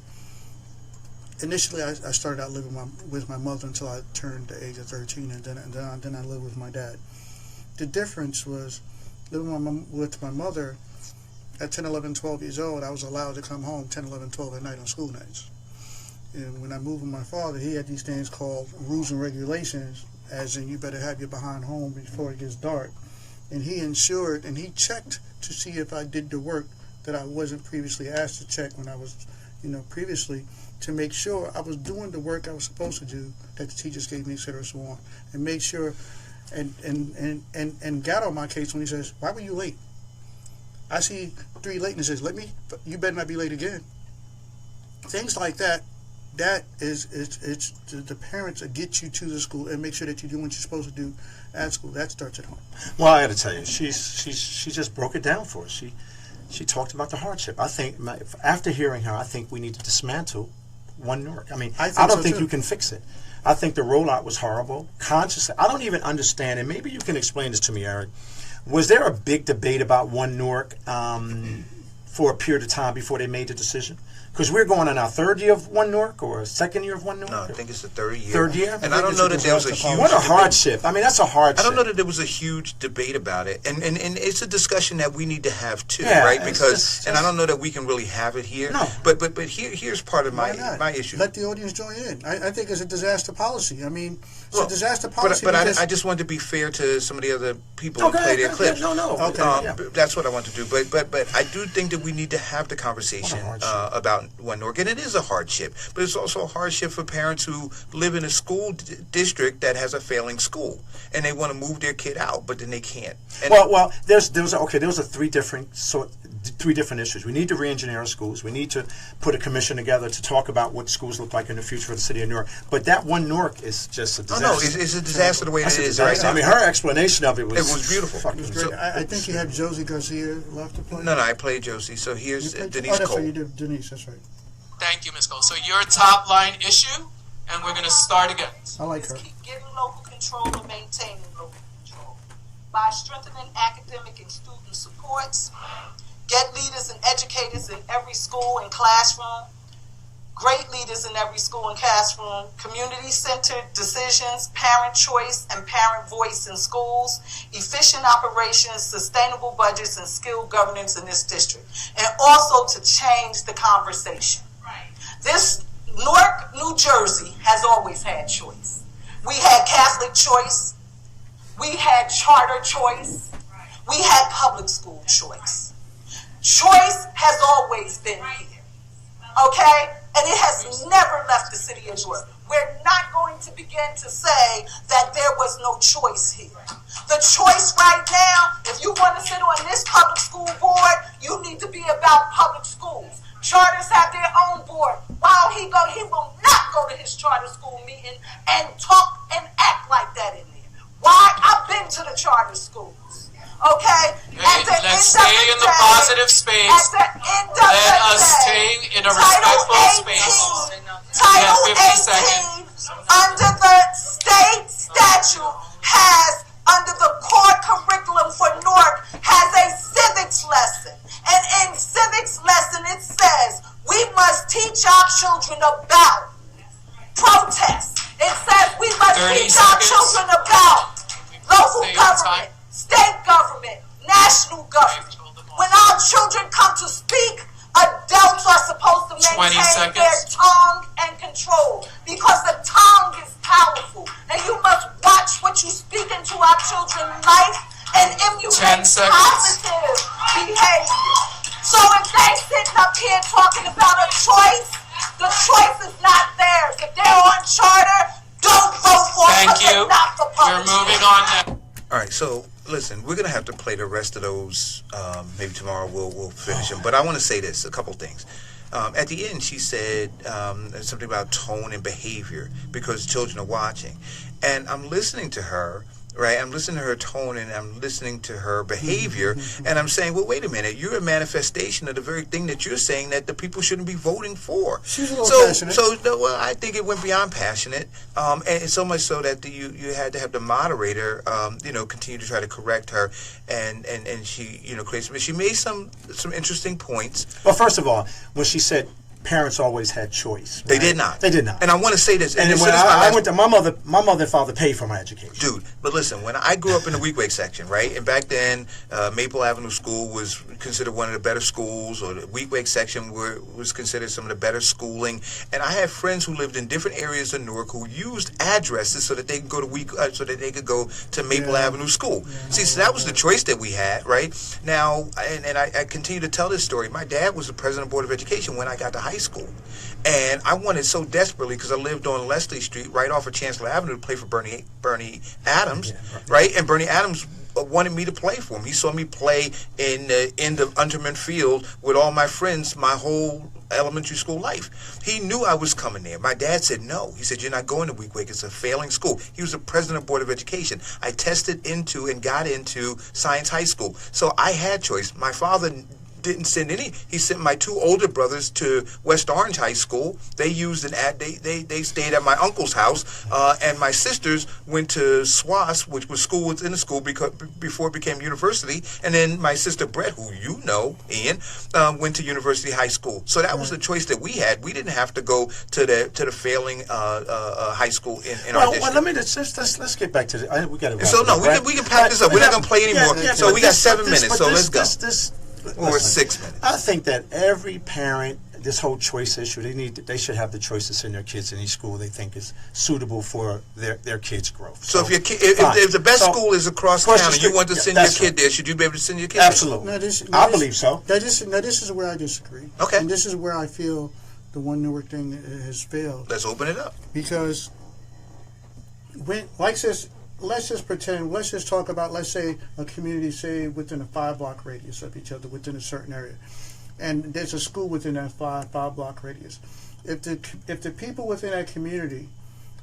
Speaker 13: initially I started out living with my mother until I turned the age of 13, and then I lived with my dad. The difference was living with my mother at 10, 11, 12 years old, I was allowed to come home 10, 11, 12 at night on school nights. And when I moved with my father, he had these things called rules and regulations, as in you better have your behind home before it gets dark. And he ensured and he checked to see if I did the work that I wasn't previously asked to check when I was, previously, to make sure I was doing the work I was supposed to do that the teachers gave me, et cetera, so on. And make sure, and got on my case when he says, why were you late? I see 3 late and he says, you better not be late again. Things like that. That is the parents that get you to the school and make sure that you do what you're supposed to do at school. That starts at home.
Speaker 14: Well, I got to tell you, she just broke it down for us. She talked about the hardship. I think after hearing her, I think we need to dismantle One Newark. I mean, I don't think you can fix it. I think the rollout was horrible. Consciously, I don't even understand, and maybe you can explain this to me, Eric. Was there a big debate about One Newark for a period of time before they made the decision? Because we're going on our 3rd year of One Newark or 2nd year of One Newark?
Speaker 1: No, I think it's the 3rd year.
Speaker 14: 3rd year?
Speaker 1: And I don't know that there was a huge
Speaker 14: What a hardship. I mean, that's a hardship.
Speaker 1: I don't know that there was a huge debate about it. And it's a discussion that we need to have too, right? Because, and I don't know that we can really have it here. No. But here's part of my issue.
Speaker 13: Let the audience join in. I think it's a disaster policy. I mean, it's a disaster policy.
Speaker 1: But I just wanted to be fair to some of the other people who play their clips. That's what I want to do. But I do think that we need to have the conversation about One Newark. And it is a hardship, but it's also a hardship for parents who live in a school district that has a failing school, and they want to move their kid out, but then they can't. And
Speaker 14: there was 3 different issues. We need to re-engineer our schools. We need to put a commission together to talk about what schools look like in the future for the city of Newark. But that One Newark is just a disaster.
Speaker 1: Oh, no, it's a disaster the way it is right now.
Speaker 14: I mean, her explanation of it was
Speaker 1: beautiful.
Speaker 13: It was great. I think you have Josie Garcia left to play.
Speaker 1: No, I played Josie. So here's Denise Cole.
Speaker 13: You did Denise, that's right.
Speaker 4: Thank you, Ms. Cole. So your top line issue, and we're going to start again.
Speaker 13: I like her.
Speaker 10: Keep getting local control and maintaining local control by strengthening academic and student supports. Get leaders and educators in every school and classroom. Great leaders in every school and classroom. Community-centered decisions, parent choice, and parent voice in schools. Efficient operations, sustainable budgets, and skilled governance in this district. And also to change the conversation. This Newark, New Jersey has always had choice. We had Catholic choice. We had charter choice. We had public school choice. Choice has always been here. Okay? And it has never left the city of Newark. We're not going to begin to say that there was no choice here. The choice right now, if you want to sit on this public school board, you need to be about public schools. Charters have their own board. While he will not go to his charter school meeting and talk and act like that in there. Why? I've been to the charter schools. Okay?
Speaker 4: Let's stay in the positive space. Let us stay in a respectful space.
Speaker 10: Title 18 under the state statute has, under the core curriculum for Newark, has a civics lesson. And in civics lesson it says we must teach our children about protest. It says we must teach our children about local government, state government, national government. When our children come to speak, adults are supposed to maintain their tongue and control, because the tongue is powerful, and you must watch what you speak into our children's life and emulate positive behavior. So if they sitting up here talking about a choice, the choice is not theirs. If they're on charter, don't vote for them. Thank you. Not for
Speaker 4: We're moving on now.
Speaker 1: All right, so listen, we're gonna have to play the rest of those. Maybe tomorrow we'll finish them. But I want to say this: a couple things. At the end, she said something about tone and behavior because children are watching, and I'm listening to her. Right, I'm listening to her tone and I'm listening to her behavior, and I'm saying, well, wait a minute, you're a manifestation of the very thing that you're saying that the people shouldn't be voting for.
Speaker 13: She's a little passionate.
Speaker 1: So, well, I think it went beyond passionate, and so much so that you had to have the moderator, continue to try to correct her, and she, she made some interesting points.
Speaker 14: Well, first of all, when she said parents always had choice. Right?
Speaker 1: They did not.
Speaker 14: They did not.
Speaker 1: And I want to say this.
Speaker 14: And when I went to my mother and father paid for my education.
Speaker 1: Dude, but listen, when I grew up in the Weequahic section, right, and back then Maple Avenue School was considered one of the better schools, or the Weequahic section was considered some of the better schooling. And I had friends who lived in different areas of Newark who used addresses so that they could go to Maple Avenue School. See, so that was the choice that we had, right? Now, and I continue to tell this story. My dad was the president of the Board of Education when I got to high school. And I wanted so desperately, because I lived on Leslie Street right off of Chancellor Avenue, to play for Bernie Adams, right? And Bernie Adams wanted me to play for him. He saw me play in the end of Unterman Field with all my friends my whole elementary school life. He knew I was coming there. My dad said no. He said, you're not going to Weequahic. It's a failing school. He was the president of the Board of Education. I tested into and got into Science High School. So I had choice. My father didn't send any. He sent my two older brothers to West Orange High School. They used they stayed at my uncle's house, and my sisters went to SWAS, which was school within the school before it became university. And then my sister Brett, who you know, Ian, went to University High School. So that was the choice that we had. We didn't have to go to the failing high school in our district.
Speaker 14: Well, let's get back to the. We got to.
Speaker 1: So no, we can pack this up. We're not going to play anymore. So we got 7 minutes. So let's go. Or 6 minutes.
Speaker 14: I think that every parent, this whole choice issue, they should have the choice to send their kids in any school they think is suitable for their kids' growth.
Speaker 1: So if the best school is across town and you want to send your kid there, should you be able to send your kid
Speaker 14: Absolutely.
Speaker 1: there?
Speaker 14: I believe so.
Speaker 13: This is where I disagree.
Speaker 1: Okay.
Speaker 13: And this is where I feel the One Newark thing has failed.
Speaker 1: Let's open it up.
Speaker 13: Because let's just pretend, let's just talk about, let's say, a community, say, within a 5-block radius of each other, within a certain area. And there's a school within that 5-block radius. If the people within that community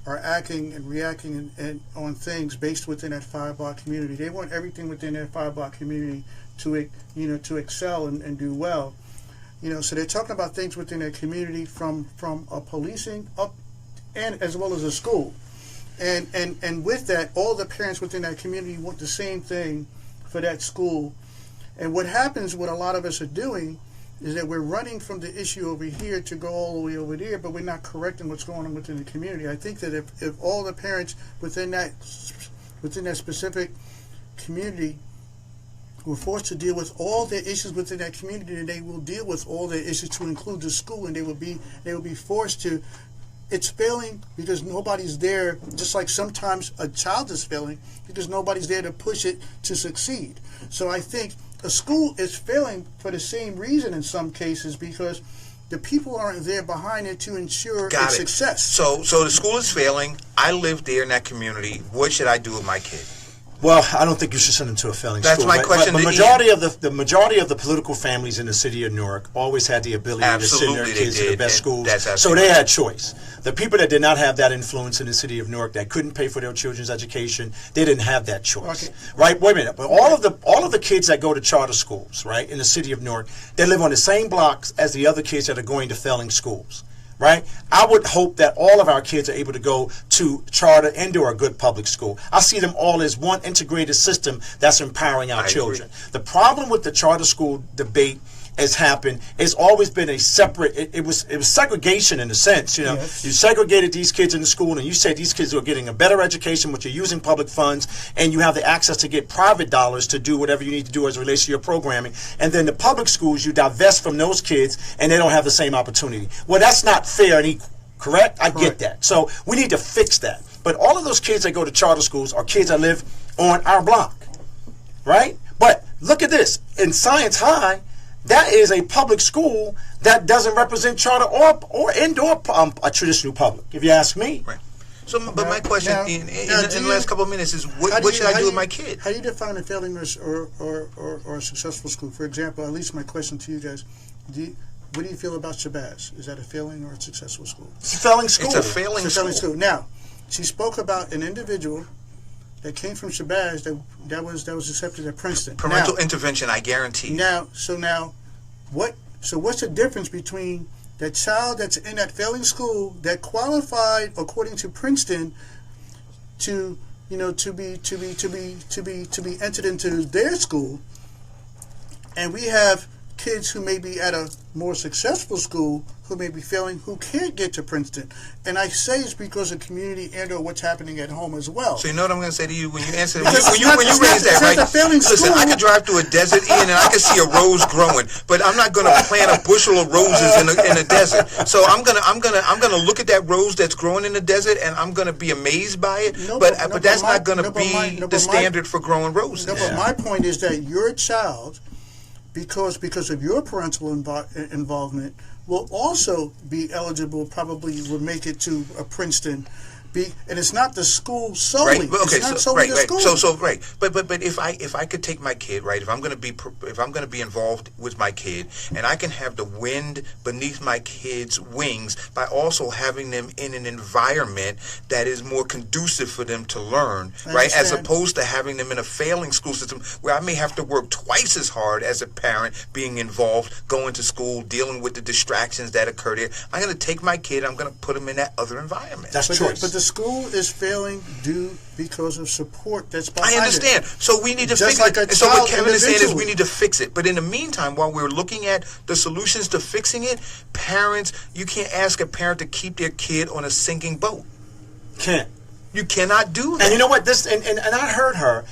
Speaker 13: are acting and reacting on things based within that 5-block community, they want everything within that 5-block community to excel and do well. So they're talking about things within their community from a policing up and as well as a school. And with that, all the parents within that community want the same thing for that school. And what happens, what a lot of us are doing, is that we're running from the issue over here to go all the way over there, but we're not correcting what's going on within the community. I think that if all the parents within that specific community were forced to deal with all their issues within that community, then they will deal with all their issues to include the school, and they will be forced to. It's failing because nobody's there, just like sometimes a child is failing because nobody's there to push it to succeed. So I think a school is failing for the same reason in some cases, because the people aren't there behind it to ensure its success.
Speaker 1: So the school is failing. I live there in that community. What should I do with my kid?
Speaker 14: Well, I don't think you should send them to a failing school.
Speaker 1: That's my question.
Speaker 14: But the majority of the political families in the city of Newark always had the ability to send their kids to the best schools. So they had choice. The people that did not have that influence in the city of Newark, that couldn't pay for their children's education, they didn't have that choice. Okay. Right? Wait a minute. But all of the kids that go to charter schools, right, in the city of Newark, they live on the same blocks as the other kids that are going to failing schools. Right? I would hope that all of our kids are able to go to charter and or a good public school. I see them all as one integrated system that's empowering our children. The problem with the charter school debate has happened. It's always been a separate. It was segregation in a sense. You segregated these kids in the school, and you said these kids are getting a better education, but you're using public funds, and you have the access to get private dollars to do whatever you need to do as it relates to your programming. And then the public schools, you divest from those kids, and they don't have the same opportunity. Well, that's not fair and equal. Correct? I get that. So we need to fix that. But all of those kids that go to charter schools are kids that live on our block, right? But look at this. In Science High, that is a public school that doesn't represent charter or indoor a traditional public, if you ask me.
Speaker 1: Right. So, but my question in the last couple of minutes is, what should I do with my kid?
Speaker 13: How do you define a failing or a successful school? For example, at least my question to you guys, what do you feel about Shabazz? Is that a failing or a successful school?
Speaker 14: It's a failing school.
Speaker 1: It's a failing school.
Speaker 13: Now, she spoke about an individual that came from Shabazz that was accepted at Princeton.
Speaker 1: Parental intervention, I guarantee.
Speaker 13: What's the difference between that child that's in that failing school that qualified according to Princeton to be entered into their school, and we have kids who may be at a more successful school who may be failing, who can't get to Princeton. And I say it's because of community and or what's happening at home as well.
Speaker 1: So you know what I'm going to say to you when you answer, when you raise that, right? Listen, I could drive through a desert, Ian, and I can see a rose growing, but I'm not going to plant a bushel of roses in a desert. So I'm gonna look at that rose that's growing in the desert, and I'm going to be amazed by it. But that's not going to be the standard for growing roses.
Speaker 13: No, but my point is that your child, because of your parental involvement, will also be eligible, probably will make it to a Princeton. And it's not the school solely.
Speaker 1: Right. Okay.
Speaker 13: It's not solely the school.
Speaker 1: So right. But if I could take my kid, right, if I'm going to be involved with my kid, and I can have the wind beneath my kid's wings by also having them in an environment that is more conducive for them to learn, right, as opposed to having them in a failing school system where I may have to work twice as hard as a parent being involved, going to school, dealing with the distractions that occur there. I'm going to take my kid. I'm going to put him in that other environment.
Speaker 14: That's choice.
Speaker 13: But the school is failing due because of support that's behind it.
Speaker 1: I understand. So we need to fix it. So what Kevin is saying is we need to fix it. But in the meantime, while we're looking at the solutions to fixing it, parents, you can't ask a parent to keep their kid on a sinking boat.
Speaker 14: Can't.
Speaker 1: You cannot do that.
Speaker 14: And you know what? This and I heard her.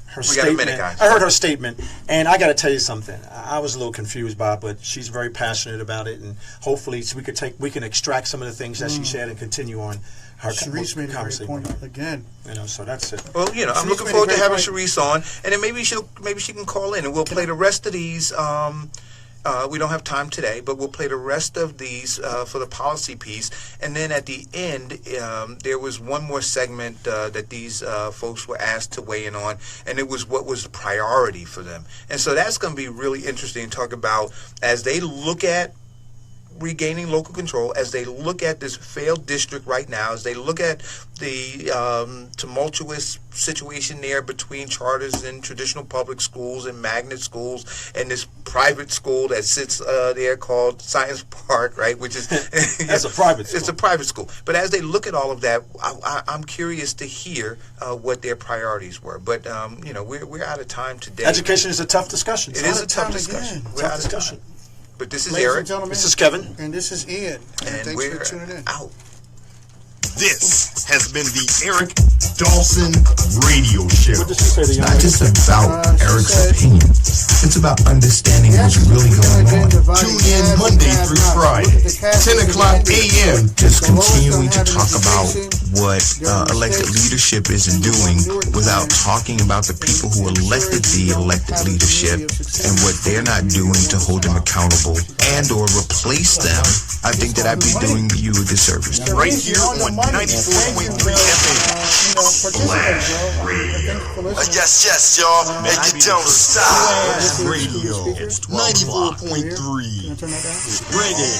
Speaker 14: Her statement. I heard her statement, and I got to tell you something. I was a little confused by it, but she's very passionate about it, and hopefully, we can extract some of the things that she said and continue on her
Speaker 13: Sharice made a great point again.
Speaker 14: So that's it.
Speaker 1: Well, I'm looking forward to having Sharice on, and then maybe she can call in, and we'll play the rest of these. We don't have time today, but we'll play the rest of these for the policy piece. And then at the end, there was one more segment that these folks were asked to weigh in on, and it was what was the priority for them. And so that's going to be really interesting to talk about as they look at regaining local control, as they look at this failed district right now, as they look at the tumultuous situation there between charters and traditional public schools and magnet schools and this private school that sits there called Science Park, right? Which is
Speaker 14: that's a private school.
Speaker 1: It's a private school. But as they look at all of that, I'm curious to hear what their priorities were. But we're out of time today.
Speaker 14: Education is a tough discussion.
Speaker 1: It is a tough discussion. We're out of time. But this is
Speaker 13: Ladies
Speaker 1: Eric.
Speaker 13: and gentlemen,
Speaker 14: this is Kevin.
Speaker 13: And this is Ian.
Speaker 1: And
Speaker 13: thanks
Speaker 1: we're
Speaker 13: for tuning in.
Speaker 1: out.
Speaker 17: This has been the Eric Dawson Radio Show.
Speaker 8: It's not just about Eric's opinion. It's about understanding what's really going on.
Speaker 17: Tune in Monday through Friday, 10 o'clock a.m.
Speaker 8: Just continuing to talk about what elected leadership isn't doing without talking about the people who elected the elected leadership and what they're not doing to hold them accountable and or replace them. I think that I'd be doing you a disservice.
Speaker 17: Right here on 94.3 FM. Splash Radio.
Speaker 16: Yes, y'all. Make it don't stop.
Speaker 17: Splash Radio. 94.3. Reggae.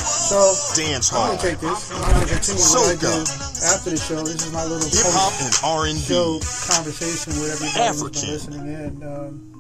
Speaker 13: So,
Speaker 17: Dance
Speaker 13: I'm
Speaker 17: Hall.
Speaker 13: going to take this. I'm going to continue what I do after the show. This is my little
Speaker 17: Hip-hop and R&B.
Speaker 13: show conversation with everybody who's been
Speaker 17: African.
Speaker 13: listening in.